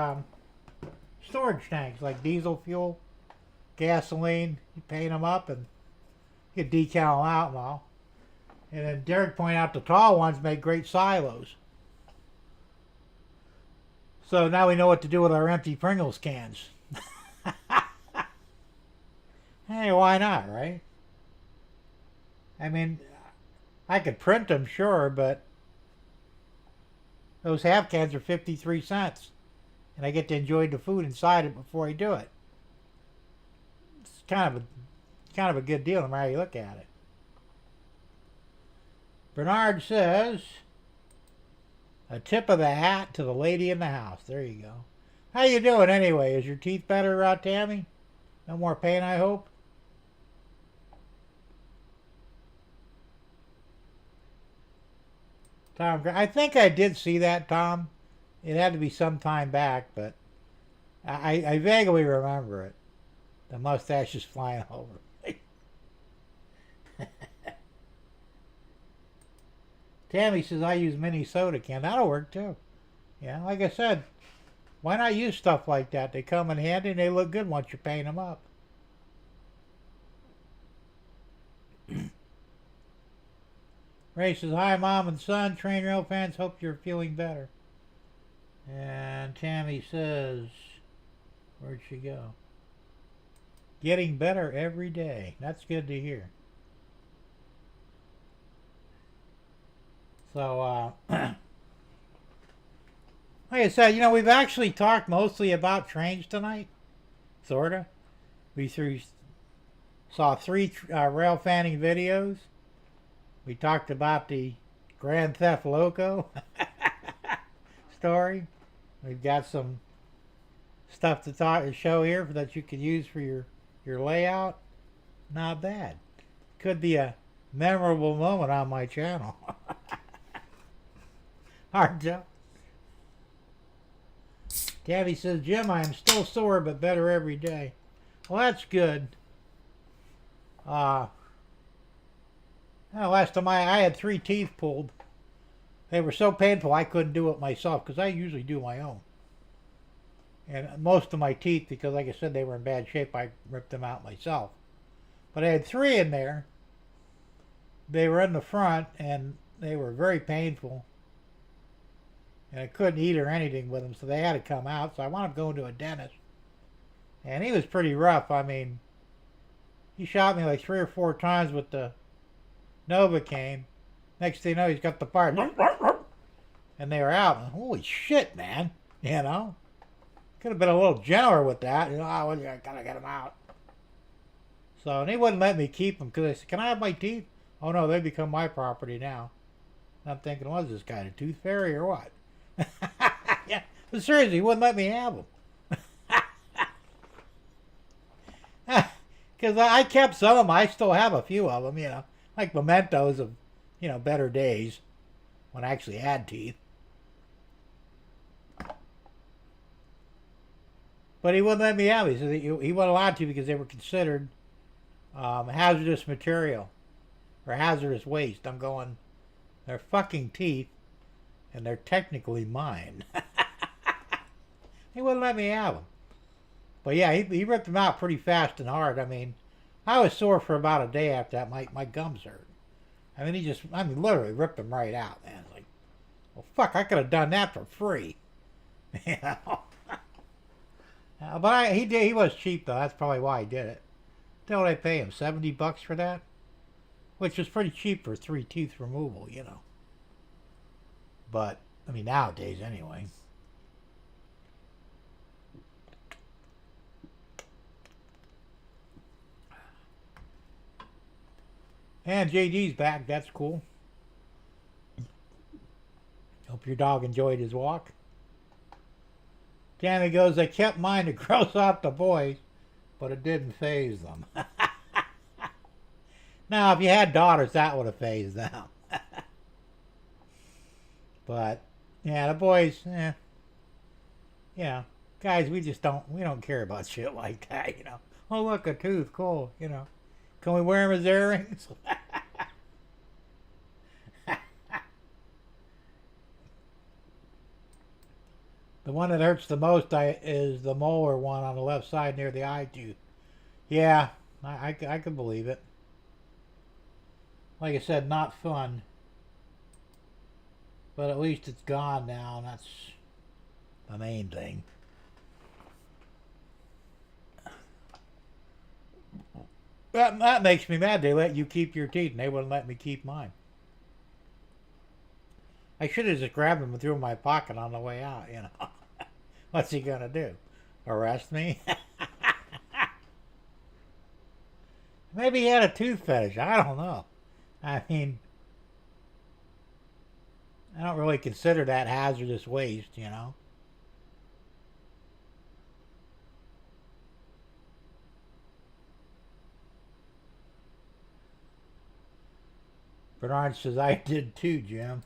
Speaker 1: storage tanks, like diesel fuel, gasoline. You paint them up and you can decal them out and all. And then Derek pointed out the tall ones make great silos. So now we know what to do with our empty Pringles cans. Hey, why not, right? I mean, I could print them, sure, but those half cans are 53 cents. And I get to enjoy the food inside it before I do it. It's kind of a good deal no matter how you look at it. Bernard says, a tip of the hat to the lady in the house. There you go. How you doing anyway? Is your teeth better, Tammy? No more pain, I hope? Tom, I think I did see that, Tom. It had to be some time back, but I vaguely remember it. The mustache is flying over. Tammy says I use mini soda can. That'll work too. Yeah, like I said, why not use stuff like that? They come in handy and they look good once you paint them up. Ray says, hi, Mom and Son. Train Rail fans, hope you're feeling better. And Tammy says, where'd she go? Getting better every day. That's good to hear. So, like I said, we've actually talked mostly about trains tonight. Sorta. We saw 3 rail fanning videos. We talked about the Grand Theft Loco story. We've got some stuff to show here that you can use for your layout. Not bad. Could be a memorable moment on my channel. Hard to. Tabby says, Jim, I am still sore but better every day. Well, that's good. Last time I had 3 teeth pulled. They were so painful I couldn't do it myself because I usually do my own. And most of my teeth, because like I said, they were in bad shape, I ripped them out myself. But I had 3 in there. They were in the front and they were very painful. And I couldn't eat or anything with them, so they had to come out. So I wound up going to a dentist. And he was pretty rough. I mean, he shot me like 3 or 4 times with the Novocaine. Next thing you know, he's got the part. And they were out. And holy shit, man. Could have been a little gentler with that. I gotta get them out. So, and he wouldn't let me keep them because I said, can I have my teeth? Oh no, they become my property now. And I'm thinking, was this guy a tooth fairy or what? Yeah, but seriously, he wouldn't let me have them. Because I kept some of them. I still have a few of them, like mementos of, better days when I actually had teeth. But he wouldn't let me have them. He said he wasn't allowed to because they were considered hazardous material or hazardous waste. I'm going, they're fucking teeth and they're technically mine. He wouldn't let me have them. But yeah, he ripped them out pretty fast and hard. I mean, I was sore for about a day after that. My gums hurt. I mean, literally ripped them right out, man. It's like, well, fuck, I could have done that for free. But he was cheap, though. That's probably why he did it. What did I pay him? $70 for that? Which was pretty cheap for 3 teeth removal, But, I mean, nowadays, anyway. And JD's back. That's cool. Hope your dog enjoyed his walk. Tammy goes, they kept mine to gross out the boys, but it didn't faze them. Now, if you had daughters, that would have fazed them. But, yeah, the boys, guys, we don't care about shit like that, Oh, look, a tooth, cool, Can we wear them as earrings? The one that hurts the most is the molar one on the left side near the eye tooth. Yeah, I can believe it. Like I said, not fun. But at least it's gone now, and that's the main thing. That makes me mad. They let you keep your teeth, and they wouldn't let me keep mine. I should have just grabbed them and threw them in my pocket on the way out, What's he gonna do? Arrest me? Maybe he had a tooth fetish. I don't know. I mean, I don't really consider that hazardous waste, Bernard says, I did too, Jim.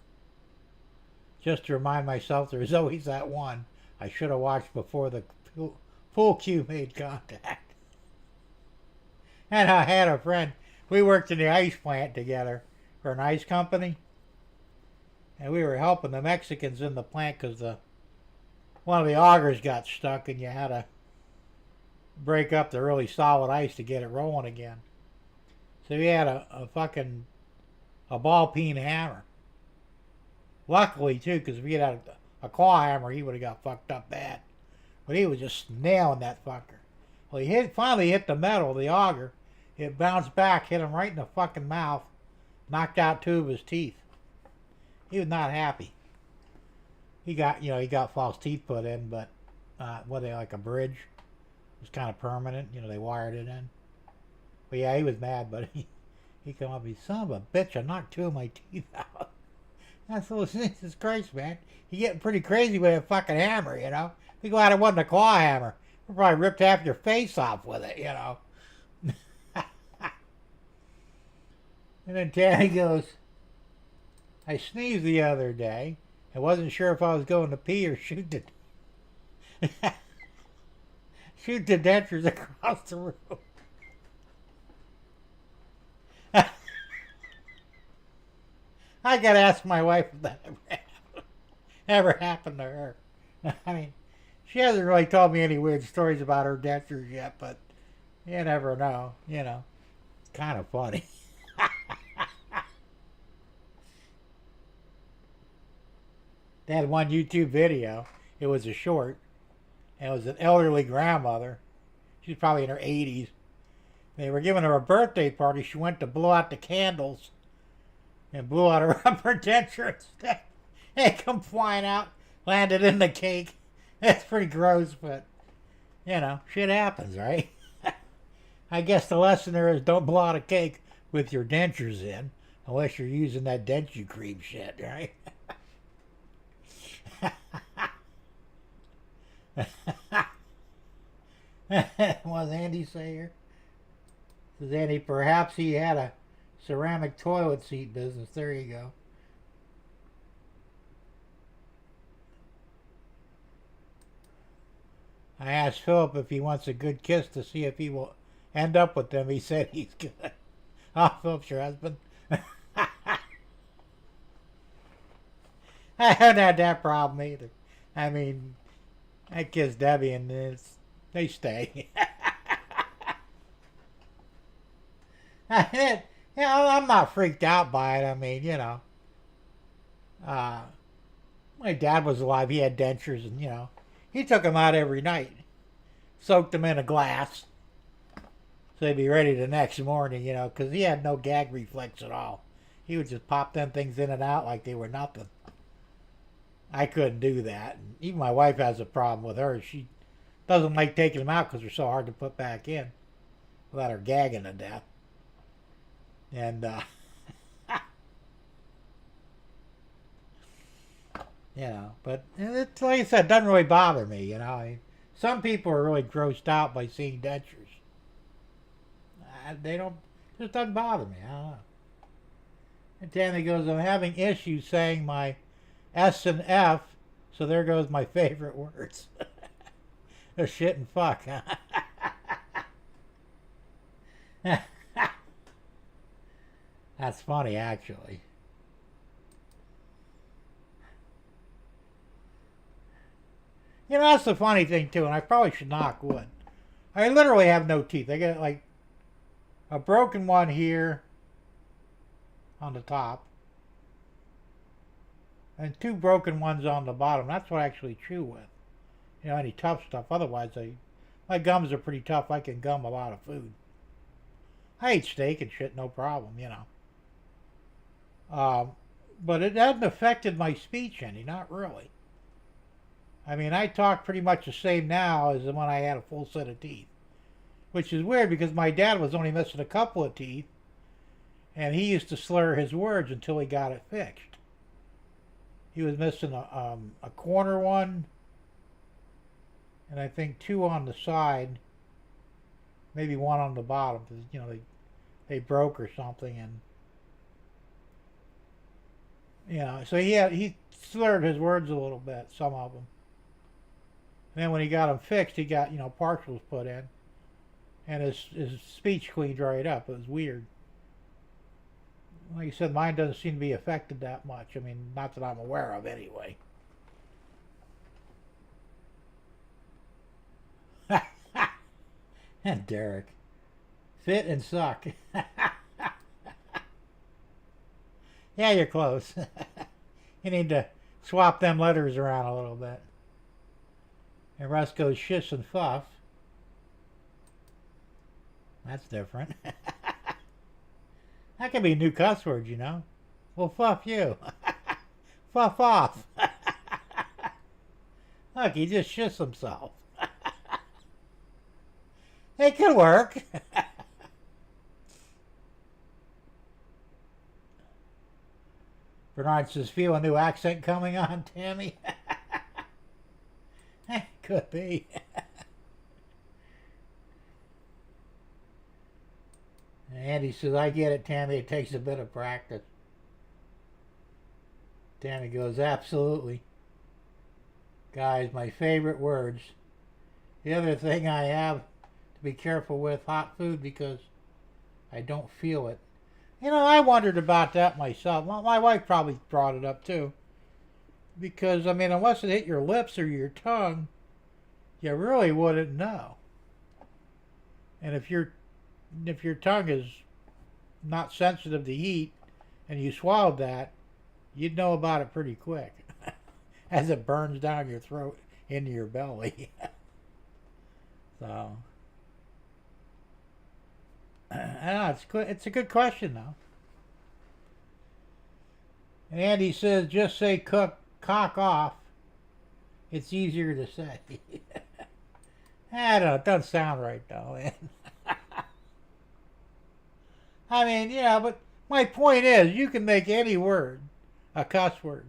Speaker 1: Just to remind myself there's always that one I should have watched before the pool cue made contact. And I had a friend, we worked in the ice plant together for an ice company. And we were helping the Mexicans in the plant because one of the augers got stuck and you had to break up the really solid ice to get it rolling again. So we had a ball peen hammer. Luckily, too, because if we had a claw hammer, he would have got fucked up bad. But he was just nailing that fucker. Well, he finally hit the metal, the auger. It bounced back, hit him right in the fucking mouth, knocked out 2 of his teeth. He was not happy. He got false teeth put in, but like a bridge. It was kind of permanent. They wired it in. But yeah, he was mad, but he come up, he son of a bitch, I knocked 2 of my teeth out. That's so Jesus Christ, man. You getting pretty crazy with a fucking hammer, If you go out, it wasn't a claw hammer. You probably ripped half your face off with it, And then Danny goes, I sneezed the other day. I wasn't sure if I was going to pee or shoot the dentures across the room. I gotta ask my wife if that ever happened to her. I mean, she hasn't really told me any weird stories about her dentures yet, but you never know, It's kind of funny. They had one YouTube video. It was a short. And it was an elderly grandmother. She's probably in her 80s. They were giving her a birthday party. She went to blow out the candles and blew out her rubber denture instead. It come flying out, landed in the cake. That's pretty gross, but, shit happens, right? I guess the lesson there is don't blow out a cake with your dentures in, unless you're using that denture cream shit, right? What does Andy say here? Says Andy, perhaps he had a ceramic toilet seat business. There you go. I asked Philip if he wants a good kiss to see if he will end up with them. He said he's good. Oh, Philip's your husband? I haven't had that problem either. I mean, I kiss Debbie and they stay. I'm not freaked out by it. I mean, my dad was alive. He had dentures, and he took them out every night, soaked them in a glass, so they'd be ready the next morning. Because he had no gag reflex at all. He would just pop them things in and out like they were nothing. I couldn't do that. And even my wife has a problem with her. She doesn't like taking them out because they're so hard to put back in without her gagging to death. And, but it's like I said, it doesn't really bother me, some people are really grossed out by seeing dentures. They don't, it just doesn't bother me. I don't know. And Danny goes, I'm having issues saying my S and F, so there goes my favorite words. They're shit and fuck, huh? That's funny, actually. That's the funny thing, too, and I probably should knock wood. I literally have no teeth. I got, like, a broken one here on the top, and 2 broken ones on the bottom. That's what I actually chew with. Any tough stuff. Otherwise, my gums are pretty tough. I can gum a lot of food. I eat steak and shit, no problem, But it hasn't affected my speech any, not really. I mean, I talk pretty much the same now as when I had a full set of teeth. Which is weird because my dad was only missing a couple of teeth, and he used to slur his words until he got it fixed. He was missing a corner one, and I think 2 on the side, maybe 1 on the bottom, because, they broke or something, and So he slurred his words a little bit, some of them. And then when he got them fixed, he got partials put in, and his speech cleaned right up. It was weird. Like I said, mine doesn't seem to be affected that much. I mean, not that I'm aware of, anyway. And Derek, fit and suck. Yeah, you're close. You need to swap them letters around a little bit. And Russ goes shish and fuff. That's different. That could be a new cuss word, Well, fuff you. Fuff off. Look, he just shits himself. It could work. Bernard says, feel a new accent coming on, Tammy? Could be. Andy says, I get it, Tammy. It takes a bit of practice. Tammy goes, absolutely. Guys, my favorite words. The other thing I have to be careful with, hot food, because I don't feel it. I wondered about that myself. Well, my wife probably brought it up too. Because, unless it hit your lips or your tongue, you really wouldn't know. And if your tongue is not sensitive to heat and you swallowed that, you'd know about it pretty quick as it burns down your throat into your belly. So, I don't know, it's a good question, though. And Andy says, just say cock off. It's easier to say. I don't know, it doesn't sound right, though, man. But my point is, you can make any word a cuss word.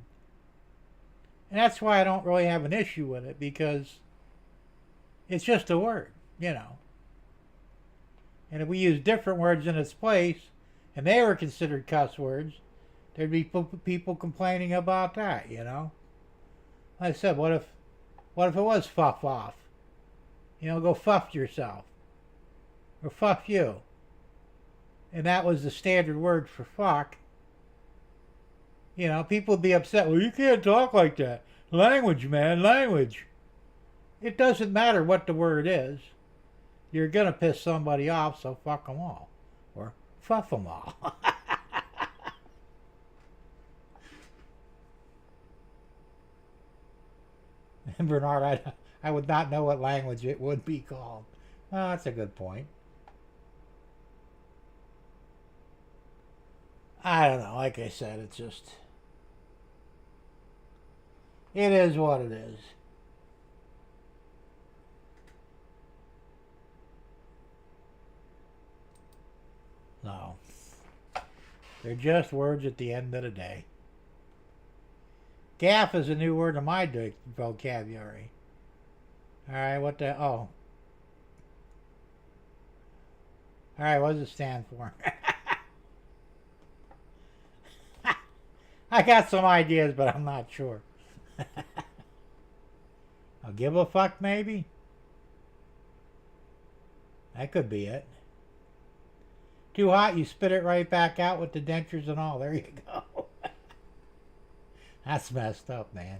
Speaker 1: And that's why I don't really have an issue with it, because it's just a word, And if we use different words in its place, and they were considered cuss words, there'd be people complaining about that, Like I said, what if it was fuff off? Go fuff yourself. Or fuff you. And that was the standard word for fuck. People would be upset. Well, you can't talk like that. Language, man, language. It doesn't matter what the word is. You're going to piss somebody off, so fuck them all. Or fuff them all. And Bernard, I would not know what language it would be called. Well, that's a good point. I don't know. Like I said, it is what it is. No. They're just words at the end of the day. Gaff is a new word in my vocabulary. Alright, what the... Oh. Alright, what does it stand for? I got some ideas, but I'm not sure. I'll give a fuck, maybe? That could be it. Too hot, you spit it right back out with the dentures and all. There you go. That's messed up, man.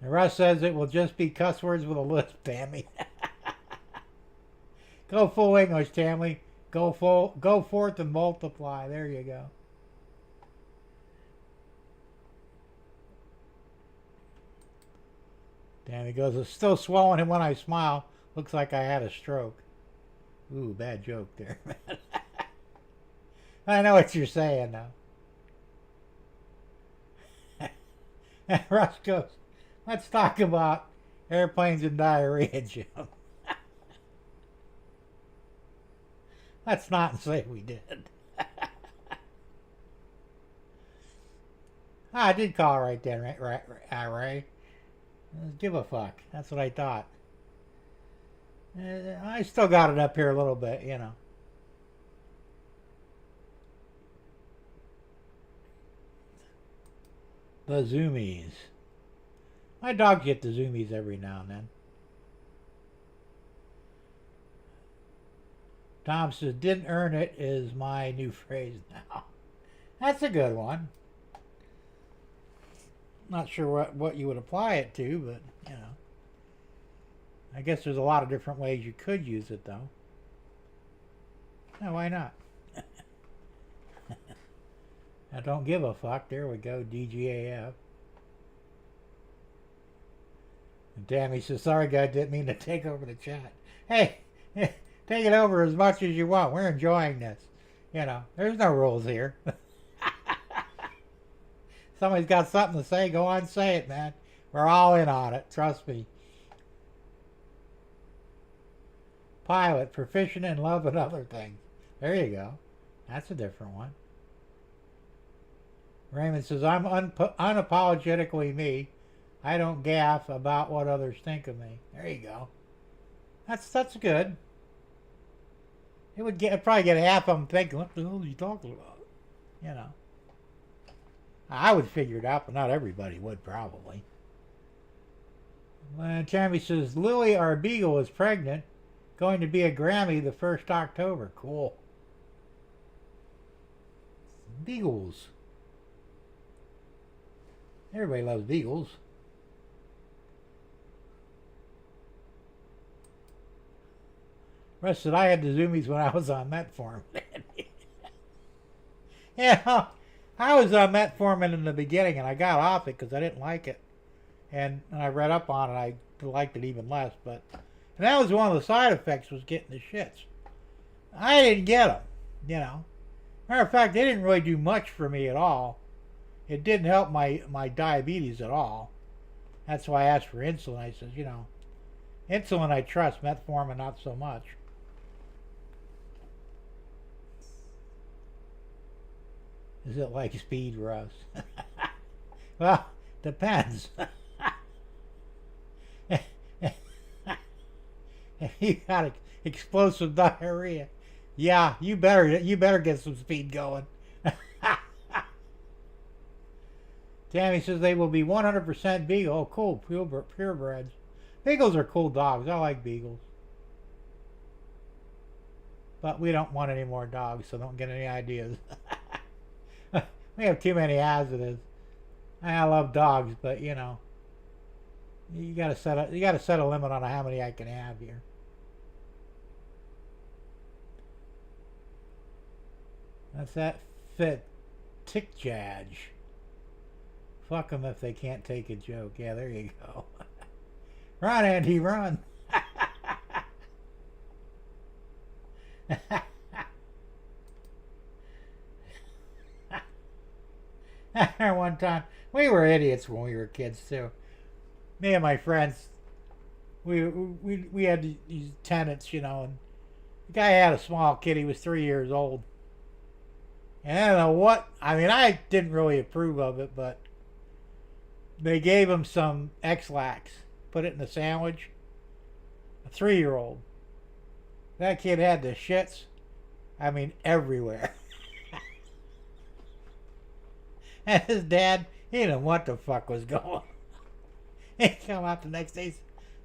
Speaker 1: And Russ says it will just be cuss words with a lisp, Tammy. Go full English, Tammy. Go forth and multiply. There you go. Tammy goes, it's still swollen, and when I smile, looks like I had a stroke. Ooh, bad joke there, man. I know what you're saying now. And Russ goes, let's talk about airplanes and diarrhea, Jim. Let's not say we did. I did call it right then, right, Ray? Give a fuck. That's what I thought. I still got it up here a little bit, The zoomies. My dogs get the zoomies every now and then. Tom says, didn't earn it is my new phrase now. That's a good one. Not sure what you would apply it to, but, you know. I guess there's a lot of different ways you could use it, though. No, why not? I don't give a fuck. There we go, DGAF. And Tammy says, sorry, guy, didn't mean to take over the chat. Hey, take it over as much as you want. We're enjoying this. You know, there's no rules here. Somebody's got something to say, go on, say it, man. We're all in on it, trust me. Pilot, proficient in love and other things. There you go. That's a different one. Raymond says, I'm unapologetically me. I don't gaff about what others think of me. There you go. That's good. It'd probably get half of them thinking, what the hell are you talking about? You know. I would figure it out, but not everybody would probably. And Tammy says, Lily, our beagle, is pregnant. Going to be a Grammy the 1st October. Cool. Beagles. Everybody loves beagles. Rest said, I had the zoomies when I was on Metformin. Yeah, I was on Metformin in the beginning, and I got off it because I didn't like it. And I read up on it, I liked it even less. But and that was one of the side effects, was getting the shits. I didn't get them, you know. Matter of fact, they didn't really do much for me at all. It didn't help my diabetes at all. That's why I asked for insulin. I said, you know, insulin I trust, Metformin not so much. Is it like speed, Russ? Well, depends. If you got explosive diarrhea, yeah, you better get some speed going. Tammy says they will be 100% beagle. Oh, cool, purebreds. Beagles are cool dogs. I like beagles. But we don't want any more dogs, so don't get any ideas. We have too many as it is. I love dogs, but you know, you gotta set a limit on how many I can have here. That's that fit tick judge. Fuck them if they can't take a joke. Yeah, there you go. Run, Andy, run. One time, we were idiots when we were kids too. Me and my friends, we had these tenants, you know, and the guy had a small kid. He was 3 years old. And I don't know what, I mean, I didn't really approve of it, but they gave him some X-Lax, put it in a sandwich. A 3-year-old. That kid had the shits, I mean, everywhere. And his dad, he didn't know what the fuck was going on. He come out the next day,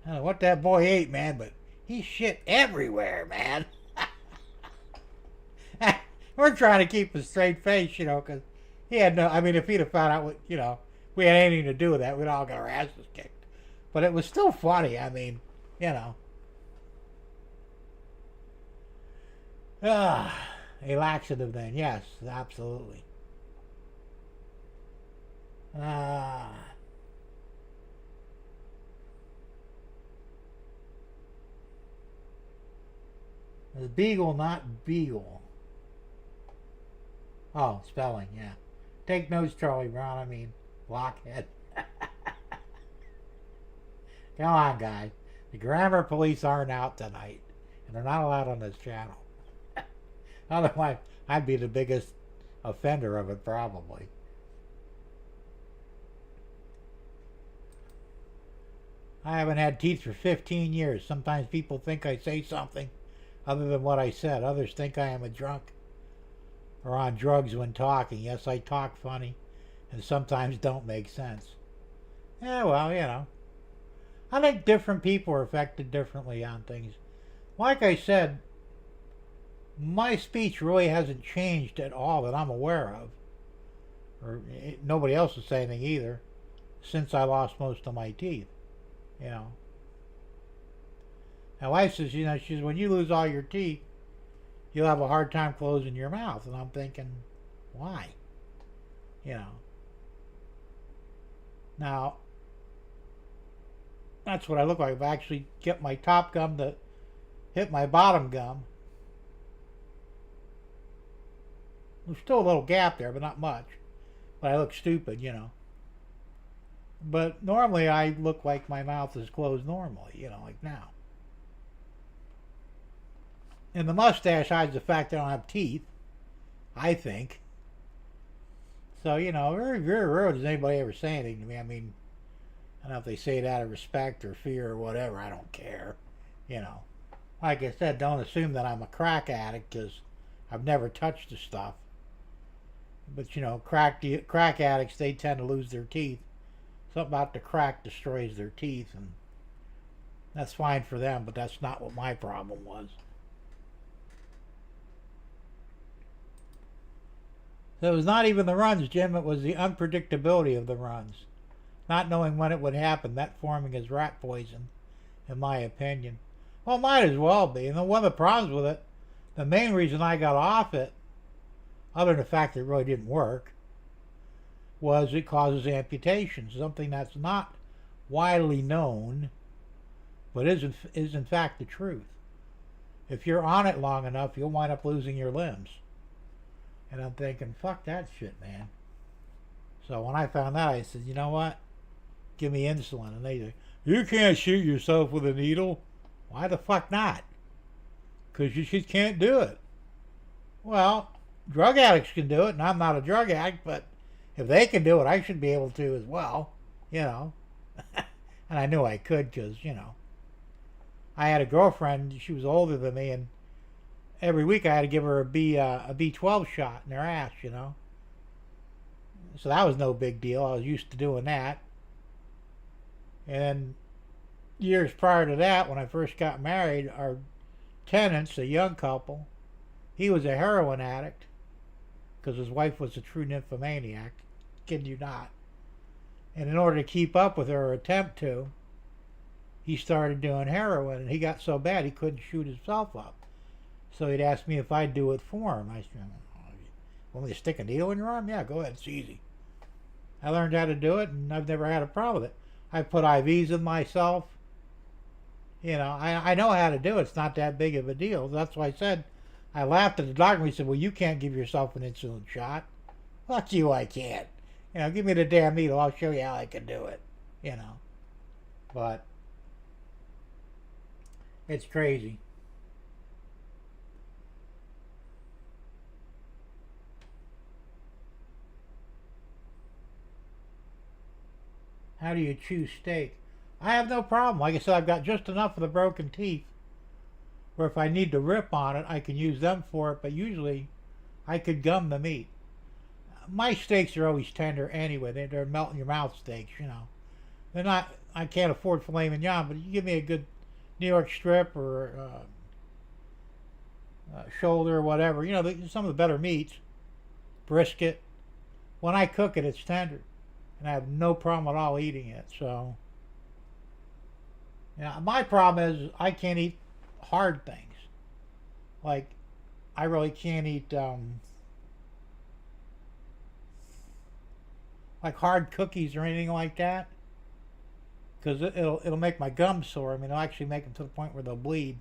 Speaker 1: I don't know what that boy ate, man, but he shit everywhere, man. We're trying to keep a straight face, you know, because he had no, I mean, if he'd have found out what, you know, we had anything to do with that, we'd all got our asses kicked. But it was still funny, I mean, you know. A laxative then, yes, absolutely. The beagle, not beagle. Oh, spelling, yeah. Take notes, Charlie Brown, I mean, blockhead. Come on, guys. The grammar police aren't out tonight, and they're not allowed on this channel. Otherwise, I'd be the biggest offender of it, probably. I haven't had teeth for 15 years. Sometimes people think I say something other than what I said. Others think I am a drunk or on drugs when talking. Yes, I talk funny. and sometimes don't make sense. Yeah, well, I think different people are affected differently on things. Like I said, my speech really hasn't changed at all that I'm aware of, or nobody else is saying anything either, since I lost most of my teeth. You know, my wife says, she says, when you lose all your teeth, you'll have a hard time closing your mouth, and I'm thinking, why? You know. Now, that's what I look like. If I actually get my top gum to hit my bottom gum, there's still a little gap there, but not much. But I look stupid. But normally I look like my mouth is closed normally, like now. And the mustache hides the fact that I don't have teeth, I think. So, very, very rare does anybody ever say anything to me. I mean, I don't know if they say it out of respect or fear or whatever. I don't care. Like I said, don't assume that I'm a crack addict because I've never touched the stuff. But, crack addicts, they tend to lose their teeth. Something about the crack destroys their teeth, and that's fine for them, but that's not what my problem was. So it was not even the runs, Jim. It was the unpredictability of the runs. Not knowing when it would happen, that forming as rat poison, in my opinion. Well, it might as well be. And one of the problems with it, the main reason I got off it, other than the fact that it really didn't work, was it causes amputation, something that's not widely known, but is in fact the truth. If you're on it long enough, you'll wind up losing your limbs. And I'm thinking, fuck that shit, man. So when I found out, I said, you know what? Give me insulin. And they said, you can't shoot yourself with a needle. Why the fuck not? Because you just can't do it. Well, drug addicts can do it, and I'm not a drug addict, but if they can do it, I should be able to as well, And I knew I could because, I had a girlfriend, she was older than me, and every week I had to give her a B12 shot in her ass, So that was no big deal. I was used to doing that. And years prior to that, when I first got married, our tenants, a young couple, he was a heroin addict because his wife was a true nymphomaniac. Kid you not. And in order to keep up with her, or attempt to, he started doing heroin, and he got so bad he couldn't shoot himself up. So he'd ask me if I'd do it for him. I said, want me to stick a needle in your arm? Yeah, go ahead. It's easy. I learned how to do it, and I've never had a problem with it. I put IVs in myself. I know how to do it. It's not that big of a deal. That's why I said, I laughed at the doctor. He said, well, you can't give yourself an insulin shot. Fuck you, I can't. Give me the damn needle. I'll show you how I can do it. But it's crazy. How do you choose steak? I have no problem. Like I said, I've got just enough of the broken teeth where if I need to rip on it, I can use them for it, but usually I could gum the meat. My steaks are always tender anyway. They're melt in your mouth steaks, They're not, I can't afford filet mignon, but you give me a good New York strip or shoulder or whatever, some of the better meats, brisket. When I cook it, it's tender. And I have no problem at all eating it. So, my problem is I can't eat hard things. Like, I really can't eat like hard cookies or anything like that, because it'll make my gums sore. I mean, it'll actually make them to the point where they'll bleed.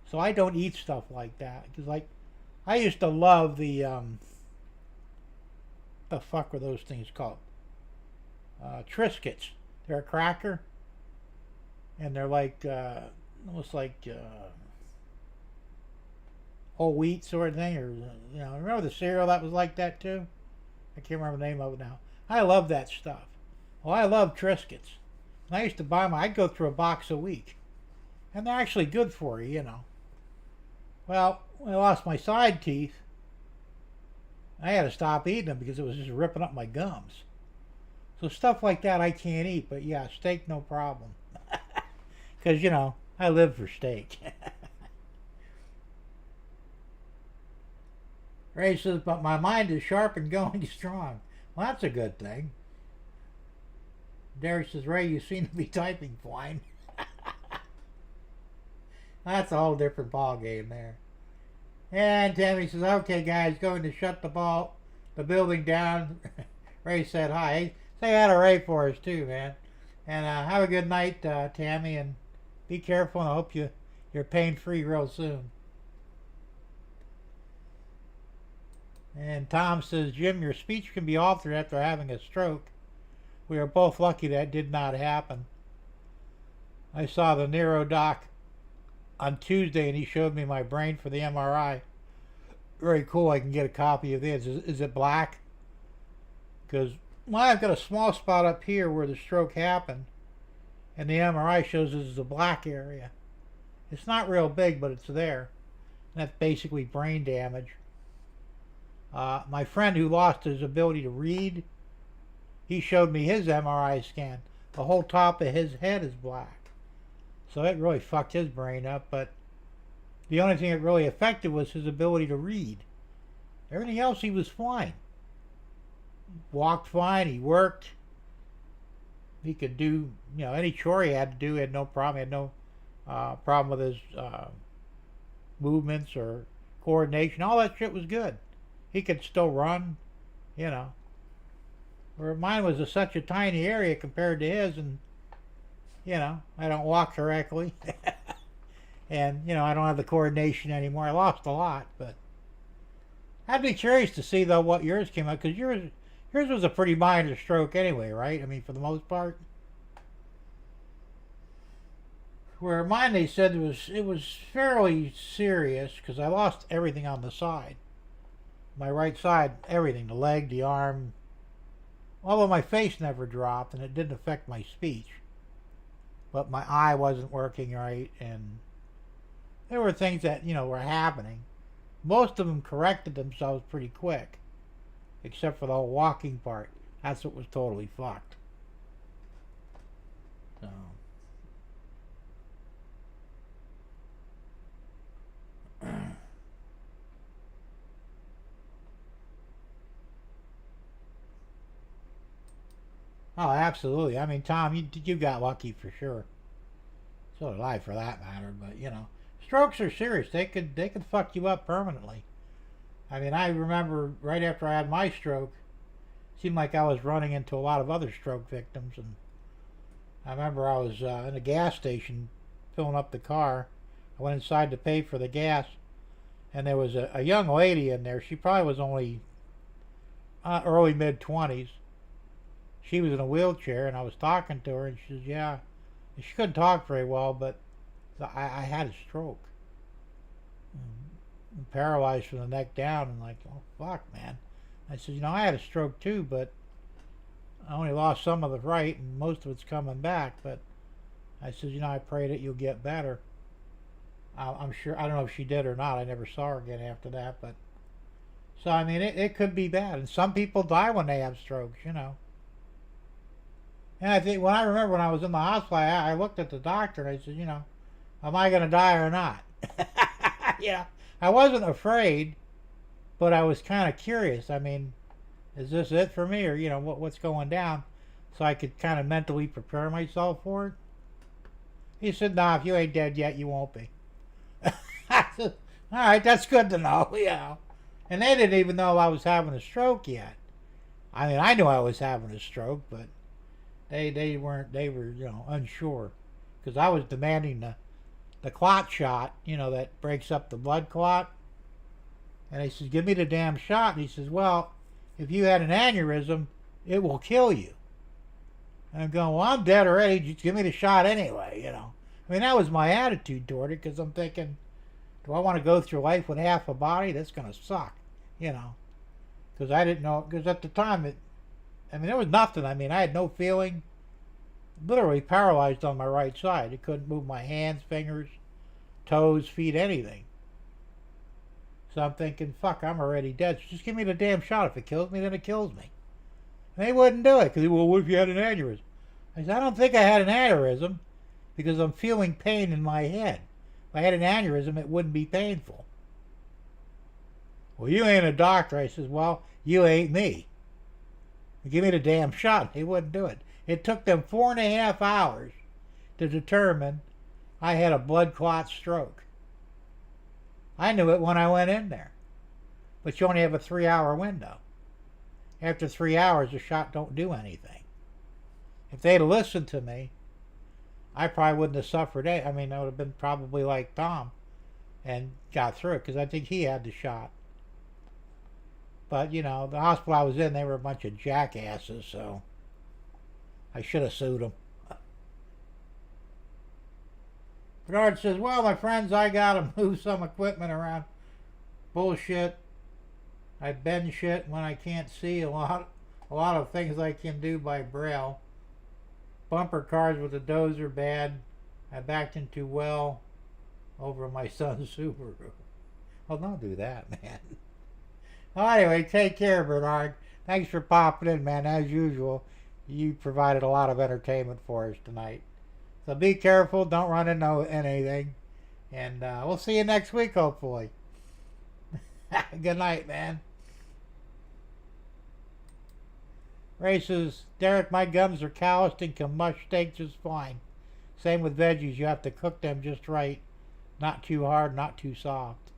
Speaker 1: So I don't eat stuff like that. Because like, I used to love the fuck were those things called? Triscuits. They're a cracker, and they're like almost like whole wheat sort of thing, or remember the cereal that was like that too? I can't remember the name of it now. I love that stuff. Well, I love Triscuits. And I used to buy them. I'd go through a box a week, and they're actually good for you, Well, when I lost my side teeth, I had to stop eating them because it was just ripping up my gums. So stuff like that I can't eat, but yeah, steak no problem. Because, I live for steak. Ray says, but my mind is sharp and going strong. Well, that's a good thing. Derek says, Ray, you seem to be typing fine. That's a whole different ball game there. And Tammy says, okay, guys, going to shut the building down. Ray said hi. Say hi to Ray for us, too, man. And have a good night, Tammy, and be careful, and I hope you're pain-free real soon. And Tom says, Jim, your speech can be altered after having a stroke. We are both lucky that did not happen. I saw the neuro doc on Tuesday, and he showed me my brain for the MRI. Very cool. I can get a copy of this. Is it black? Because I've got a small spot up here where the stroke happened, and the MRI shows this is a black area. It's not real big, but it's there. And that's basically brain damage. My friend who lost his ability to read, he showed me his MRI scan. The whole top of his head is black. So it really fucked his brain up, but the only thing it really affected was his ability to read. Everything else, he was fine. Walked fine, he worked. He could do, any chore he had to do. He had no problem. He had no problem with his movements or coordination. All that shit was good. He could still run, Where mine was such a tiny area compared to his, and, I don't walk correctly. And, I don't have the coordination anymore. I lost a lot, but I'd be curious to see, though, what yours came out, because yours was a pretty minor stroke anyway, right? I mean, for the most part. Where mine, they said it was fairly serious, because I lost everything on the side. My right side, everything, the leg, the arm. Although my face never dropped, and it didn't affect my speech. But my eye wasn't working right, and there were things that, were happening. Most of them corrected themselves pretty quick, except for the whole walking part. That's what was totally fucked. So. Oh, absolutely. I mean, Tom, you got lucky for sure. So did I, for that matter. But strokes are serious. They could fuck you up permanently. I mean, I remember right after I had my stroke, it seemed like I was running into a lot of other stroke victims, and I remember I was in a gas station filling up the car. I went inside to pay for the gas, and there was a young lady in there. She probably was only early mid-20s. She was in a wheelchair, and I was talking to her, and she says, yeah, she couldn't talk very well, but I had a stroke. I'm paralyzed from the neck down, and like, oh, fuck, man. I said, I had a stroke too, but I only lost some of the right, and most of it's coming back, but I said, I pray that you'll get better. I'm sure, I don't know if she did or not. I never saw her again after that, but so, I mean, it could be bad, and some people die when they have strokes, And I think when I was in the hospital, I looked at the doctor and I said, am I going to die or not? I wasn't afraid, but I was kind of curious. I mean, is this it for me, or what's going down? So I could kind of mentally prepare myself for it. He said, "No, if you ain't dead yet, you won't be." I said, "All right, that's good to know." And they didn't even know I was having a stroke yet. I mean, I knew I was having a stroke, but they weren't. They were unsure, because I was demanding the clot shot, that breaks up the blood clot. And he says, "Give me the damn shot." And he says, "Well, if you had an aneurysm, it will kill you." And I'm going, "Well, I'm dead already. Just give me the shot anyway." I mean, that was my attitude toward it, because I'm thinking, do I want to go through life with half a body? That's going to suck, because I didn't know. Because at the time, there was nothing. I mean, I had no feeling. Literally paralyzed on my right side. I couldn't move my hands, fingers, toes, feet, anything. So I'm thinking, fuck, I'm already dead. So just give me the damn shot. If it kills me, then it kills me. And they wouldn't do it because, well, what if you had an aneurysm? I said, I don't think I had an aneurysm because I'm feeling pain in my head. If I had an aneurysm, it wouldn't be painful. Well, you ain't a doctor. I says, well, you ain't me. Give me the damn shot. They wouldn't do it. It took them 4.5 hours to determine I had a blood clot stroke. I knew it when I went in there. But you only have a 3-hour window. After 3 hours, the shot don't do anything. If they'd listened to me, I probably wouldn't have suffered it. I mean, I would have been probably like Tom and got through it because I think he had the shot. But, you know, the hospital I was in, they were a bunch of jackasses, so I should have sued them. Bernard says, well, my friends, I got to move some equipment around. Bullshit. I bend shit when I can't see a lot of things I can do by braille. Bumper cars with a dozer bad. I backed into well over my son's Subaru. Oh, don't do that, man. Well, anyway, take care, Bernard. Thanks for popping in, man. As usual, you provided a lot of entertainment for us tonight. So be careful. Don't run into anything. And we'll see you next week, hopefully. Good night, man. Ray says, Derek, my gums are calloused and can mush steak just fine. Same with veggies. You have to cook them just right. Not too hard, not too soft.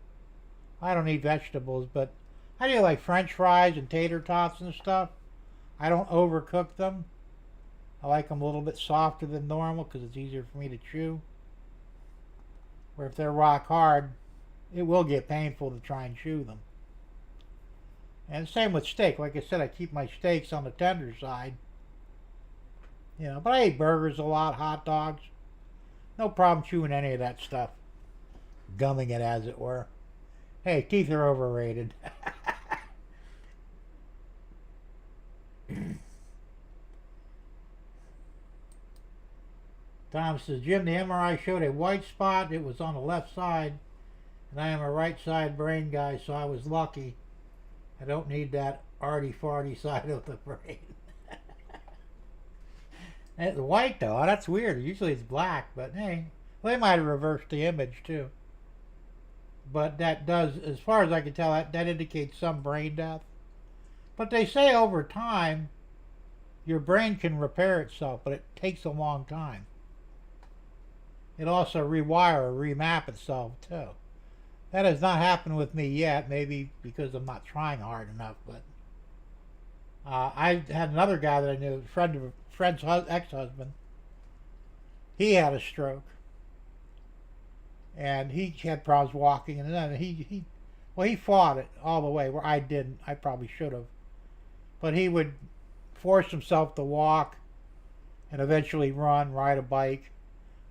Speaker 1: I don't eat vegetables, but I do like French fries and tater tots and stuff. I don't overcook them. I like them a little bit softer than normal because it's easier for me to chew. Where if they're rock hard, it will get painful to try and chew them. And same with steak. Like I said, I keep my steaks on the tender side. You know, but I eat burgers a lot, hot dogs. No problem chewing any of that stuff. Gumming it, as it were. Hey, teeth are overrated. Tom says, Jim, the MRI showed a white spot. It was on the left side. And I am a right side brain guy, so I was lucky. I don't need that arty-farty side of the brain. It's white, though. Oh, that's weird. Usually it's black, but hey. Well, they might have reversed the image, too. But that does, as far as I can tell, that indicates some brain death. But they say over time, your brain can repair itself, but it takes a long time. It also rewire or remap itself, too. That has not happened with me yet, maybe because I'm not trying hard enough, but I had another guy that I knew, a friend's ex-husband. He had a stroke. And he had problems walking, and then he fought it all the way, where I didn't. I probably should have. But he would force himself to walk and eventually ride a bike.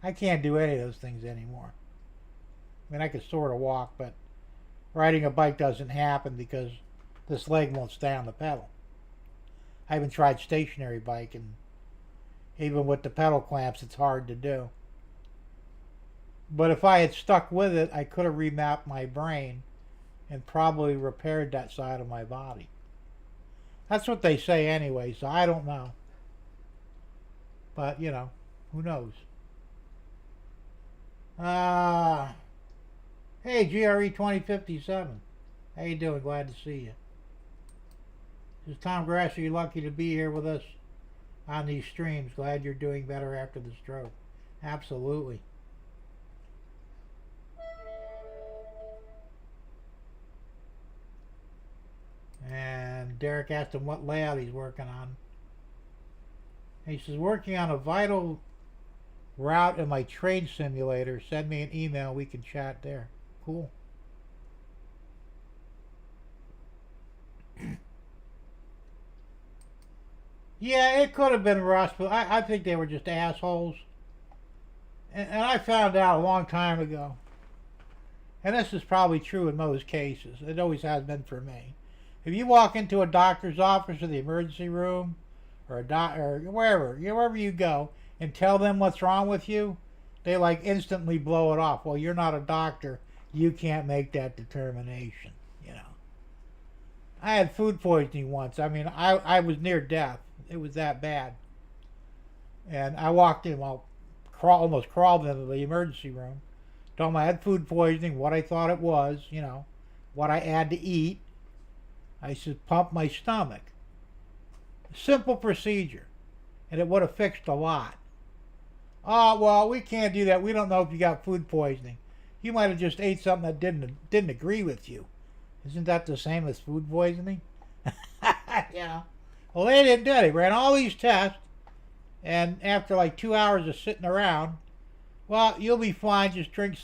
Speaker 1: I can't do any of those things anymore. I mean, I could sort of walk, but riding a bike doesn't happen because this leg won't stay on the pedal. I haven't tried stationary bike, and even with the pedal clamps, it's hard to do. But if I had stuck with it, I could have remapped my brain and probably repaired that side of my body. That's what they say anyway, so I don't know. But, you know, who knows? Hey, GRE 2057. How you doing? Glad to see you. This is Tom Grasser. You're lucky to be here with us on these streams. Glad you're doing better after the stroke. Absolutely. And Derek asked him what layout he's working on. He says, working on a vital route in my train simulator. Send me an email. We can chat there. Cool. Yeah, it could have been Russ, but I think they were just assholes. And I found out a long time ago, and this is probably true in most cases. It always has been for me. If you walk into a doctor's office or the emergency room or or wherever you go and tell them what's wrong with you, they like instantly blow it off. Well, you're not a doctor. You can't make that determination. I had food poisoning once. I mean, I was near death. It was that bad. And I walked in, well, almost crawled into the emergency room. Told them I had food poisoning, what I thought it was, what I had to eat. I said, pump my stomach. Simple procedure. And it would have fixed a lot. Oh, well, we can't do that. We don't know if you got food poisoning. You might have just ate something that didn't agree with you. Isn't that the same as food poisoning? Well, they didn't do it. They ran all these tests, and after like 2 hours of sitting around, well, you'll be fine. Just drink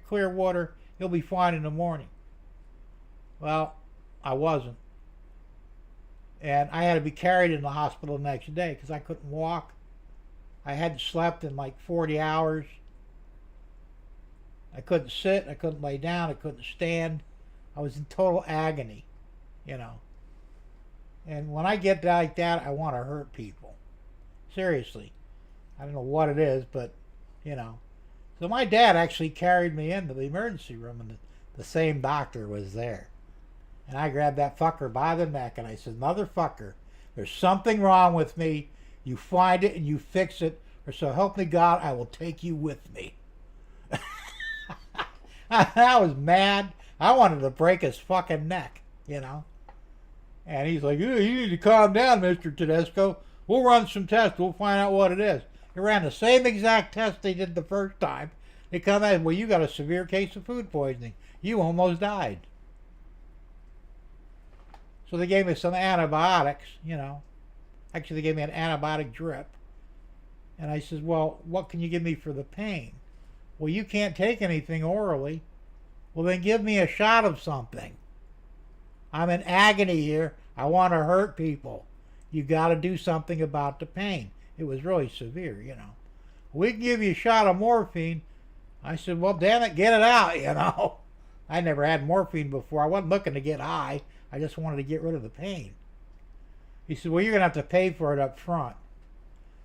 Speaker 1: clear water. You'll be fine in the morning. Well, I wasn't. And I had to be carried in the hospital the next day because I couldn't walk. I hadn't slept in like 40 hours. I couldn't sit. I couldn't lay down. I couldn't stand. I was in total agony, And when I get like that, I want to hurt people. Seriously. I don't know what it is, but, So my dad actually carried me into the emergency room, and the same doctor was there. And I grabbed that fucker by the neck, and I said, motherfucker, there's something wrong with me. You find it and you fix it, or so help me God, I will take you with me. I was mad. I wanted to break his fucking neck, And he's like, you need to calm down, Mr. Tedesco. We'll run some tests. We'll find out what it is. They ran the same exact test they did the first time. They come in, well, you got a severe case of food poisoning. You almost died. So they gave me some antibiotics, Actually, they gave me an antibiotic drip. And I says, well, what can you give me for the pain? Well, you can't take anything orally. Well, then give me a shot of something. I'm in agony here. I want to hurt people. You got to do something about the pain. It was really severe, We can give you a shot of morphine. I said, well, damn it, get it out, I never had morphine before. I wasn't looking to get high. I just wanted to get rid of the pain. He said, well, you're going to have to pay for it up front.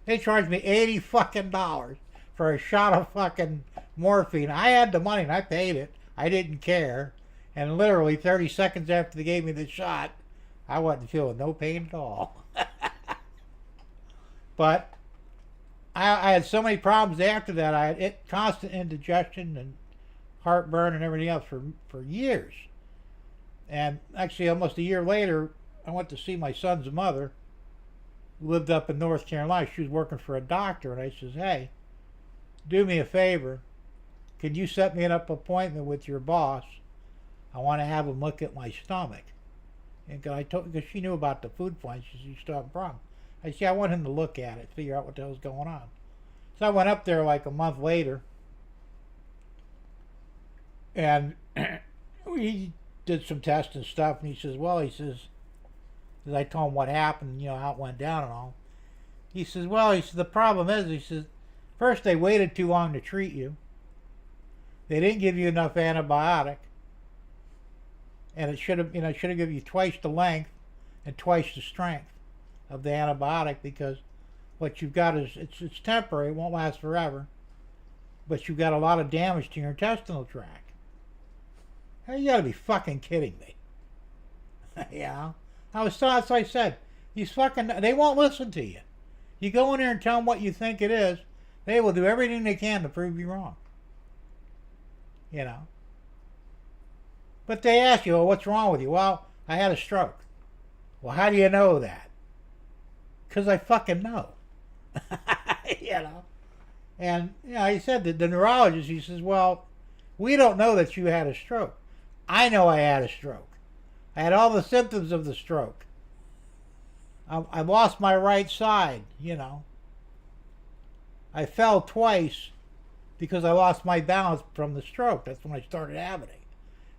Speaker 1: They charged me $80 fucking for a shot of fucking morphine. I had the money and I paid it. I didn't care. And literally 30 seconds after they gave me the shot, I wasn't feeling no pain at all. But I had so many problems after that. I had constant indigestion and heartburn and everything else for years. And actually almost a year later, I went to see my son's mother, who lived up in North Carolina. She was working for a doctor, and I says, hey, do me a favor. Can you set me an appointment with your boss? I want to have him look at my stomach. And because she knew about the food poisoning, she said, you still have a problem. I said, I want him to look at it, figure out what the hell's going on. So I went up there like a month later, and we did some tests and stuff, and he says, because I told him what happened, how it went down and all. He says, the problem is, he says, first they waited too long to treat you. They didn't give you enough antibiotic. And it should have given you twice the length and twice the strength of the antibiotic, because what you've got is, it's temporary, it won't last forever. But you've got a lot of damage to your intestinal tract. Hey, you gotta be fucking kidding me. That's what I said. They won't listen to you. You go in there and tell them what you think it is, they will do everything they can to prove you wrong. But they ask you, well, what's wrong with you? Well, I had a stroke. Well, how do you know that? Because I fucking know. And, he said that the neurologist, he says, well, we don't know that you had a stroke. I know I had a stroke. I had all the symptoms of the stroke. I lost my right side, I fell twice because I lost my balance from the stroke. That's when I started having it.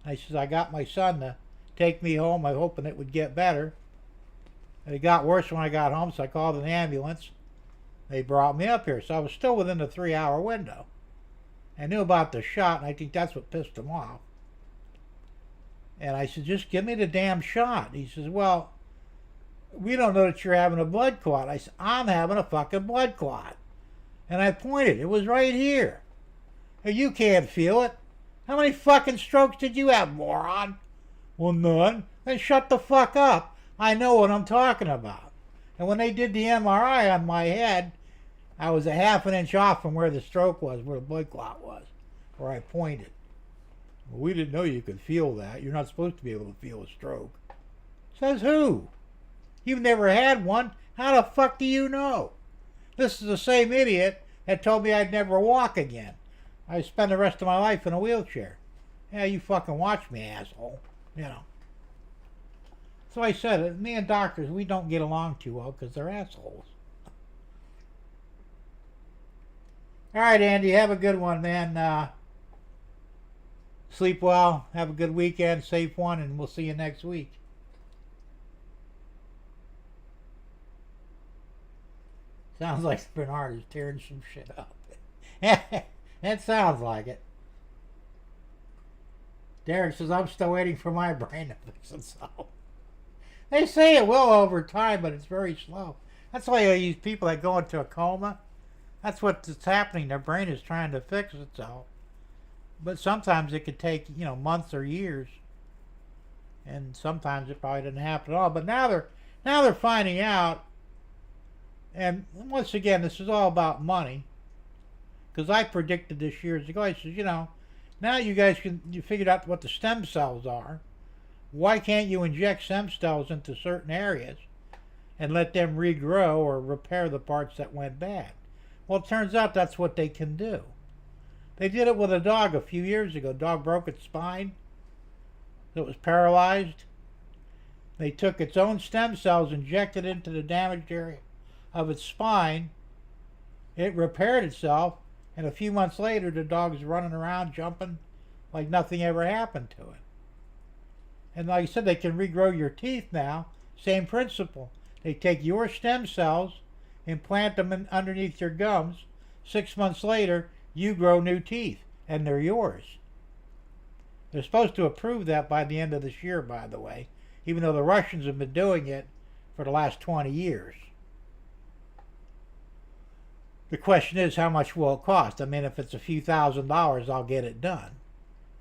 Speaker 1: And I says, I got my son to take me home. I'm hoping it would get better. And it got worse when I got home, so I called an ambulance. They brought me up here. So I was still within the 3-hour window. I knew about the shot, and I think that's what pissed him off. And I said, just give me the damn shot. He says, well, we don't know that you're having a blood clot. I said, I'm having a fucking blood clot. And I pointed. It was right here. And you can't feel it. How many fucking strokes did you have, moron? Well, none. Then shut the fuck up. I know what I'm talking about. And when they did the MRI on my head, I was a half an inch off from where the stroke was, where the blood clot was, where I pointed. Well, we didn't know you could feel that. You're not supposed to be able to feel a stroke. Says who? You've never had one. How the fuck do you know? This is the same idiot that told me I'd never walk again. I spend the rest of my life in a wheelchair. Yeah, you fucking watch me, asshole. You know. So I said, me and doctors, we don't get along too well because they're assholes. All right, Andy, have a good one, man. Sleep well. Have a good weekend, safe one, and we'll see you next week. Sounds like Bernard is tearing some shit up. That sounds like it. Derek says, I'm still waiting for my brain to fix itself. They say it will over time, but it's very slow. That's why these people that go into a coma, that's what's happening. Their brain is trying to fix itself. But sometimes it could take, months or years. And sometimes it probably didn't happen at all. But now they're finding out. And once again, this is all about money. Because I predicted this years ago. I said, now you guys you figured out what the stem cells are. Why can't you inject stem cells into certain areas and let them regrow or repair the parts that went bad? Well, it turns out that's what they can do. They did it with a dog a few years ago. Dog broke its spine. It was paralyzed. They took its own stem cells, injected into the damaged area of its spine. It repaired itself, and a few months later, the dog's running around, jumping like nothing ever happened to it. And like I said, they can regrow your teeth now. Same principle. They take your stem cells, implant them underneath your gums. 6 months later, you grow new teeth, and they're yours. They're supposed to approve that by the end of this year, by the way, even though the Russians have been doing it for the last 20 years. The question is, how much will it cost? I mean, if it's a few $1,000s, I'll get it done.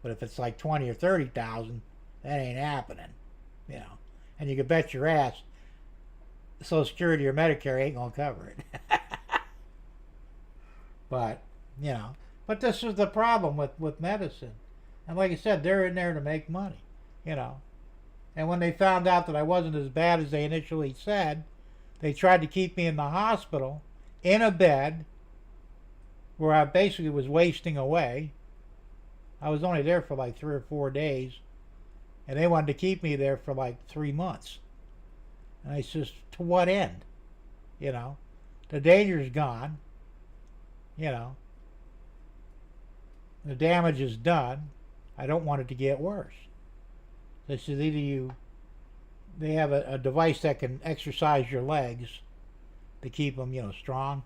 Speaker 1: But if it's like 20 or 30,000, that ain't happening, And you can bet your ass Social Security or Medicare ain't gonna cover it. But but this is the problem with medicine. And like I said, they're in there to make money, And when they found out that I wasn't as bad as they initially said, they tried to keep me in the hospital in a bed where I basically was wasting away. I was only there for like 3 or 4 days, and they wanted to keep me there for like 3 months. And I says, to what end? The danger's gone. The damage is done. I don't want it to get worse. They said they have a device that can exercise your legs to keep them, strong.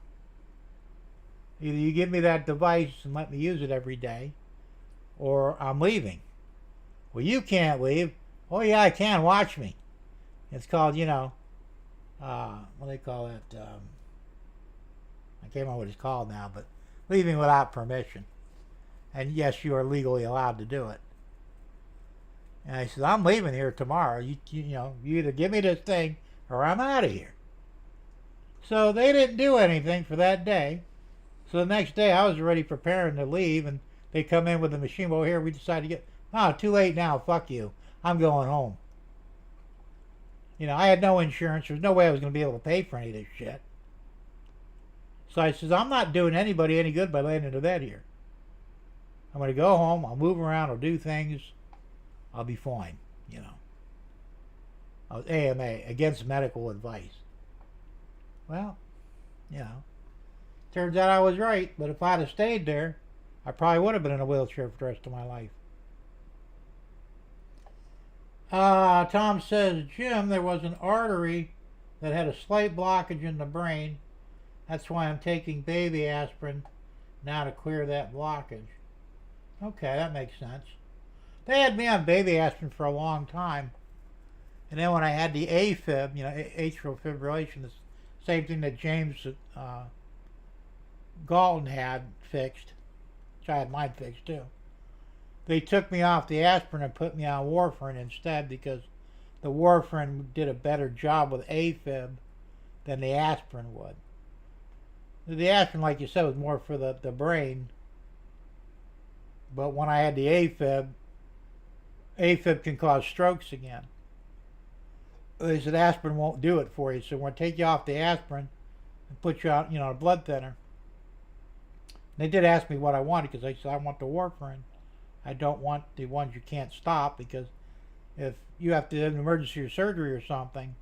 Speaker 1: Either you give me that device and let me use it every day, or I'm leaving. Well, you can't leave. Oh yeah, I can. Watch me. It's called, what do they call it? I can't remember what it's called now, but leaving without permission. And yes, you are legally allowed to do it. And I said, I'm leaving here tomorrow. You either give me this thing or I'm out of here. So they didn't do anything for that day. So the next day I was already preparing to leave, and they come in with the machine. Well, here we decided to too late now. Fuck you. I'm going home. I had no insurance. There's no way I was going to be able to pay for any of this shit. So I says, I'm not doing anybody any good by laying in the bed here. I'm going to go home. I'll move around. I'll do things. I'll be fine. I was AMA, against medical advice. Well, turns out I was right. But if I'd have stayed there, I probably would have been in a wheelchair for the rest of my life. Tom says, Jim, there was an artery that had a slight blockage in the brain. That's why I'm taking baby aspirin now to clear that blockage. Okay, that makes sense. They had me on baby aspirin for a long time. And then when I had the AFib, atrial fibrillation, the same thing that James Galton had fixed, which I had mine fixed too. They took me off the aspirin and put me on warfarin instead because the warfarin did a better job with AFib than the aspirin would. The aspirin, like you said, was more for the brain. But when I had the AFib can cause strokes again. They said aspirin won't do it for you, so we're going to take you off the aspirin and put you on, a blood thinner. They did ask me what I wanted because I said I want the warfarin. I don't want the ones you can't stop, because if you have to have an emergency or surgery or something,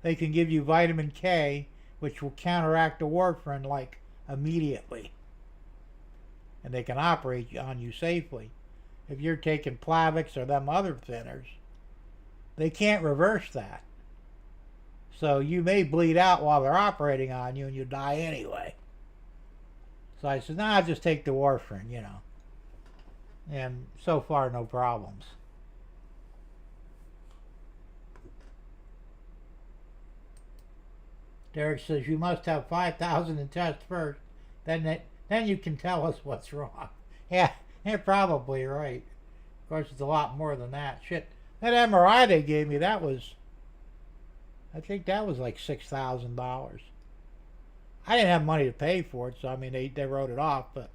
Speaker 1: they can give you vitamin K, which will counteract the warfarin like immediately, and they can operate on you safely. If you're taking Plavix or them other thinners, they can't reverse that. So you may bleed out while they're operating on you and you die anyway. So I said, nah, I'll just take the warfarin, And so far, no problems. Derek says, you must have 5,000 in test first. Then you can tell us what's wrong. Yeah, you're probably right. Of course, it's a lot more than that. Shit, that MRI they gave me, I think that was like $6,000. I didn't have money to pay for it, so I mean, they wrote it off, but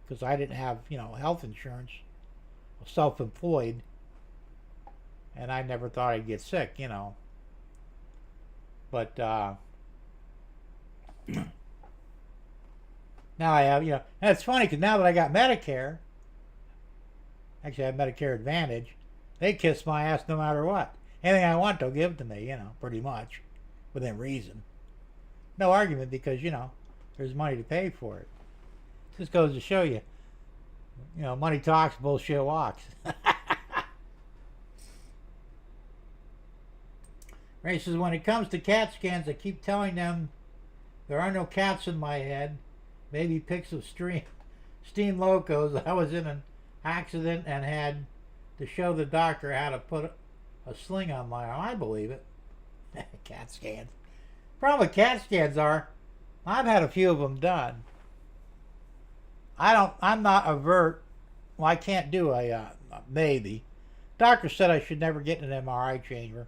Speaker 1: because I didn't have, health insurance, I was self-employed, and I never thought I'd get sick, But now I have, and it's funny because now that I got Medicare, actually I have Medicare Advantage, they kiss my ass no matter what. Anything I want, they'll give to me, pretty much, within reason. No argument, because, there's money to pay for it. Just goes to show you, money talks, bullshit walks. Ray says, when it comes to CAT scans, I keep telling them there are no cats in my head. Maybe pics of steam locos. I was in an accident and had to show the doctor how to put a sling on my arm. I believe it. CAT scans. Problem with CAT scans are, I've had a few of them done. I'm not avert. Well, I can't do a maybe. Doctor said I should never get in an MRI chamber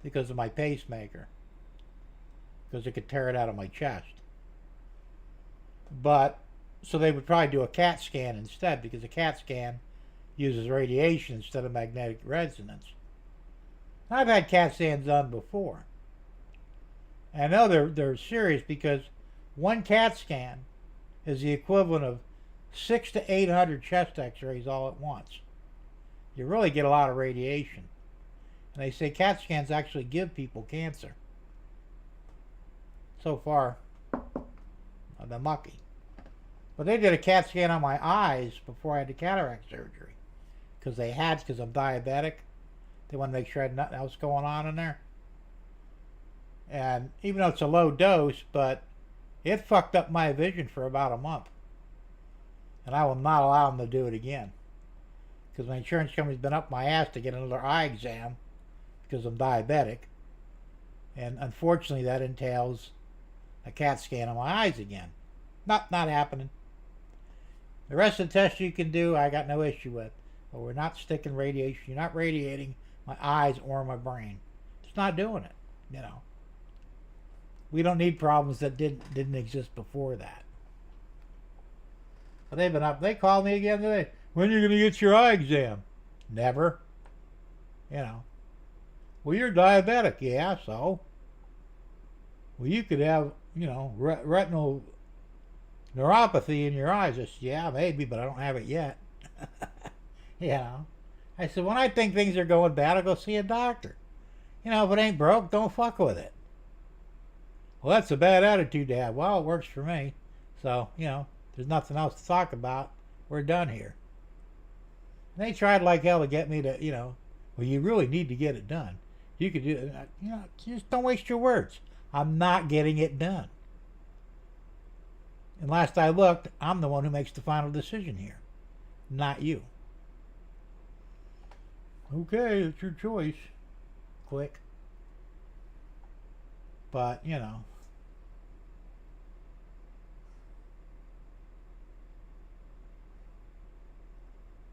Speaker 1: because of my pacemaker, because it could tear it out of my chest. But so they would probably do a CAT scan instead, because a CAT scan uses radiation instead of magnetic resonance. I've had CAT scans done before. I know they're serious, because one CAT scan is the equivalent of 600 to 800 chest X-rays all at once. You really get a lot of radiation, and they say CAT scans actually give people cancer. So far, I've been lucky. But they did a CAT scan on my eyes before I had the cataract surgery, because I'm diabetic. They want to make sure I had nothing else going on in there. And even though it's a low dose, but it fucked up my vision for about a month. And I will not allow them to do it again, because my insurance company's been up my ass to get another eye exam because I'm diabetic. And unfortunately, that entails a CAT scan on my eyes again. Not happening. The rest of the tests you can do, I got no issue with. But we're not sticking radiation. You're not radiating my eyes or my brain. It's not doing it, We don't need problems that didn't exist before that. But they've been up. They called me again today. When are you going to get your eye exam? Never. Well, you're diabetic. Yeah, so? Well, you could have, retinal neuropathy in your eyes. I said, yeah, maybe, but I don't have it yet. I said, when I think things are going bad, I'll go see a doctor. If it ain't broke, don't fuck with it. Well, that's a bad attitude to have. Well, it works for me. So, there's nothing else to talk about. We're done here. And they tried like hell to get me to, well, you really need to get it done. You could do it. Just don't waste your words. I'm not getting it done. And last I looked, I'm the one who makes the final decision here, not you. Okay, it's your choice. Click. But,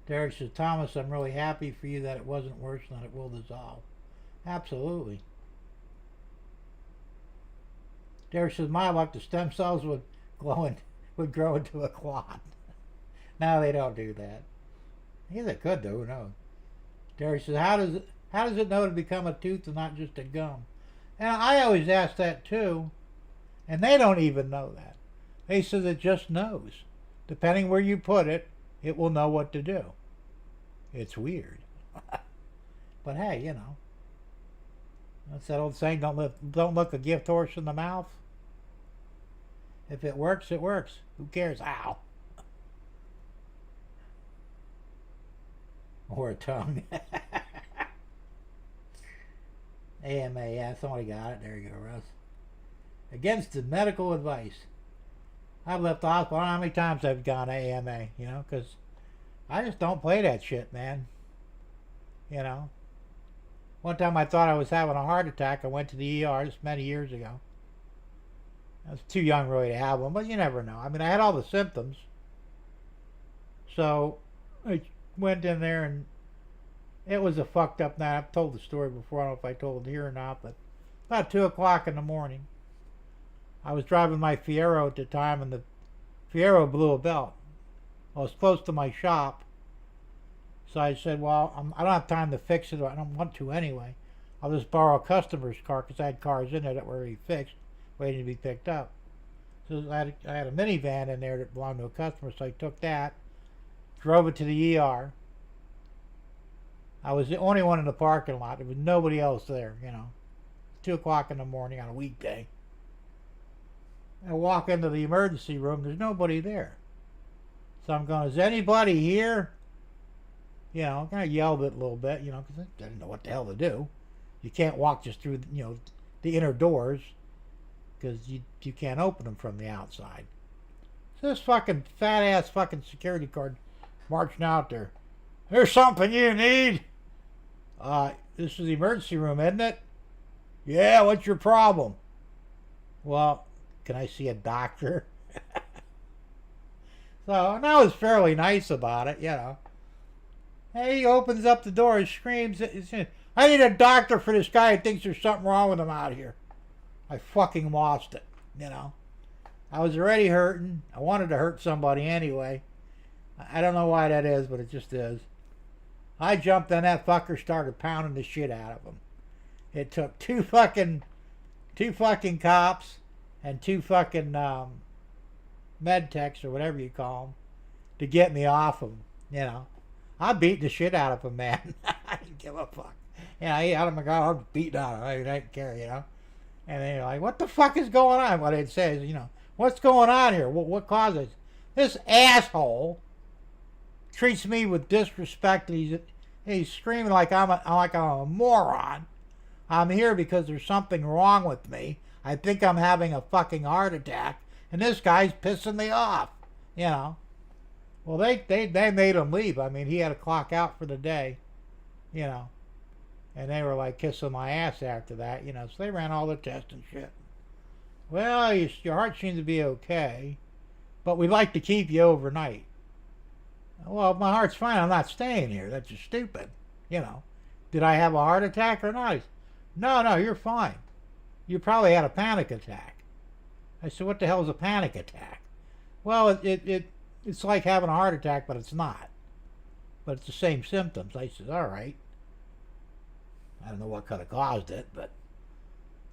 Speaker 1: Derek says, Thomas, I'm really happy for you that it wasn't worse than it will dissolve. Absolutely. There says my luck, the stem cells would grow into a clot. No, they don't do that. I guess it could though, who knows? Derry says, how does it know to become a tooth and not just a gum? And I always ask that too, and they don't even know that. They says it just knows. Depending where you put it, it will know what to do. It's weird. But hey, you know. That's that old saying, don't look a gift horse in the mouth. If it works, it works. Who cares how? Or a tongue. AMA, yeah, somebody got it. There you go, Russ. Against the medical advice. I've left the hospital. I don't know how many times I've gone AMA, you know, because I just don't play that shit, man. You know. One time I thought I was having a heart attack. I went to the ER just many years ago. I was too young really to have one, but you never know. I mean, I had all the symptoms. So I went in there and it was a fucked up night. I've told the story before. I don't know if I told it here or not, but about 2 o'clock in the morning, I was driving my Fiero at the time, and the Fiero blew a belt. I was close to my shop, so I said, well, I don't have time to fix it. I don't want to anyway. I'll just borrow a customer's car, because I had cars in there that were already fixed, waiting to be picked up. So I had a minivan in there that belonged to a customer, so I took that, drove it to the ER. I was the only one in the parking lot. There was nobody else there, you know. 2 o'clock in the morning on a weekday. I walk into the emergency room. There's nobody there. So I'm going, is anybody here? You know, kind of yelled it a little bit, you know, because I didn't know what the hell to do. You can't walk just through, you know, the inner doors, because you can't open them from the outside. So this fucking fat-ass fucking security guard marching out there. There's something you need. This is the emergency room, isn't it? Yeah, what's your problem? Well, can I see a doctor? So, and I was fairly nice about it, you know. Hey, he opens up the door and screams, I need a doctor for this guy who thinks there's something wrong with him out here. I fucking lost it, you know. I was already hurting. I wanted to hurt somebody anyway. I don't know why that is, but it just is. I jumped on that fucker, started pounding the shit out of him. It took two fucking cops and two fucking med techs or whatever you call them to get me off him. You know, I beat the shit out of him, man. I didn't give a fuck. You know, out of my god, I was beating on him. I didn't care, you know. And they're like, "What the fuck is going on?" What they'd say is, you know, "What's going on here? What causes this asshole?" Treats me with disrespect. He's screaming like I'm a moron. I'm here because there's something wrong with me. I think I'm having a fucking heart attack, and this guy's pissing me off. You know. Well, they made him leave. I mean, he had to clock out for the day. You know. And they were like kissing my ass after that. You know. So they ran all the tests and shit. Well, your heart seems to be okay, but we'd like to keep you overnight. Well, if my heart's fine, I'm not staying here. That's just stupid. You know. Did I have a heart attack or not? No, you're fine. You probably had a panic attack. I said, what the hell is a panic attack? Well, it's like having a heart attack, but it's not. But it's the same symptoms. I said, all right. I don't know what could have caused it, but,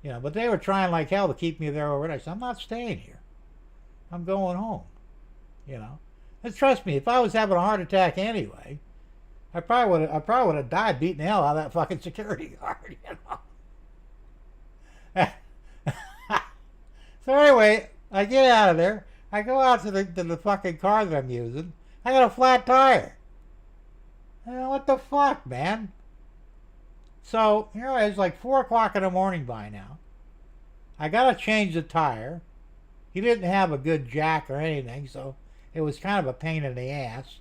Speaker 1: you know, but they were trying like hell to keep me there overnight. I said, I'm not staying here. I'm going home. You know. And trust me, if I was having a heart attack anyway, I probably would have died beating the hell out of that fucking security guard, you know. So anyway, I get out of there. I go out to the fucking car that I'm using. I got a flat tire. What the fuck, man? So here it is, like 4 o'clock in the morning by now. I gotta change the tire. He didn't have a good jack or anything, so it was kind of a pain in the ass.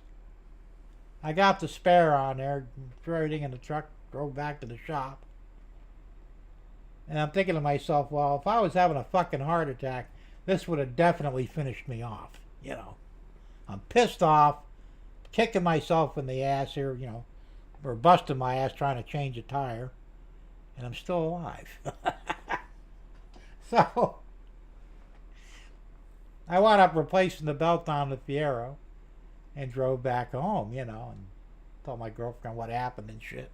Speaker 1: I got the spare on there, threw everything in the truck, drove back to the shop. And I'm thinking to myself, well, if I was having a fucking heart attack, this would have definitely finished me off, you know. I'm pissed off, kicking myself in the ass here, you know, or busting my ass trying to change a tire. and I'm still alive. So I wound up replacing the belt on the Fiero and drove back home, and told my girlfriend what happened and shit.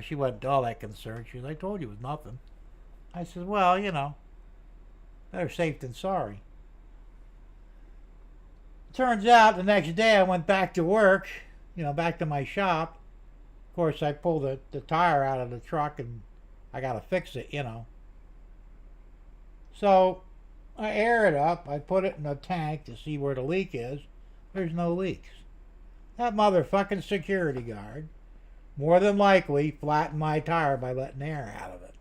Speaker 1: She wasn't all that concerned. She was, I told you it was nothing. I said, well, better safe than sorry. Turns out the next day I went back to work, back to my shop. Of course, I pulled the tire out of the truck and I got to fix it, So I air it up. I put it in a tank to see where the leak is. There's no leaks. That motherfucking security guard more than likely flattened my tire by letting air out of it.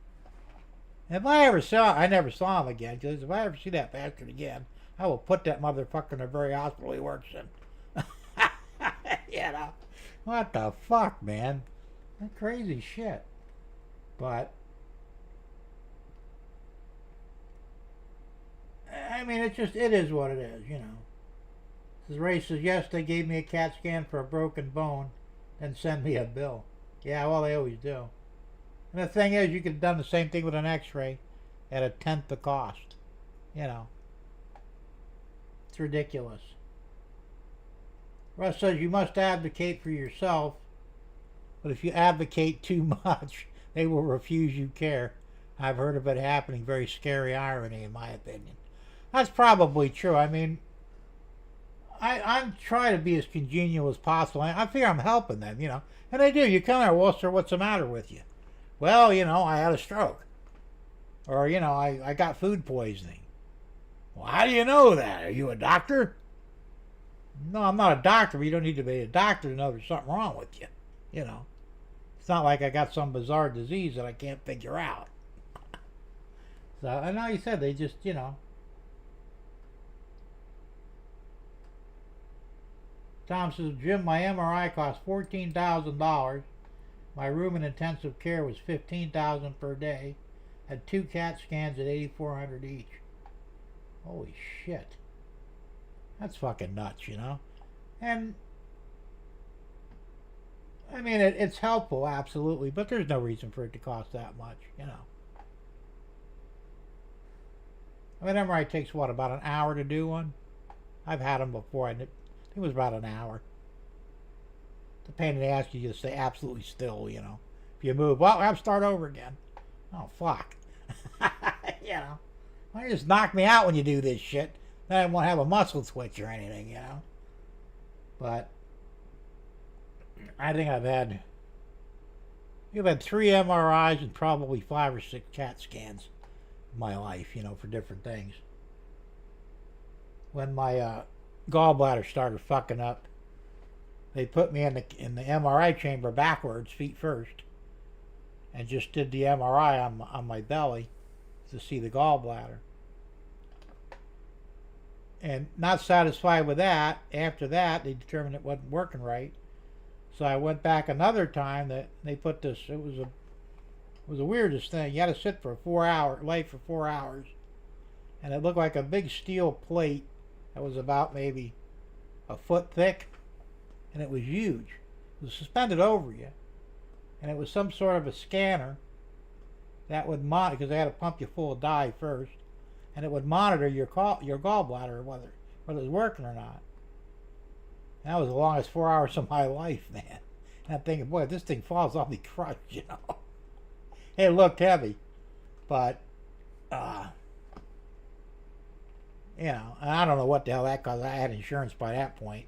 Speaker 1: And I never saw him again, because if I ever see that bastard again, I will put that motherfucker in the very hospital he works in. What the fuck, man? That crazy shit. But I mean, it is what it is, This Ray says, yes, they gave me a CAT scan for a broken bone, then send me a bill. Yeah, well, they always do. And the thing is, you could have done the same thing with an x-ray at 1/10 the cost. It's ridiculous. Russ says, you must advocate for yourself, but if you advocate too much, they will refuse you care. I've heard of it happening. Very scary irony, in my opinion. That's probably true. I mean, I'm trying to be as congenial as possible. I figure I'm helping them, And they do. You come there, well, sir, what's the matter with you? Well, I had a stroke. Or, I got food poisoning. Well, how do you know that? Are you a doctor? No, I'm not a doctor, but you don't need to be a doctor to know there's something wrong with you. It's not like I got some bizarre disease that I can't figure out. So, I know you said they just, Tom says, Jim, my MRI cost $14,000. My room in intensive care was $15,000 per day. Had 2 CAT scans at $8,400 each. Holy shit. That's fucking nuts, And, I mean, it's helpful, absolutely, but there's no reason for it to cost that much, I mean, MRI takes, about an hour to do one? I've had them before, and it was about an hour. It's a pain in the ass, you just stay absolutely still, If you move, well, I have to start over again. Oh, fuck. Why don't you just knock me out when you do this shit? Then I won't have a muscle twitch or anything, But I think I've had 3 MRIs and probably 5 or 6 CAT scans in my life, for different things. When my gallbladder started fucking up, they put me in the MRI chamber backwards, feet first, and just did the MRI on my belly to see the gallbladder. And not satisfied with that, after that they determined it wasn't working right. So I went back another time that they put this. It was the weirdest thing. You had to sit for 4 hours, lay for 4 hours, and it looked like a big steel plate that was about maybe a foot thick, and it was huge. It was suspended over you, and it was some sort of a scanner that would monitor, because they had to pump you full of dye first, and it would monitor your gallbladder, whether it was working or not. And that was the longest 4 hours of my life, man. And I'm thinking, boy, if this thing falls, I'll be crushed, It looked heavy, but and I don't know what the hell that cost. I had insurance by that point,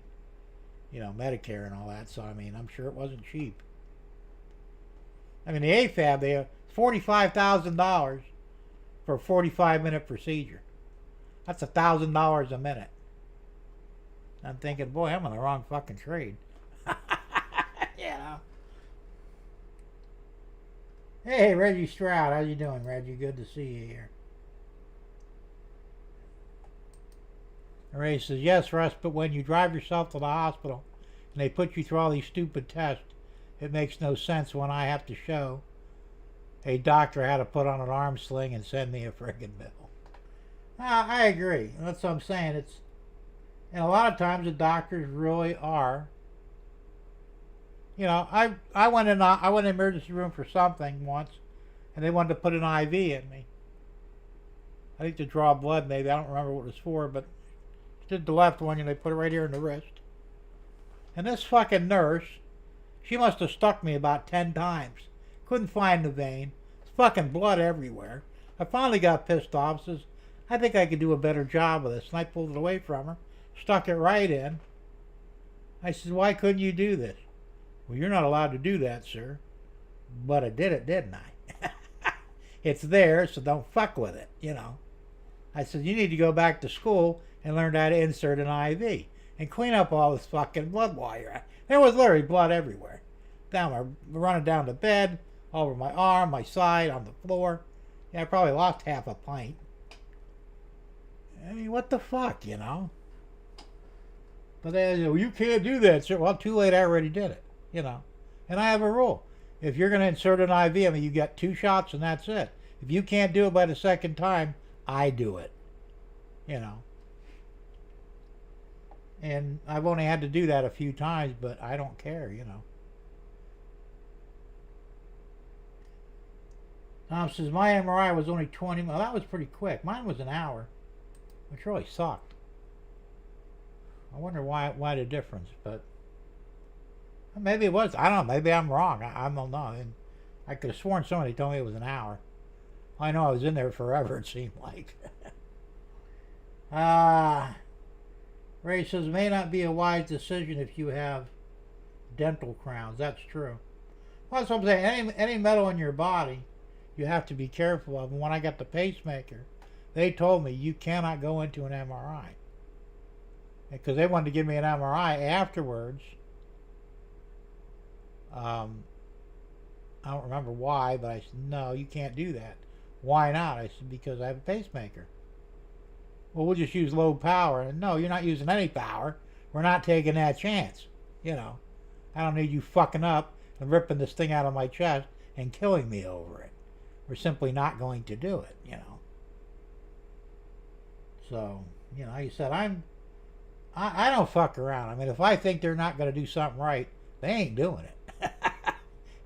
Speaker 1: Medicare and all that. So I mean, I'm sure it wasn't cheap. I mean, the AFAB, they have $45,000 for a 45-minute procedure. That's $1,000 a minute. I'm thinking, boy, I'm in the wrong fucking trade. Hey, Reggie Stroud, how you doing, Reggie? Good to see you here. Ray says, yes, Russ, but when you drive yourself to the hospital and they put you through all these stupid tests, it makes no sense when I have to show a doctor how to put on an arm sling and send me a friggin' bill. I agree. That's what I'm saying. And a lot of times the doctors really are. I went in the emergency room for something once, and they wanted to put an IV in me. I think to draw blood, maybe. I don't remember what it was for, but did the left one, and they put it right here in the wrist. And this fucking nurse, she must have stuck me about 10 times. Couldn't find the vein. There's fucking blood everywhere. I finally got pissed off. Says, I think I could do a better job of this. And I pulled it away from her. Stuck it right in. I said, why couldn't you do this? Well, you're not allowed to do that, sir. But I did it, didn't I? It's there, so don't fuck with it, you know. I said, you need to go back to school and learn how to insert an IV and clean up all this fucking blood while you're at. There was literally blood everywhere. Running down the bed, all over my arm, my side, on the floor. Yeah, I probably lost half a pint. I mean, what the fuck, you know? But they said, well, you can't do that, sir. Well, too late, I already did it, you know. And I have a rule. If you're going to insert an IV, I mean, you get 2 shots and that's it. If you can't do it by the second time, I do it, you know. And I've only had to do that a few times, but I don't care, you know. Tom says, my MRI was only 20 minutes. Well, that was pretty quick. Mine was an hour, which really sucked. I wonder why the difference, but maybe it was. I don't know. Maybe I'm wrong. I don't know. And I could have sworn somebody told me it was an hour. I know I was in there forever, it seemed like. Ray says, it may not be a wise decision if you have dental crowns. That's true. Well, that's what I'm saying. Any metal in your body, you have to be careful of. And when I got the pacemaker, they told me you cannot go into an MRI. Because they wanted to give me an MRI afterwards. I don't remember why, but I said, no, you can't do that. Why not? I said, because I have a pacemaker. Well, we'll just use low power. And no, you're not using any power. We're not taking that chance. You know, I don't need you fucking up and ripping this thing out of my chest and killing me over it. We're simply not going to do it, you know. So, you know, like I said, I don't fuck around. I mean, if I think they're not going to do something right, they ain't doing it.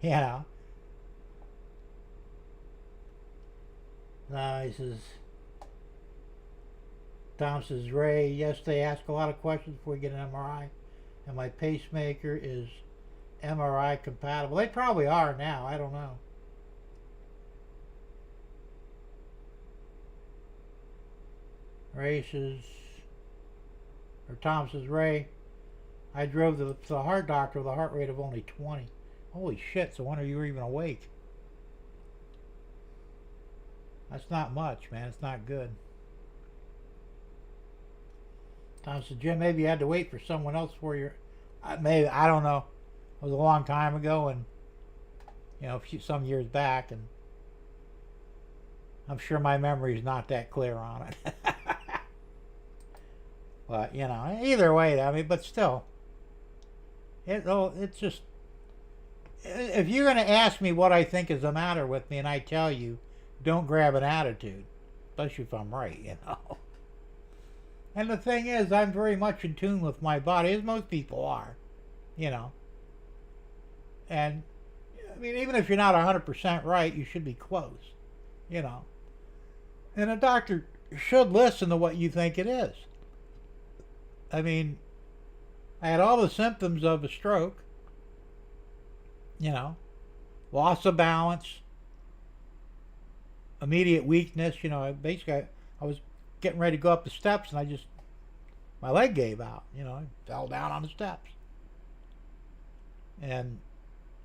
Speaker 1: You know. He says, Tom says, Ray, yes, they ask a lot of questions before you get an MRI. And my pacemaker is MRI compatible. They probably are now. I don't know. Ray says, or Tom says, Ray, I drove to the heart doctor with a heart rate of only 20. Holy shit, so when are you even awake? That's not much, man. It's not good. Tom said, Jim, maybe you had to wait for someone else for your... maybe, I don't know. It was a long time ago, and, you know, some years back, and I'm sure my memory's not that clear on it. But, you know, either way, I mean, but still, it's just... If you're going to ask me what I think is the matter with me, and I tell you, don't grab an attitude, especially if I'm right, you know. And the thing is, I'm very much in tune with my body, as most people are, you know. And, I mean, even if you're not 100% right, you should be close, you know. And a doctor should listen to what you think it is. I mean, I had all the symptoms of a stroke, you know, loss of balance, immediate weakness, you know. Basically, I was getting ready to go up the steps, and my leg gave out, you know. I fell down on the steps. And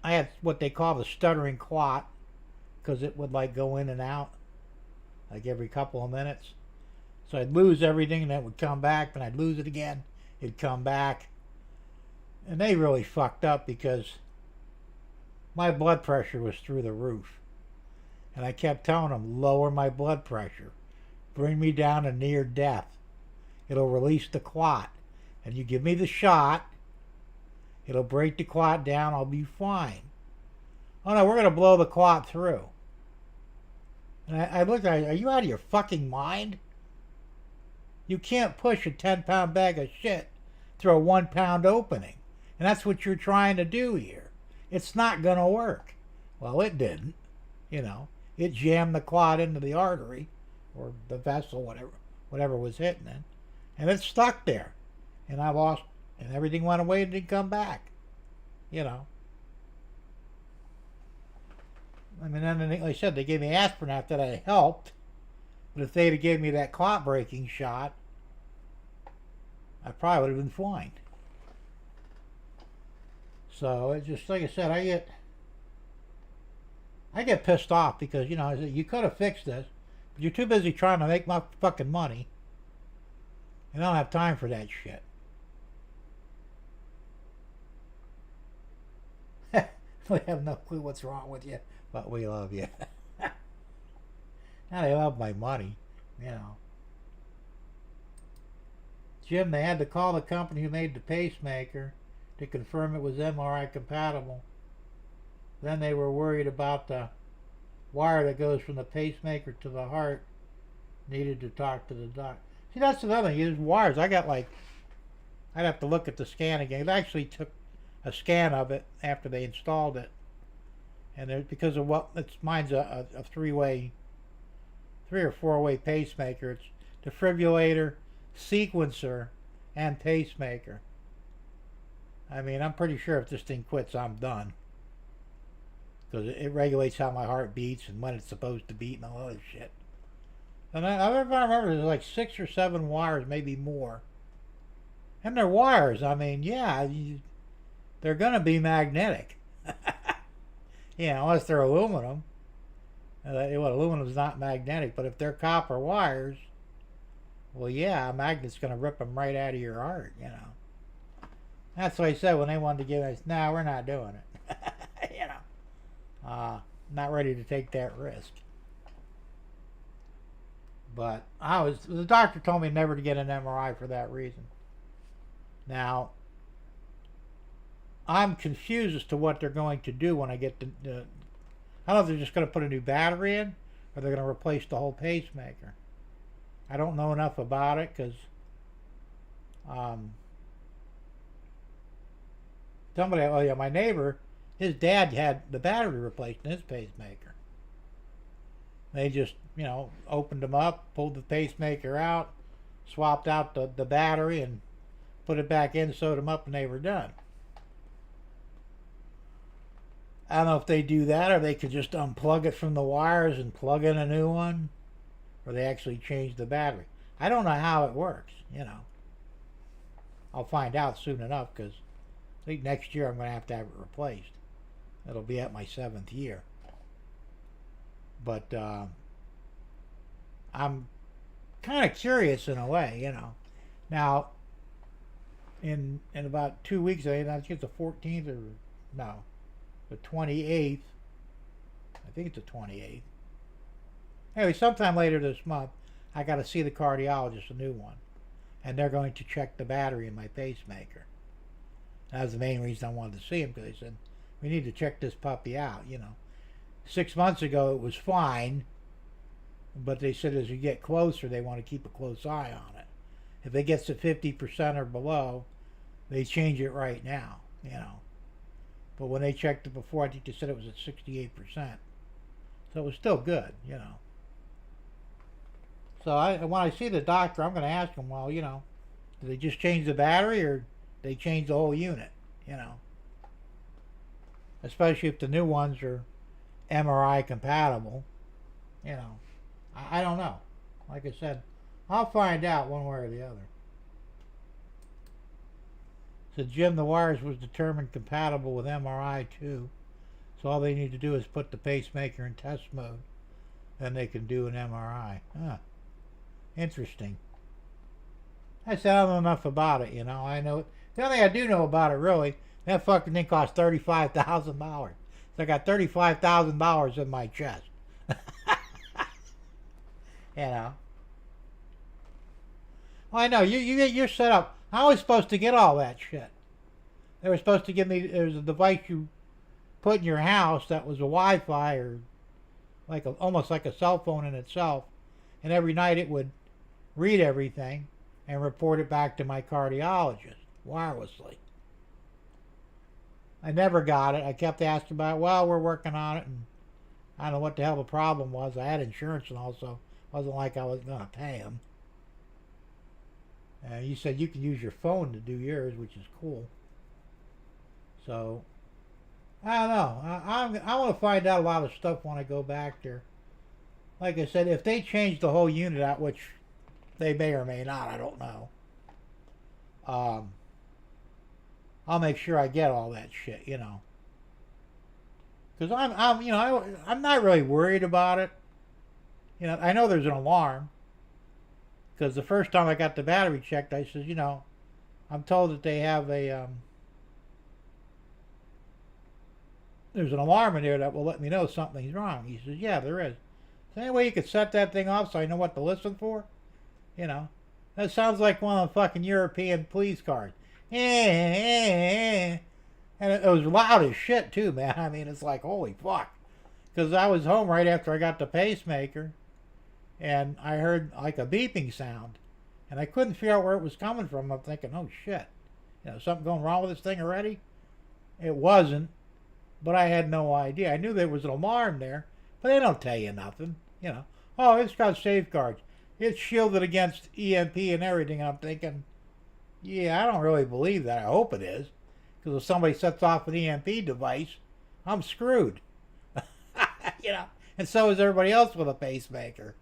Speaker 1: I had what they call the stuttering clot, because it would like go in and out like every couple of minutes. So I'd lose everything, and then it would come back, then I'd lose it again, it'd come back. And they really fucked up, because my blood pressure was through the roof. And I kept telling them, lower my blood pressure. Bring me down to near death. It'll release the clot. And you give me the shot, it'll break the clot down, I'll be fine. Oh no, we're going to blow the clot through. And I looked at it, are you out of your fucking mind? You can't push a 10-pound bag of shit through a 1-pound opening. And that's what you're trying to do here. It's not going to work. Well, it didn't. You know, it jammed the clot into the artery or the vessel, whatever was hitting it, and it stuck there. And I lost, and everything went away and didn't come back. You know. I mean, then like I said, they gave me aspirin after that. It helped. But if they'd have given me that clot breaking shot, I probably would have been fine. So it's just like I said, I get pissed off because, you know, I said, you could have fixed this, but you're too busy trying to make my fucking money. And I don't have time for that shit. We have no clue what's wrong with you, but we love you. Now they love my money, you know. Jim, they had to call the company who made the pacemaker to confirm it was MRI compatible. Then they were worried about the wire that goes from the pacemaker to the heart. Needed to talk to the doc. See, that's another thing. There's wires. I got like, I'd have to look at the scan again. It actually took a scan of it after they installed it. And there, because of what, mine's a three or four way pacemaker. It's defibrillator, sequencer, and pacemaker. I mean, I'm pretty sure if this thing quits, I'm done. Because it regulates how my heart beats and when it's supposed to beat and all other shit. And I remember there's like 6 or 7 wires, maybe more. And they're wires. I mean, yeah, they're going to be magnetic. You know, unless they're aluminum. Aluminum's not magnetic, but if they're copper wires, well, yeah, a magnet's going to rip them right out of your heart, you know. That's what I said when they wanted to give us, no, we're not doing it. You know, not ready to take that risk. But the doctor told me never to get an MRI for that reason. Now, I'm confused as to what they're going to do when I get I don't know if they're just going to put a new battery in or they're going to replace the whole pacemaker. I don't know enough about it because my neighbor, his dad had the battery replaced in his pacemaker. They just, you know, opened them up, pulled the pacemaker out, swapped out the battery and put it back in, sewed them up, and they were done. I don't know if they do that or they could just unplug it from the wires and plug in a new one, or they actually change the battery. I don't know how it works, you know. I'll find out soon enough because I think next year I'm going to have it replaced. It'll be at my 7th year. But I'm kind of curious in a way, you know. Now, in about 2 weeks, I think it's the 14th or no, the 28th. I think it's the 28th. Anyway, sometime later this month, I got to see the cardiologist, a new one, and they're going to check the battery in my pacemaker. That was the main reason I wanted to see him, because they said we need to check this puppy out. You know, 6 months ago it was fine, but they said as you get closer, they want to keep a close eye on it. If it gets to 50% or below, they change it right now. You know. But when they checked it before, I think they said it was at 68%. So it was still good, you know. So when I see the doctor, I'm going to ask him, well, you know, did they just change the battery or they change the whole unit, you know? Especially if the new ones are MRI compatible, you know. I don't know. Like I said, I'll find out one way or the other. So Jim, the wires was determined compatible with MRI too. So all they need to do is put the pacemaker in test mode. Then they can do an MRI. Huh. Interesting. I said I don't know enough about it, you know. I know the only thing I do know about it really, that fucking thing cost $35,000. So I got $35,000 in my chest. You know. Well, I know you're set up. I was supposed to get all that shit. They were supposed to give me. There was a device you put in your house that was a Wi-Fi or almost like a cell phone in itself, and every night it would read everything and report it back to my cardiologist wirelessly. I never got it. I kept asking about it. Well, we're working on it, and I don't know what the hell the problem was. I had insurance and also wasn't like I was going to pay them. You said you can use your phone to do yours, which is cool. So, I don't know. I want to find out a lot of stuff when I go back there. Like I said, if they change the whole unit out, which they may or may not, I don't know. I'll make sure I get all that shit, you know. Because I'm not really worried about it. You know, I know there's an alarm. Because the first time I got the battery checked, I said, you know, I'm told that they have there's an alarm in there that will let me know something's wrong. He says, yeah, there is. Is there any way you could set that thing off so I know what to listen for? You know, that sounds like one of the fucking European police cars. And it was loud as shit too, man. I mean, it's like, holy fuck. Because I was home right after I got the pacemaker, and I heard like a beeping sound, and I couldn't figure out where it was coming from. I'm thinking, oh shit, you know, something going wrong with this thing already? It wasn't, but I had no idea. I knew there was an alarm there, but they don't tell you nothing, you know. Oh, it's got safeguards. It's shielded against EMP and everything. I'm thinking, yeah, I don't really believe that. I hope it is. Because if somebody sets off an EMP device, I'm screwed. You know, and so is everybody else with a pacemaker.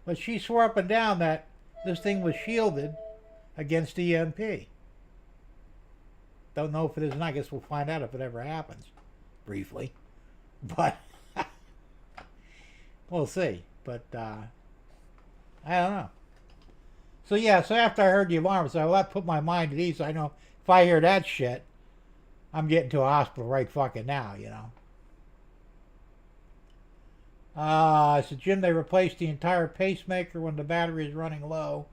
Speaker 1: But she swore up and down that this thing was shielded against EMP. Don't know if it is, and I guess we'll find out if it ever happens. Briefly. But we'll see. But I don't know. So yeah, so after I heard the alarm, so that put my mind at ease. I know if I hear that shit, I'm getting to a hospital right fucking now, you know. So Jim, they replaced the entire pacemaker when the battery is running low.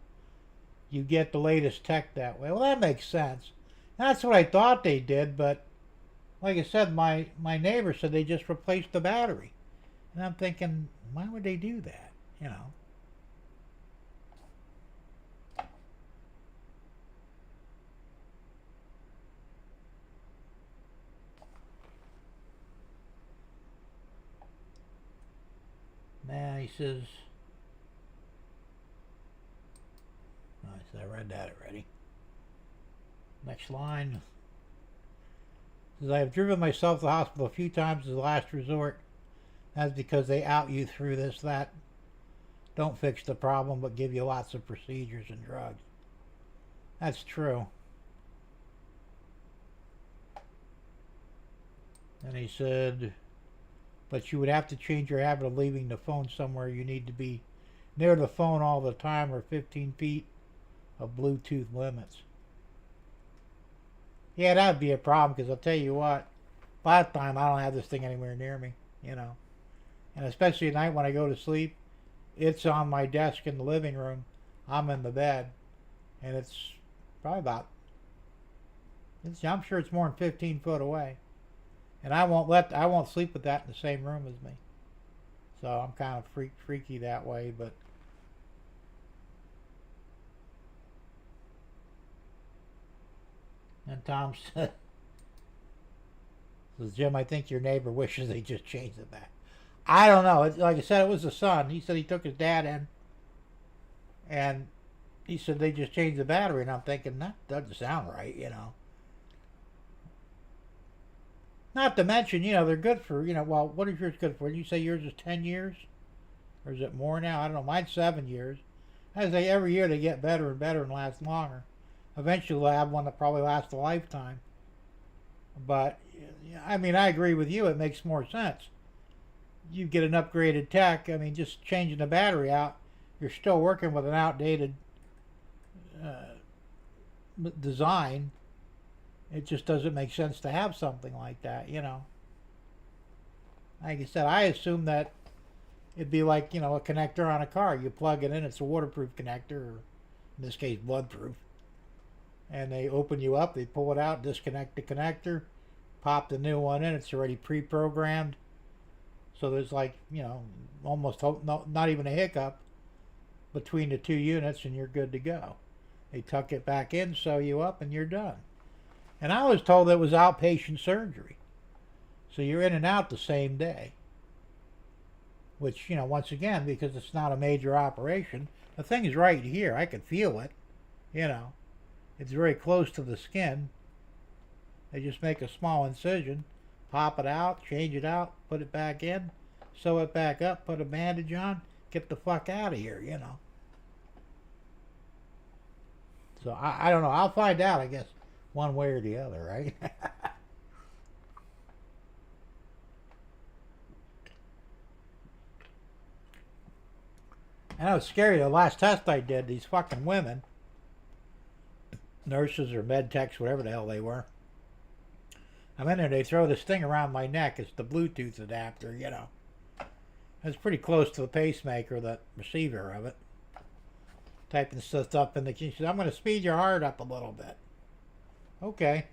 Speaker 1: You get the latest tech that way. Well, that makes sense. That's what I thought they did, but like I said, my neighbor said they just replaced the battery. And I'm thinking, why would they do that? You know. Now he says, I read that already. Next line. Says, I have driven myself to the hospital a few times as a last resort. That's because they out you through this, that. Don't fix the problem, but give you lots of procedures and drugs. That's true. And he said, but you would have to change your habit of leaving the phone somewhere. You need to be near the phone all the time, or 15 feet of Bluetooth limits. Yeah, that would be a problem, because I'll tell you what, by the time I don't have this thing anywhere near me, you know. And especially at night when I go to sleep, it's on my desk in the living room. I'm in the bed, and it's probably about, I'm sure it's more than 15 foot away. And I won't sleep with that in the same room as me. So I'm kind of freaky that way, but and Tom says, Jim, I think your neighbor wishes they just changed it back. I don't know. Like I said, it was the son. He said he took his dad in, and he said they just changed the battery. And I'm thinking, that doesn't sound right, you know. Not to mention, you know, they're good for, you know, well, what is yours good for? Did you say yours is 10 years? Or is it more now? I don't know. Mine's 7 years. I say every year they get better and better and last longer. Eventually they'll have one that probably lasts a lifetime. But, I mean, I agree with you. It makes more sense. You get an upgraded tech. I mean, just changing the battery out, you're still working with an outdated design. It just doesn't make sense to have something like that, you know. Like I said, I assume that it'd be like, you know, a connector on a car. You plug it in, it's a waterproof connector, or in this case, bloodproof. And they open you up, they pull it out, disconnect the connector, pop the new one in. It's already pre-programmed. So there's like, you know, almost not even a hiccup between the two units, and you're good to go. They tuck it back in, sew you up, and you're done. And I was told it was outpatient surgery. So you're in and out the same day. which, you know, once again, because it's not a major operation, the thing is right here. I could feel it, you know. It's very close to the skin. They just make a small incision, pop it out, change it out, put it back in, sew it back up, put a bandage on, get the fuck out of here, you know. So I don't know. I'll find out, I guess, one way or the other, right? I know it's scary. The last test I did, these fucking women, nurses or med techs, whatever the hell they were, I'm in there, they throw this thing around my neck. It's the Bluetooth adapter, you know. It's pretty close to the pacemaker, the receiver of it. Typing stuff up in the key. She said, I'm going to speed your heart up a little bit. Okay.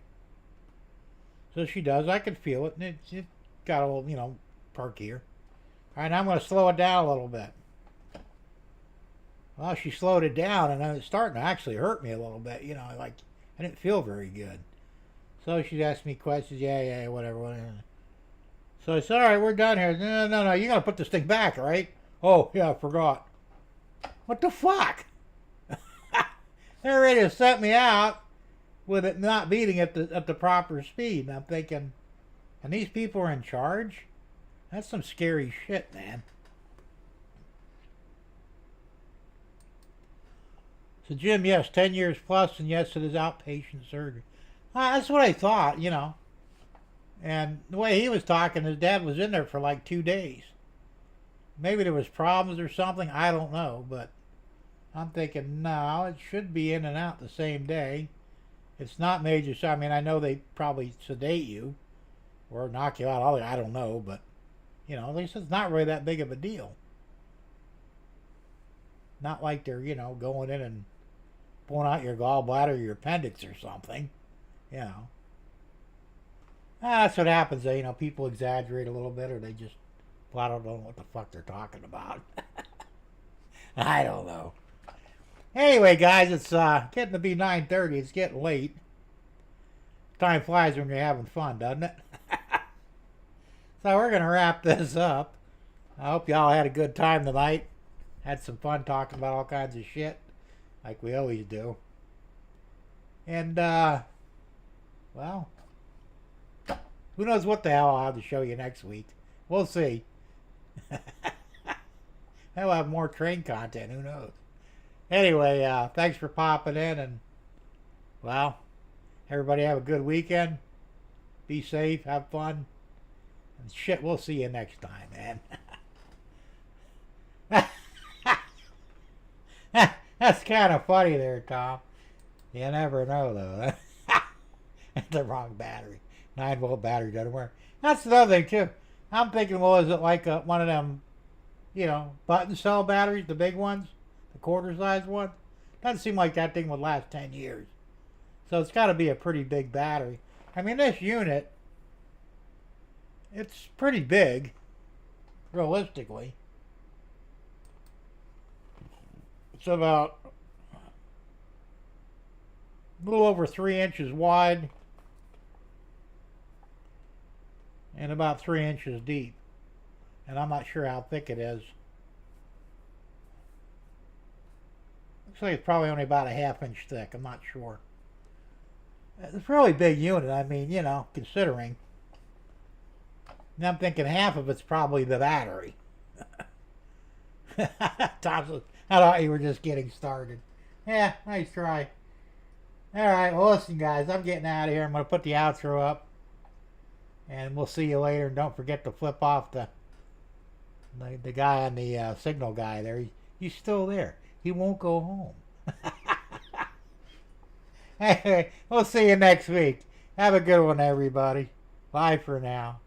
Speaker 1: So she does. I can feel it. And it got a little, you know, perk here. All right, now I'm going to slow it down a little bit. Well, she slowed it down, and it's starting to actually hurt me a little bit. You know, like, I didn't feel very good. So she asked me questions. Yeah, whatever. So I said, all right, we're done here. No, you got to put this thing back, right? Oh, yeah, I forgot. What the fuck? They're ready to set me out with it not beating at the proper speed. And I'm thinking, and these people are in charge? That's some scary shit, man. So Jim, yes, 10 years plus, and yes, it is outpatient surgery. That's what I thought, you know. And the way he was talking, his dad was in there for like 2 days. Maybe there was problems or something, I don't know, but I'm thinking, no, it should be in and out the same day. It's not major. So, I mean, I know they probably sedate you or knock you out. I don't know, but, you know, at least it's not really that big of a deal. Not like they're, you know, going in and pulling out your gallbladder or your appendix or something, you know. That's what happens. You know, people exaggerate a little bit, or they just flat out don't know what the fuck they're talking about. I don't know. Anyway, guys, it's getting to be 9:30. It's getting late. Time flies when you're having fun, doesn't it? So we're going to wrap this up. I hope y'all had a good time tonight. Had some fun talking about all kinds of shit, like we always do. And, well, who knows what the hell I'll have to show you next week. We'll see. I'll have more train content. Who knows? Anyway, thanks for popping in, and, well, everybody have a good weekend. Be safe. Have fun. And shit, we'll see you next time, man. That's kind of funny there, Tom. You never know, though. That's the wrong battery. 9-volt battery doesn't work. That's another thing, too. I'm thinking, well, is it like one of them, you know, button cell batteries, the big ones? The quarter-size one? Doesn't seem like that thing would last 10 years. So it's got to be a pretty big battery. I mean, this unit, it's pretty big, realistically. It's about a little over 3 inches wide and about 3 inches deep. And I'm not sure how thick it is. Looks like it's probably only about a ½ inch thick. I'm not sure. It's a really big unit. I mean, you know, considering. And I'm thinking half of it's probably the battery. Tom, I thought you were just getting started. Yeah, nice try. Alright, well listen guys, I'm getting out of here. I'm going to put the outro up. And we'll see you later. And don't forget to flip off the guy on the signal guy there. He's still there. He won't go home. Anyway, we'll see you next week. Have a good one, everybody. Bye for now.